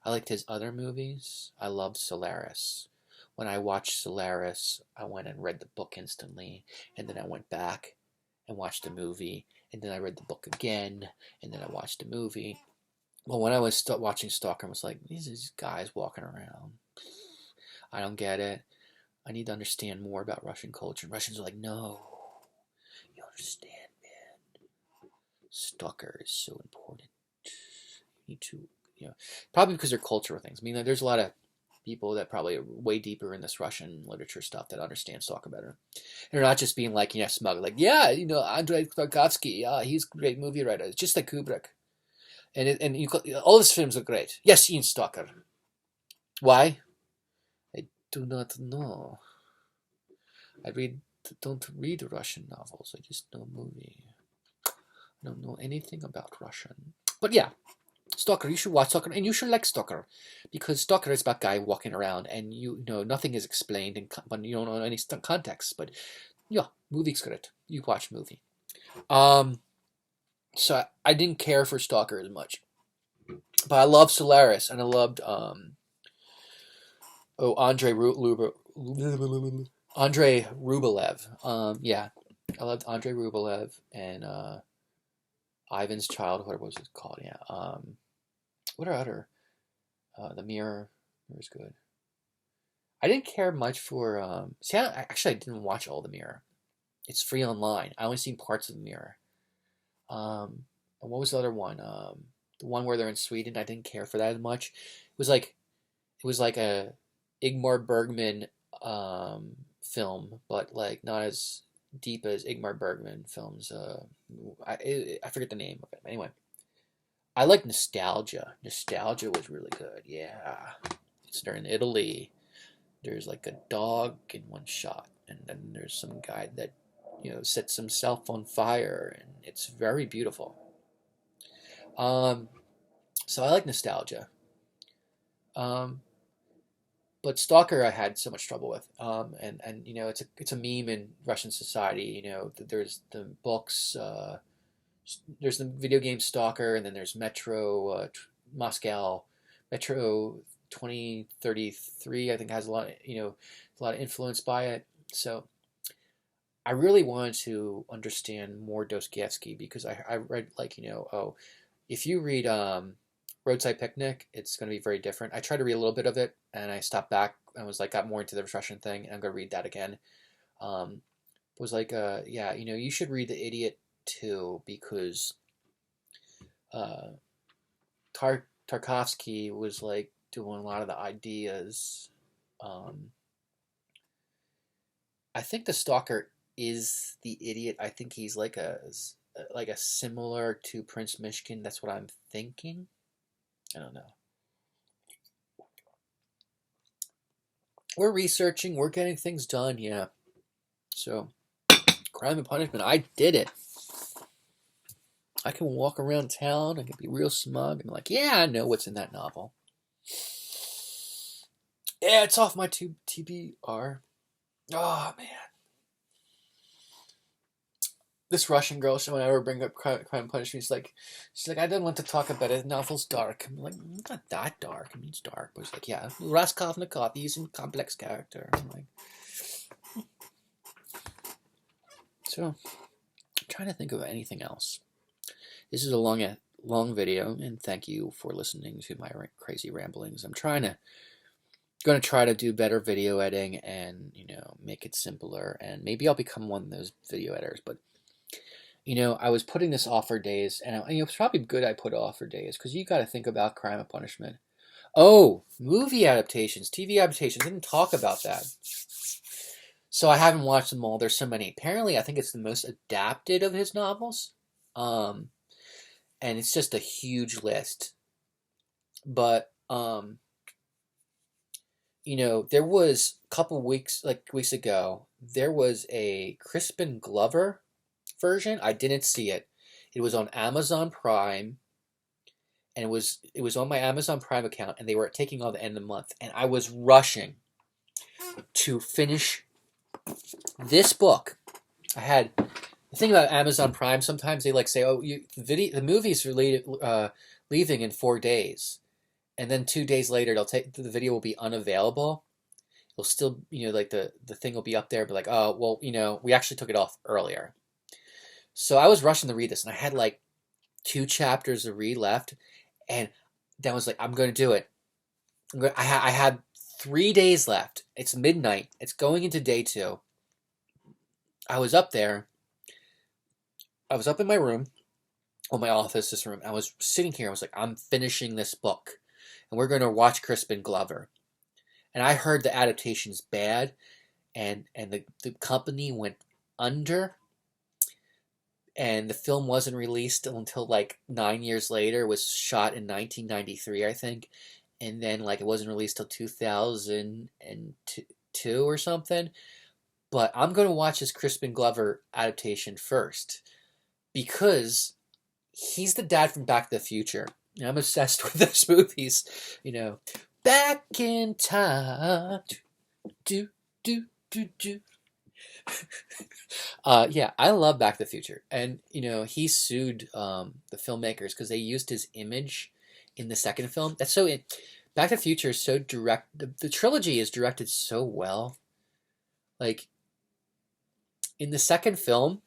I liked his other movies. I loved Solaris. When I watched Solaris, I went and read the book instantly, and then I went back and watched the movie, and then I read the book again, and then I watched the movie. Well, when I was watching Stalker, I was like, these guys walking around. I don't get it. I need to understand more about Russian culture. And Russians are like, no, you understand. Stalker is so important. You need to, probably because they're cultural things. I mean, there's a lot of people that probably are way deeper in this Russian literature stuff that understand Stalker better. And they're not just being like, smug, like, Andrei Tarkovsky, he's a great movie writer. It's just like Kubrick. All his films are great. Yes, Ian Stalker. Why? I do not know. Don't read Russian novels. I just know movie. I don't know anything about Russian. But yeah, Stalker, you should watch Stalker, and you should like Stalker, because Stalker is about a guy walking around, and nothing is explained, but you don't know any context. But yeah, movie's great. You watch movie. So I didn't care for Stalker as much, but I loved Solaris, and I loved Andrei Rublev. Yeah, I loved Andrei Rublev and Ivan's Childhood. What was it called? Yeah. What are other? The Mirror. Mirror's good. I didn't care much for. I didn't watch all The Mirror. It's free online. I only seen parts of The Mirror. And what was the other one? The one where they're in Sweden. I didn't care for that as much. It was like a Ingmar Bergman film, but like not as deep as Ingmar Bergman films. I forget the name of it. Anyway, I like Nostalgia. Nostalgia was really good. Yeah, it's they're in Italy. There's like a dog in one shot, and then there's some guy that sets himself on fire, and it's very beautiful. So I like Nostalgia. But Stalker I had so much trouble with. And it's a meme in Russian society. There's the books. There's the video game Stalker, and then there's Metro Moscow, Metro 2033. I think has a lot of influence by it. So I really wanted to understand more Dostoevsky, because I read if you read Roadside Picnic, it's going to be very different. I tried to read a little bit of it, and I stopped back and was like, got more into the Russian thing, and I'm going to read that again. Was like, you should read The Idiot too, because uh, Tarkovsky was like doing a lot of the ideas. Um, I think the stalker is the idiot. I think he's like a similar to Prince Mishkin. That's what I'm thinking. I don't know. We're researching. We're getting things done. Yeah. So, Crime and Punishment. I did it. I can walk around town. I can be real smug and like, yeah, I know what's in that novel. Yeah, it's off my TBR. Oh man. This Russian girl, so whenever I bring up Crime and Punishment, she's like, I don't want to talk about it. The novel's dark. I'm like, it's not that dark. I mean, it's dark, but it's like, yeah, Raskolnikov, he's a complex character. I'm like, so I'm trying to think of anything else. This is a long video, and thank you for listening to my crazy ramblings. I'm going to try to do better video editing and make it simpler, and maybe I'll become one of those video editors, but. I was putting this off for days, and it's probably good I put it off for days, because you got to think about Crime and Punishment. Oh, movie adaptations, TV adaptations, I didn't talk about that. So I haven't watched them all. There's so many. Apparently, I think it's the most adapted of his novels. And it's just a huge list. But, there was a couple weeks ago, there was a Crispin Glover version. I didn't see it. It was on Amazon Prime, and it was on my Amazon Prime account, and they were taking on the end of the month, and I was rushing to finish this book. The thing about Amazon Prime, sometimes they say, oh, the movie's leaving in 4 days, and then 2 days later the video will be unavailable. It'll still, the thing will be up there, but like, oh, well, we actually took it off earlier. So I was rushing to read this, and I had 2 chapters to read left, and then I was like, I'm going to do it. I had 3 days left. It's midnight. It's going into day 2. I was up there. I was up in my room, or my office, this room. I was sitting here. I was like, I'm finishing this book, and we're going to watch Crispin Glover. And I heard the adaptation's bad, and the company went under. And the film wasn't released until 9 years later. It was shot in 1993, I think. And then it wasn't released till 2002 or something. But I'm going to watch this Crispin Glover adaptation first. Because he's the dad from Back to the Future. And I'm obsessed with those movies. Back in time. Do, do, do, do. Yeah, I love Back to the Future, and he sued the filmmakers because they used his image in the second film. Back to the Future is so direct. The trilogy is directed so well. In the second film,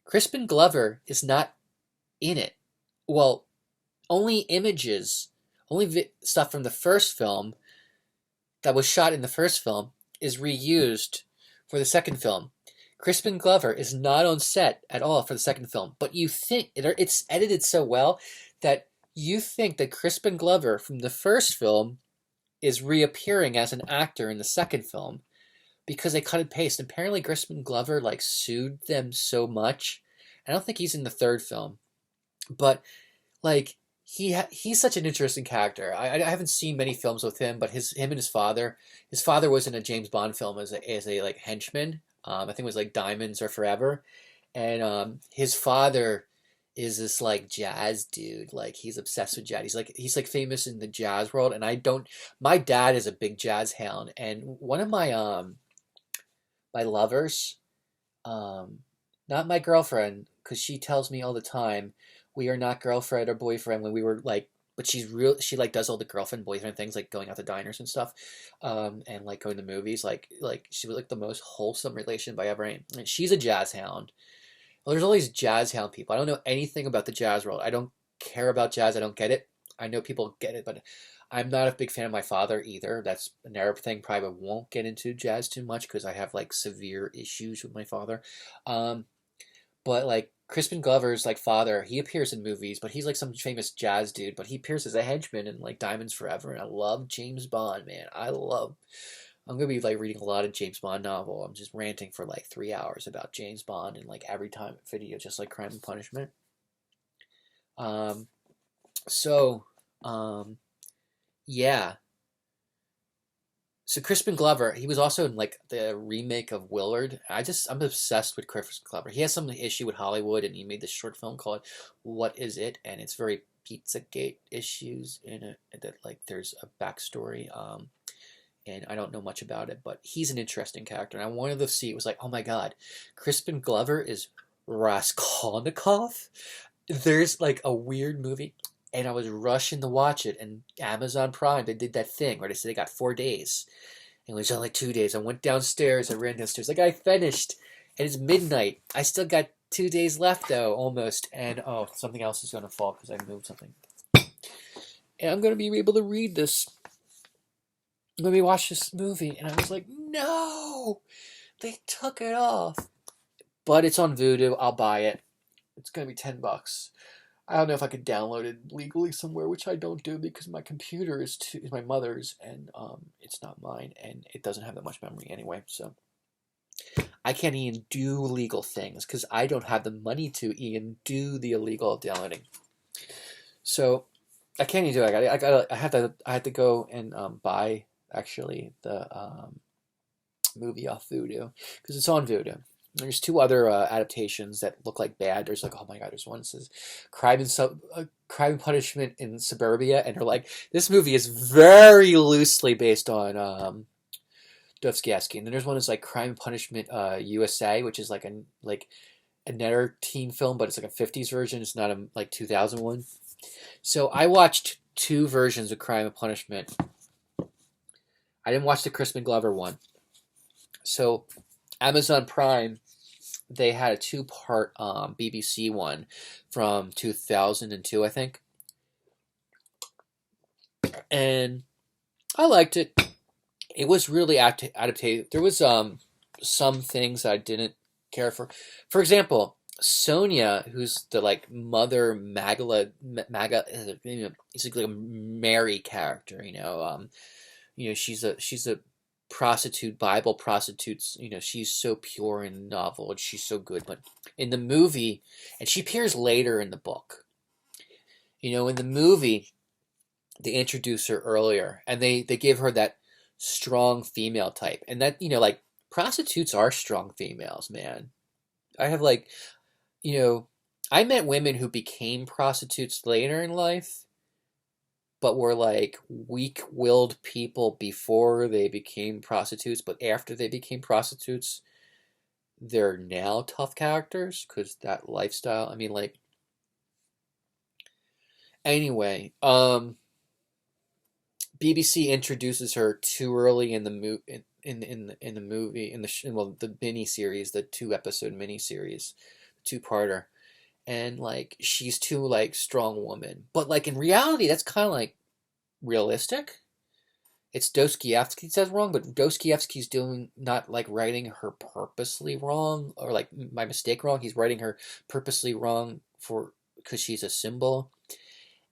Crispin Glover is not in it. Well, only stuff from the first film that was shot in the first film is reused for the second film. Crispin Glover is not on set at all for the second film, but you think it's edited so well that you think that Crispin Glover from the first film is reappearing as an actor in the second film because they cut and paste. Apparently, Crispin Glover sued them so much. I don't think he's in the third film, but he's such an interesting character. I haven't seen many films with him, but him and his father. His father was in a James Bond film as a henchman. I think it was Diamonds Are Forever, and his father is this jazz dude. He's obsessed with jazz. He's famous in the jazz world, and I don't. My dad is a big jazz hound, and one of my my lovers, not my girlfriend, because she tells me all the time. We are not girlfriend or boyfriend when we were but she does all the girlfriend boyfriend things going out to diners and stuff, and going to movies. She was the most wholesome relationship I ever had. And she's a jazz hound. Well, there's all these jazz hound people. I don't know anything about the jazz world. I don't care about jazz. I don't get it. I know people get it, but I'm not a big fan of my father either. That's another thing. Probably won't get into jazz too much because I have severe issues with my father. But like Crispin Glover's like father, he appears in movies, but he's like some famous jazz dude. But he appears as a henchman in like Diamonds Forever, and I love James Bond, man. I'm gonna be like reading a lot of James Bond novel. I'm just ranting for like 3 hours about James Bond and like every time video, just like Crime and Punishment. Um, so, um, yeah. So Crispin Glover, he was also in like the remake of Willard. I'm obsessed with Crispin Glover. He has some issue with Hollywood, and he made this short film called "What Is It?" and it's very Pizzagate issues in it. That like there's a backstory. And I don't know much about it, but he's an interesting character. And I wanted to see. It was like, oh my god, Crispin Glover is Raskolnikov. There's like a weird movie, and I was rushing to watch it. And Amazon Prime, they did that thing where they said they got 4 days. And it was only 2 days. I went downstairs. I ran downstairs. Like I finished, and it's midnight. I still got 2 days left though, almost. And oh, something else is gonna fall because I moved something. And I'm gonna be able to read this. I'm gonna be watch this movie, and I was like, no, they took it off. But it's on Vudu. I'll buy it. It's gonna be $10. I don't know if I could download it legally somewhere, which I don't do because my computer is my mother's, and it's not mine, and it doesn't have that much memory anyway. So I can't even do legal things because I don't have the money to even do the illegal downloading. So I can't even do it. I had to go and buy actually the movie off Vudu because it's on Vudu. There's two other adaptations that look like bad. There's like, oh my god, there's one that says Crime and Punishment in Suburbia, and they're like, this movie is very loosely based on Dostoevsky. And then there's one that's like Crime and Punishment USA, which is like another teen film, but it's like a 50s version. It's not a like 2001. So I watched two versions of Crime and Punishment. I didn't watch the Crispin Glover one. So Amazon Prime, they had a two-part BBC one from 2002, I think. And I liked it. It was really adapted. There was some things I didn't care for. For example, Sonia, who's the like mother Maga, it's like a Mary character, she's a prostitute, Bible prostitutes, she's so pure in the novel and she's so good, but in the movie, and she appears later in the book, in the movie, they introduce her earlier and they give her that strong female type, and that, like prostitutes are strong females, man. I have like, I met women who became prostitutes later in life, but were like weak-willed people before they became prostitutes, but after they became prostitutes, they're now tough characters because that lifestyle. I mean, like, anyway, BBC introduces her too early in the movie, the mini series, the 2-episode mini series, 2-parter. And like she's too like strong woman, but like in reality, that's kind of like realistic. It's Dostoevsky says wrong, but Dostoevsky's doing not like writing her purposely wrong or like my mistake wrong. He's writing her purposely wrong because she's a symbol.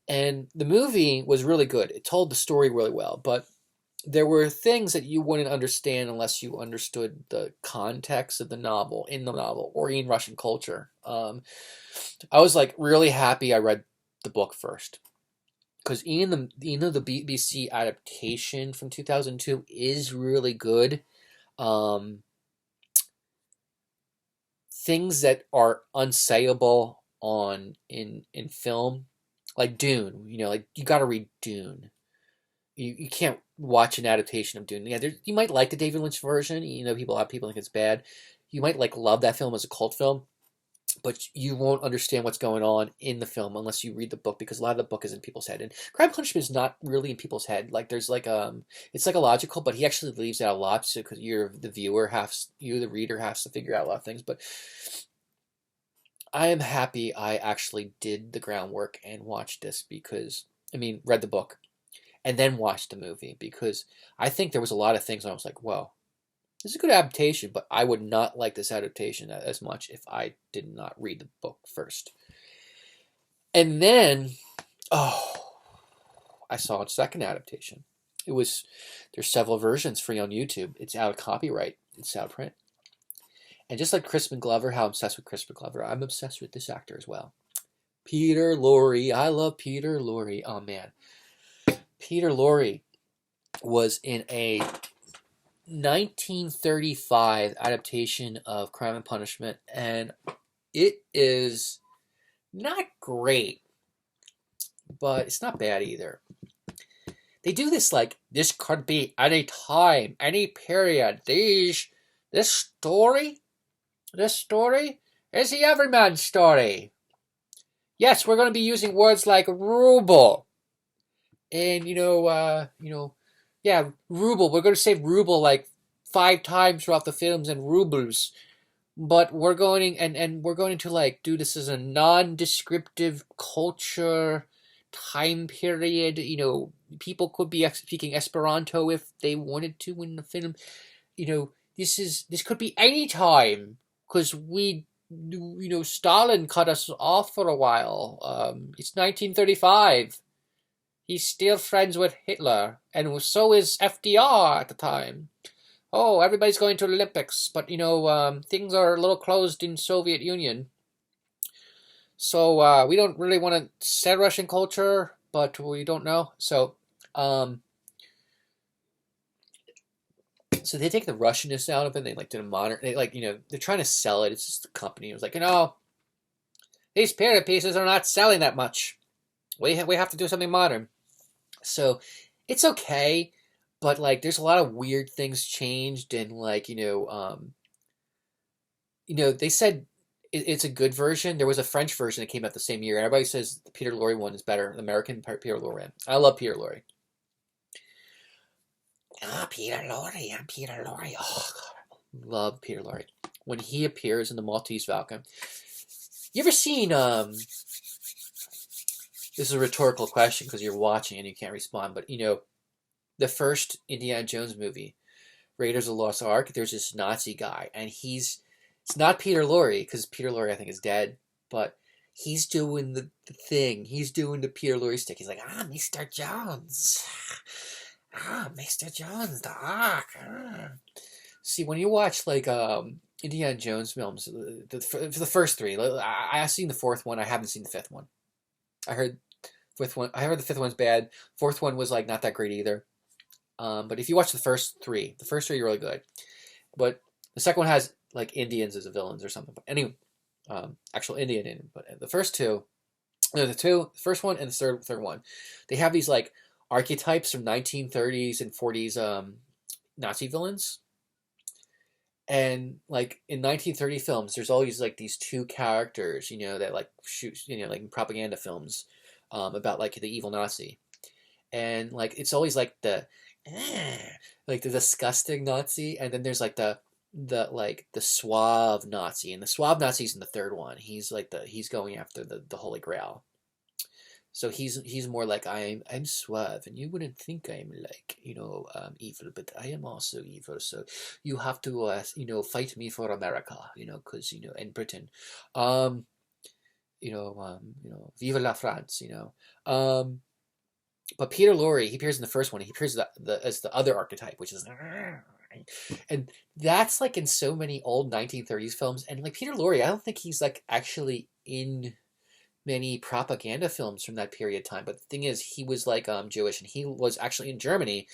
And the movie was really good. It told the story really well, but there were things that you wouldn't understand unless you understood the context of the novel, or in Russian culture. I was like really happy I read the book first, because even the BBC adaptation from 2002 is really good. Things that are unsayable in film, like Dune. Like you got to read Dune. You can't watch an adaptation of Dune. Yeah, you might like the David Lynch version. A lot of people think it's bad. You might like love that film as a cult film, but you won't understand what's going on in the film unless you read the book, because a lot of the book is in people's head. And Crime Punishment is not really in people's head. Like there's like it's psychological, but he actually leaves out a lot, so because you're the reader has to figure out a lot of things. But I am happy I actually did the groundwork and watched this read the book and then watched the movie, because I think there was a lot of things I was like, whoa, It's a good adaptation, but I would not like this adaptation as much if I did not read the book first. And then, I saw a second adaptation. There's several versions free on YouTube. It's out of copyright. It's out of print. And just like Crispin Glover, how I'm obsessed with Crispin Glover, I'm obsessed with this actor as well. Peter Lorre. I love Peter Lorre. Oh, man. Peter Lorre was in a 1935 adaptation of Crime and Punishment, and it is not great, but it's not bad either. They do this like, this could be any time, any period. This story is the everyman's story. Yes, we're going to be using words like ruble. And, yeah, ruble. We're going to say ruble like 5 times throughout the films and rubles. But we're going and we're going to like do this as a non-descriptive culture time period. People could be speaking Esperanto if they wanted to in the film. This could be any time because Stalin cut us off for a while. It's 1935. He's still friends with Hitler, and so is FDR at the time. Oh, everybody's going to Olympics, but things are a little closed in Soviet Union. So we don't really want to say Russian culture, but we don't know. So they take the Russianness out of it. And they like do the modern. They're trying to sell it. It's just the company. It was like, these period pieces are not selling that much. We have to do something modern. So it's okay, but like there's a lot of weird things changed, and they said it's a good version. There was a French version that came out the same year. Everybody says the Peter Lorre one is better. The American Peter Lorre. I love Peter Lorre. Peter Lorre. I'm Peter Lorre. Oh, God. I love Peter Lorre. When he appears in the Maltese Falcon. You ever seen, this is a rhetorical question because you're watching and you can't respond, but the first Indiana Jones movie, Raiders of the Lost Ark, there's this Nazi guy, and it's not Peter Lorre, because Peter Lorre I think is dead, but he's doing the thing. He's doing the Peter Lorre stick. He's like, Mr. Jones. Mr. Jones, the Ark. See, when you watch like Indiana Jones films, for the first 3, I've seen the 4th one. I haven't seen the 5th one. I heard the 5th one's bad. 4th one was like not that great either. But if you watch the first 3 are really good. But the second one has like Indians as the villains or something. But anyway, actual Indian. But the first 2, the first one and the third one, they have these like archetypes from 1930s and 40s Nazi villains. And like in 1930 films, there's always like these 2 characters, that like shoot, like in propaganda films, about like the evil Nazi, and like it's always like the disgusting Nazi, and then there's like the suave Nazi, and the suave Nazi's in the 3rd one. He's like he's going after the Holy Grail. So he's more like I'm suave, and you wouldn't think I'm like evil, but I am also evil. So you have to fight me for America, because in Britain, vive la France, But Peter Lorre, he appears in the first one. He appears as the other archetype, which is, and that's like in so many old 1930s films. And like Peter Lorre, I don't think he's like actually in many propaganda films from that period of time. But the thing is, he was like Jewish, and he was actually in Germany,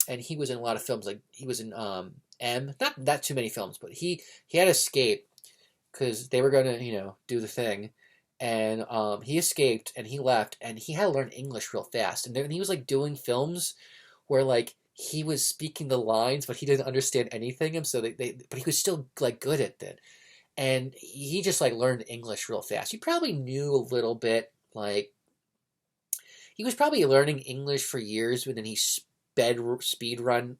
and he was in a lot of films. Like he was in not that too many films, but he had escaped because they were going to do the thing, and he escaped and he left, and he had to learn English real fast. And then he was like doing films where like he was speaking the lines, but he didn't understand anything. And so but he was still like good at it. And he just like learned English real fast. He probably knew a little bit, like he was probably learning English for years, but then he started to speed run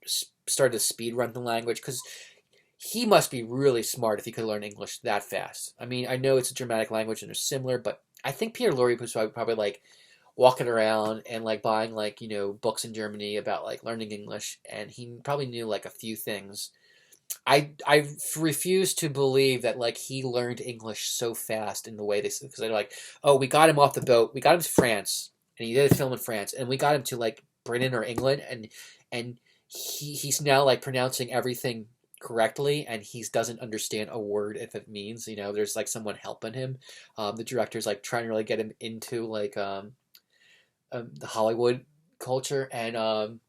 the language, because he must be really smart if he could learn English that fast. I mean, I know it's a Germanic language and they're similar, but I think Peter Lorre was probably like walking around and like buying like books in Germany about like learning English, and he probably knew like a few things. I refuse to believe that like he learned English so fast in the way they, because they're like, oh, we got him off the boat, we got him to France, and he did a film in France, and we got him to like Britain or England, and he's now like pronouncing everything correctly, and he doesn't understand a word if it means, you know, there's like someone helping him. The director's like trying to really get him into like the Hollywood culture, and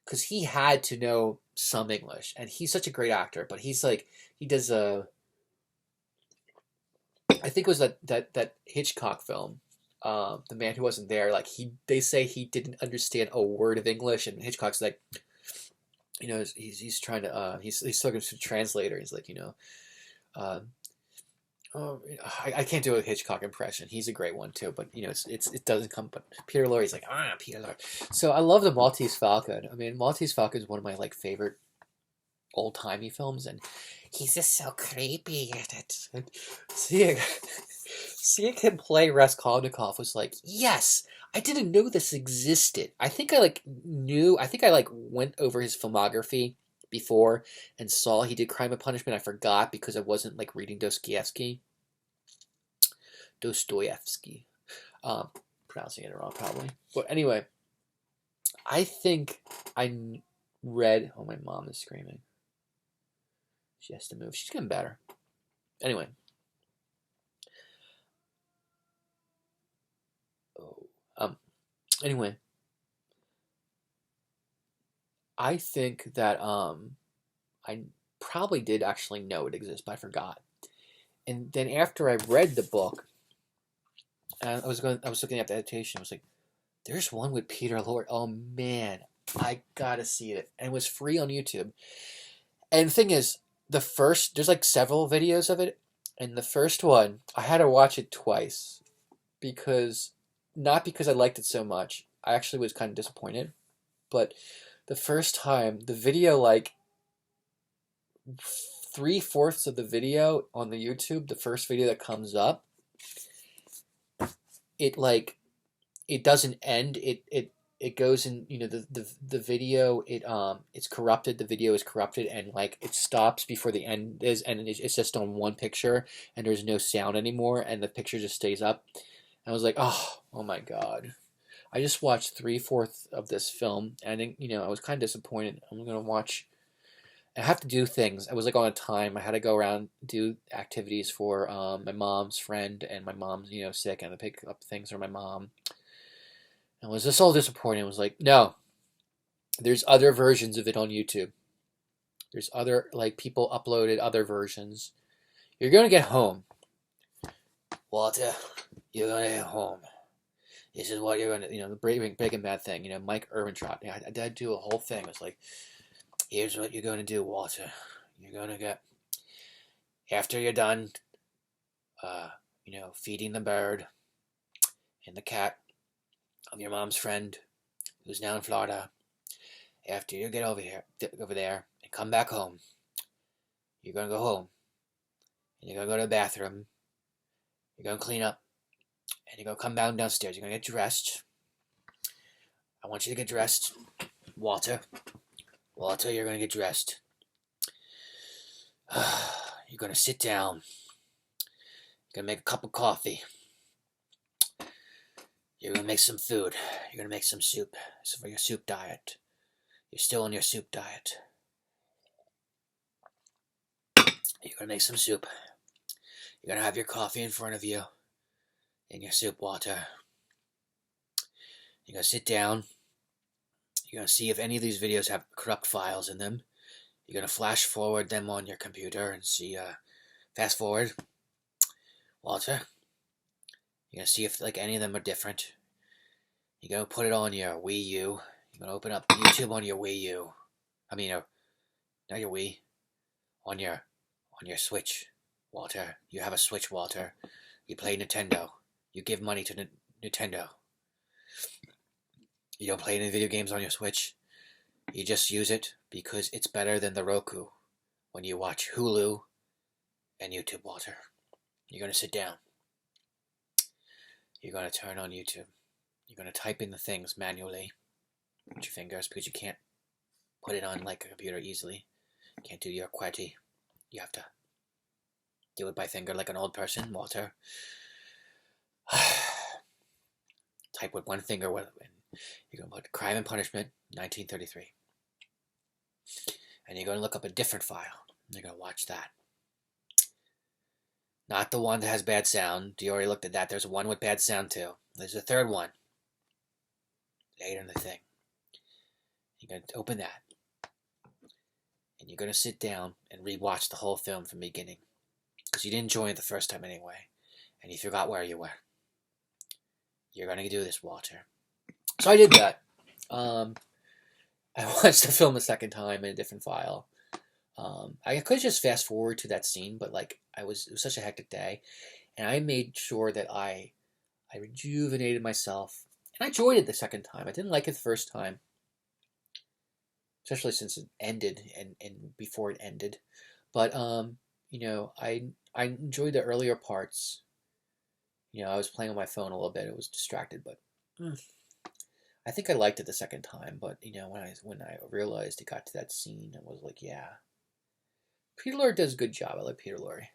because he had to know some English, and he's such a great actor. But he's like he does I think it was that Hitchcock film, The Man Who Wasn't There. Like they say he didn't understand a word of English, and Hitchcock's like, you know, he's trying to he's talking to a translator. He's like, you know, uh, oh, I can't do a Hitchcock impression. He's a great one too, but you know, it doesn't come. But Peter Lorre's like, Peter Lorre. So I love the Maltese Falcon. I mean, Maltese Falcon is one of my like favorite old timey films, and he's just so creepy in it. And seeing seeing him play Raskolnikov was like, yes, I didn't know this existed. I think I like knew. I think I like went over his filmography before and saw he did Crime and Punishment. I forgot because I wasn't like reading Dostoevsky. Pronouncing it wrong probably. But anyway, I think I read. Oh, my mom is screaming. She has to move. She's getting better. Anyway. Anyway. I think that I probably did actually know it exists, but I forgot. And then after I read the book, and I was looking at the adaptation. I was like, "There's one with Peter Lorre. Oh man, I gotta see it." And it was free on YouTube. And the thing is, there's like several videos of it, and the first one I had to watch it twice because not because I liked it so much. I actually was kind of disappointed, but the first time the video like 3/4 of the video on the YouTube, the first video that comes up, it doesn't end. It goes in, you know, the video, it's corrupted. The video is corrupted, and like it stops before the end is, and it's just on one picture, and there's no sound anymore, and the picture just stays up. And I was like, oh my god. I just watched 3/4 of this film, and then, you know, I was kind of disappointed. I have to do things. I was like on a time. I had to go around do activities for my mom's friend, and my mom's, you know, sick, and I had to pick up things for my mom. And was just all disappointing. I was like, no, there's other versions of it on YouTube. There's other, like, people uploaded other versions. You're gonna get home, Walter. You're gonna get home. This is what you're gonna, you know, the Breaking Bad thing. You know, Mike Ehrmantraut. Yeah, I did do a whole thing. It's like, here's what you're gonna do, Walter. You're gonna get, after you're done, you know, feeding the bird and the cat of your mom's friend who's now in Florida. After you get over there, and come back home, you're gonna go home, and you're gonna go to the bathroom. You're gonna clean up, and you're gonna come downstairs. You're gonna get dressed. I want you to get dressed, Walter. Walter, you're gonna get dressed. You're gonna sit down. You're gonna make a cup of coffee. You're gonna make some food. You're gonna make some soup. So for your soup diet. You're still on your soup diet. You're gonna make some soup. You're gonna have your coffee in front of you. And your soup, Walter. You're gonna sit down. You're gonna see if any of these videos have corrupt files in them. You're gonna flash forward them on your computer and see, fast forward, Walter. You're gonna see if like any of them are different. You're gonna put it on your Wii U. You're gonna open up YouTube on your Wii U. I mean, not your Wii. On your Switch, Walter. You have a Switch, Walter. You play Nintendo. You give money to Nintendo. You don't play any video games on your Switch. You just use it because it's better than the Roku when you watch Hulu and YouTube, Walter. You're going to sit down. You're going to turn on YouTube. You're going to type in the things manually with your fingers because you can't put it on like a computer easily. Can't do your QWERTY. You have to do it by finger like an old person, Walter. Type with one finger. You're going to put Crime and Punishment, 1933. And you're going to look up a different file. You're going to watch that. Not the one that has bad sound. You already looked at that. There's one with bad sound, too. There's a third one. Later in the thing. You're going to open that. And you're going to sit down and rewatch the whole film from the beginning. Because you didn't enjoy it the first time anyway. And you forgot where you were. You're going to do this, Walter. So I did that. I watched the film a second time in a different file. I could just fast forward to that scene, but like it was such a hectic day. And I made sure that I rejuvenated myself. And I enjoyed it the second time. I didn't like it the first time. Especially since it ended and before it ended. But, you know, I enjoyed the earlier parts. You know, I was playing on my phone a little bit. It was distracted, but I think I liked it the second time. But, you know, when I realized it got to that scene, I was like, yeah. Peter Lorre does a good job. I like Peter Lorre.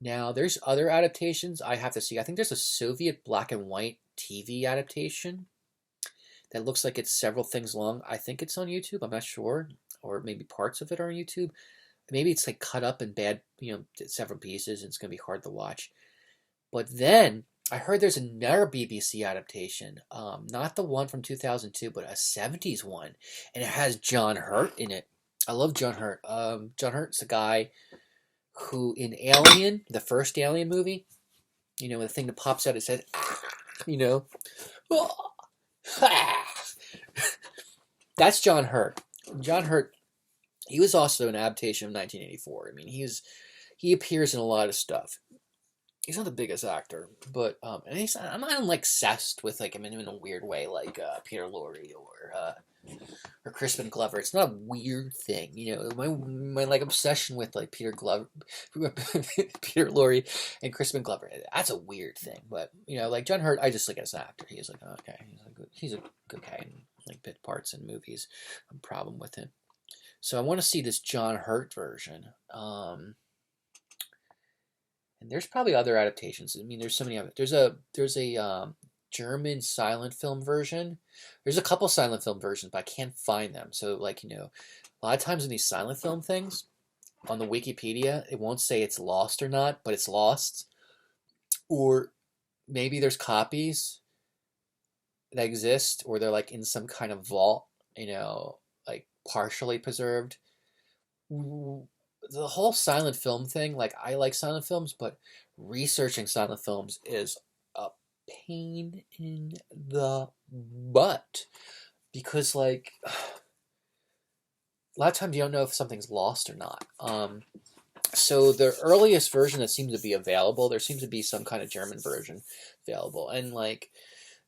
Now, there's other adaptations I have to see. I think there's a Soviet black and white TV adaptation that looks like it's several things long. I think it's on YouTube. I'm not sure. Or maybe parts of it are on YouTube. Maybe it's like cut up in bad, you know, several pieces, and it's going to be hard to watch. But then I heard there's another BBC adaptation, not the one from 2002, but a 70s one, and it has John Hurt in it. I love John Hurt. John Hurt's a guy who in Alien, the first Alien movie, you know, the thing that pops out, it says, you know, that's John Hurt. John Hurt. He was also an adaptation of 1984. I mean, he appears in a lot of stuff. He's not the biggest actor, but and I'm not like obsessed with like him in a weird way, like Peter Lorre or Crispin Glover. It's not a weird thing, you know. My like obsession with like Peter Lorre and Crispin Glover. That's a weird thing, but you know, like John Hurt, I just like as an actor, he's like okay, he's a good guy in like bit parts in movies. No problem with him. So I want to see this John Hurt version. And there's probably other adaptations. I mean, there's so many of it. There's a German silent film version. There's a couple silent film versions, but I can't find them. So, like, you know, a lot of times in these silent film things, on the Wikipedia, it won't say it's lost or not, but it's lost. Or maybe there's copies that exist, or they're like in some kind of vault, you know, like partially preserved. The whole silent film thing, like I like silent films, but researching silent films is a pain in the butt because like a lot of times you don't know if something's lost or not. So the earliest version that seems to be available, there seems to be some kind of German version available, and like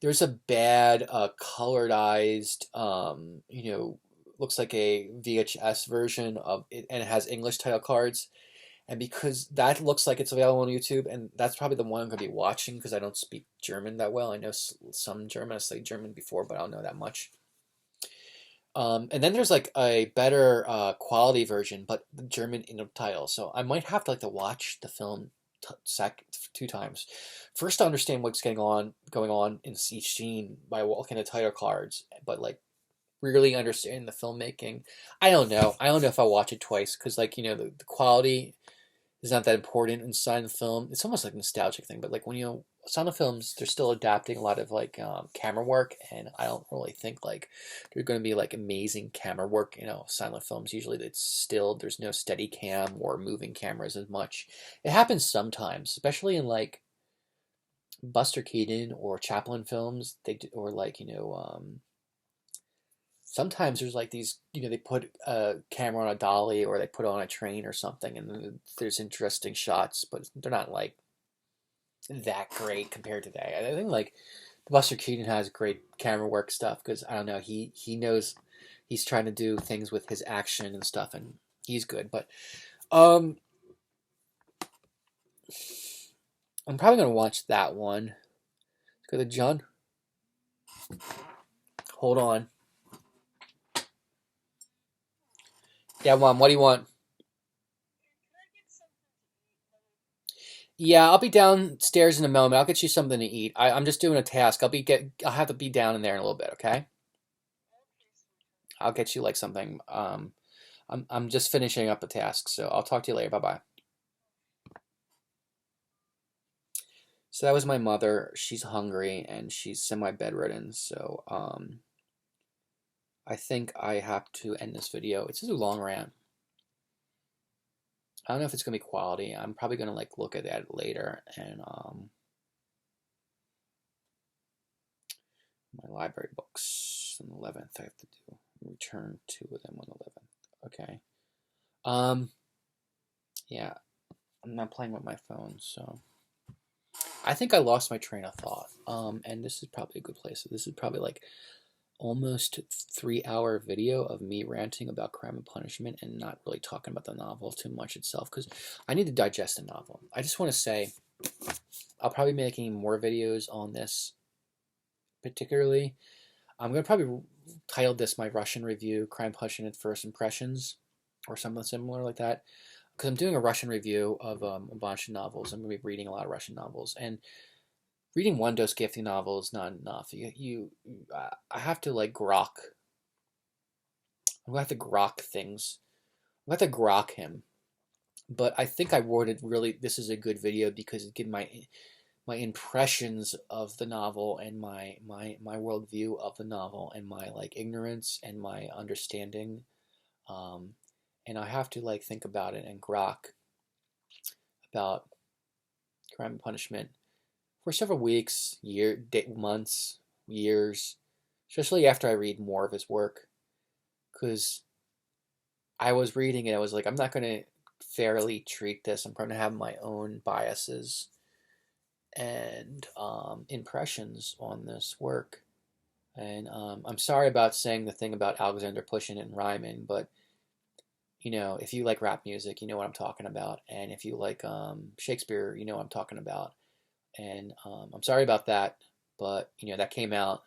there's a bad colorized you know, looks like a VHS version of it, and it has English title cards. And because that looks like it's available on YouTube, and that's probably the one I'm going to be watching because I don't speak German that well. I know some German. I studied German before, but I don't know that much. And then there's like a better quality version, but the German in the title. So I might have to like to watch the film two times. First to understand what's going on in each scene by looking at title cards, but like really understand the filmmaking. I don't know if I'll watch it twice because like, you know, the quality is not that important inside the film. It's almost like a nostalgic thing, but like when you know silent films, they're still adapting a lot of like camera work, and I don't really think like there's going to be like amazing camera work. You know, silent films usually there's no steady cam or moving cameras as much. It happens sometimes, especially in like Buster Keaton or Chaplin films. Or like, you know, sometimes there's like these, you know, they put a camera on a dolly or they put it on a train or something, and there's interesting shots, but they're not like that great compared to that. I think like Buster Keaton has great camera work stuff because I don't know, he knows he's trying to do things with his action and stuff, and he's good. But I'm probably gonna watch that one. Let's go to John. Hold on. Yeah, Mom, what do you want? Yeah, I'll be downstairs in a moment. I'll get you something to eat. I'm just doing a task. I'll have to be down in there in a little bit, okay? I'll get you like something. I'm just finishing up a task, so I'll talk to you later. Bye-bye. So that was my mother. She's hungry and she's semi-bedridden, so I think I have to end this video. It's just a long rant. I don't know if it's gonna be quality. I'm probably gonna like look at that later and my library books on the 11th. I have to do return 2 of them on the 11th. Okay. Yeah, I'm not playing with my phone, so I think I lost my train of thought. And this is probably a good place. This is probably like almost 3 hour video of me ranting about Crime and Punishment and not really talking about the novel too much itself because I need to digest the novel. I just want to say I'll probably be making more videos on this particularly. I'm going to probably title this my Russian review, Crime, Punishment, First Impressions, or something similar like that. Because I'm doing a Russian review of a bunch of novels. I'm going to be reading a lot of Russian novels. And reading one Dostoevsky novel is not enough. I have to like grok. I'm going to have to grok things. I'm going to have to grok him. But I think I worded really, this is a good video because it gives my impressions of the novel and my worldview of the novel and my like ignorance and my understanding. And I have to like think about it and grok about Crime and Punishment for several weeks, months, years, especially after I read more of his work. Because I was reading it, I was like, I'm not going to fairly treat this. I'm going to have my own biases and impressions on this work. And I'm sorry about saying the thing about Alexander pushing it and rhyming, but you know, if you like rap music, you know what I'm talking about. And if you like Shakespeare, you know what I'm talking about. And I'm sorry about that, but you know that came out,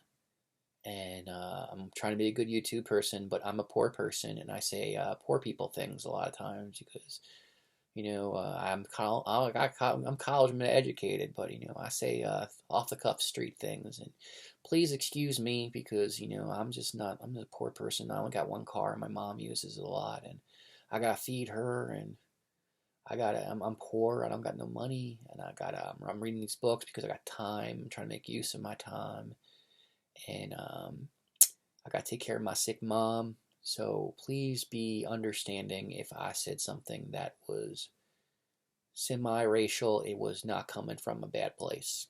and I'm trying to be a good YouTube person, but I'm a poor person, and I say poor people things a lot of times because you know I'm college educated, but you know I say off the cuff street things, and please excuse me because you know I'm just a poor person. I only got one car, and my mom uses it a lot, and I gotta feed her, and I'm poor. I don't got no money, and I'm reading these books because I got time. I'm trying to make use of my time, and I got to take care of my sick mom. So please be understanding if I said something that was semi-racial. It was not coming from a bad place.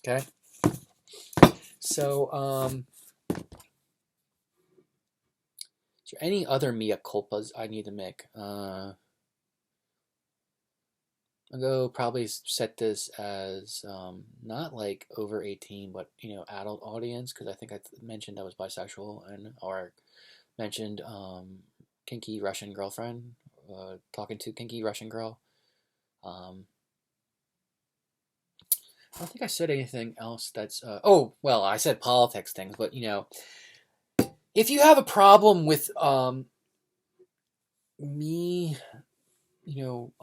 Okay. So is there any other mea culpas I need to make? I'll go probably set this as not like over 18, but you know, adult audience because I think I mentioned I was bisexual and or mentioned kinky Russian girlfriend, talking to kinky Russian girl. I don't think I said anything else that's oh well I said politics things, but you know, if you have a problem with me, you know,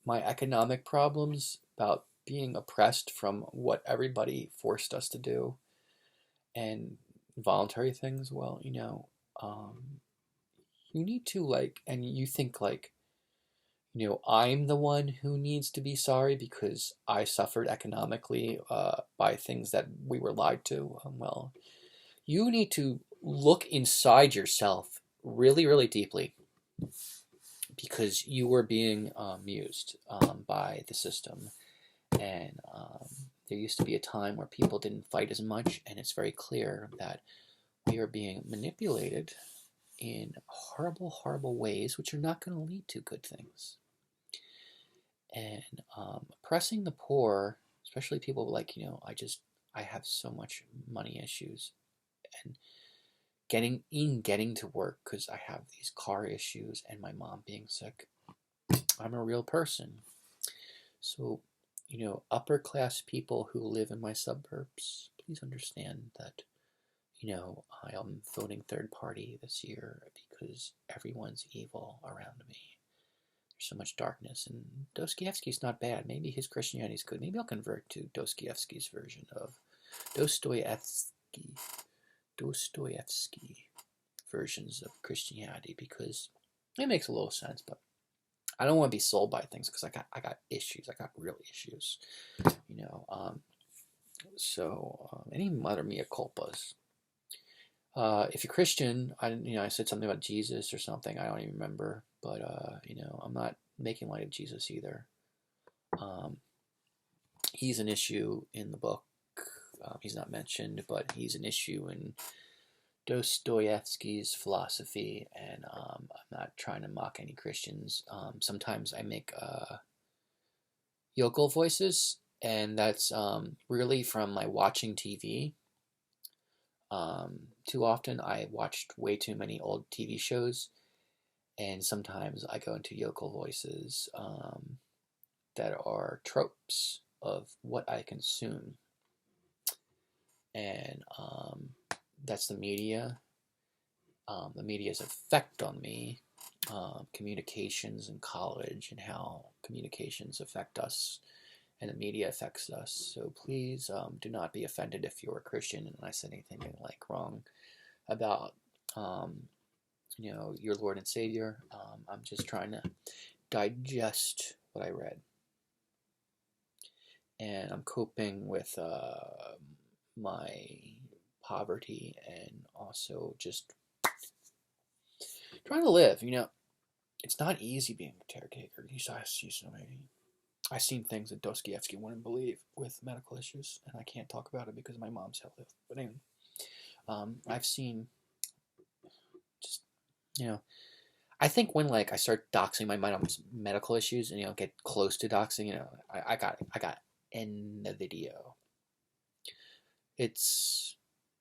my economic problems about being oppressed from what everybody forced us to do and voluntary things, well, you know, you need to like, and you think like, you know, I'm the one who needs to be sorry because I suffered economically by things that we were lied to. Well, you need to look inside yourself really, really deeply because you were being used by the system. And there used to be a time where people didn't fight as much, and it's very clear that we are being manipulated in horrible, horrible ways, which are not going to lead to good things. And oppressing the poor, especially people like, you know, I have so much money issues, and getting to work because I have these car issues and my mom being sick. I'm a real person. So, you know, upper class people who live in my suburbs, please understand that I am voting third party this year because everyone's evil around me. There's so much darkness, and Dostoevsky's not bad. Maybe his Christianity's good. Maybe I'll convert to Dostoevsky's version of Dostoevsky versions of Christianity, because it makes a little sense. But I don't want to be sold by things because I got issues. I got real issues. Any mother mea culpas. If you're Christian, I said something about Jesus or something. I don't even remember, but I'm not making light of Jesus either. He's an issue in the book. He's not mentioned, but he's an issue in Dostoevsky's philosophy, and I'm not trying to mock any Christians. Sometimes I make yokel voices, and that's really from my watching TV. Too often I watched way too many old TV shows, and sometimes I go into yokel voices that are tropes of what I consume. And that's the media. The media's effect on me, communications in college, and how communications affect us, and the media affects us. So please do not be offended if you're a Christian and I said anything like wrong about your Lord and Savior. I'm just trying to digest what I read, and I'm coping with my poverty, and also just trying to live. It's not easy being a caretaker. I've seen things that Dostoevsky wouldn't believe with medical issues, and I can't talk about it because of my mom's health. But anyway, I've seen just, I think when I start doxing my mom's medical issues and get close to doxing, I got end the video. It's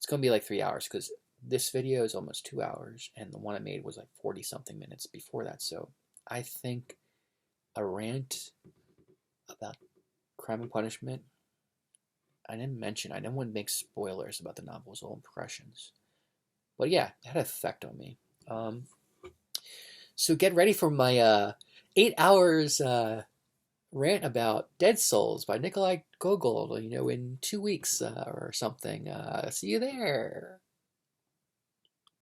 gonna be like 3 hours because this video is almost 2 hours, and the one I made was like 40 something minutes before that. So I think a rant about Crime and Punishment. I didn't want to make spoilers about the novel's old impressions, but yeah, it had an effect on me. So get ready for my 8 hours rant about Dead Souls by Nikolai Gogol, in 2 weeks or something. See you there.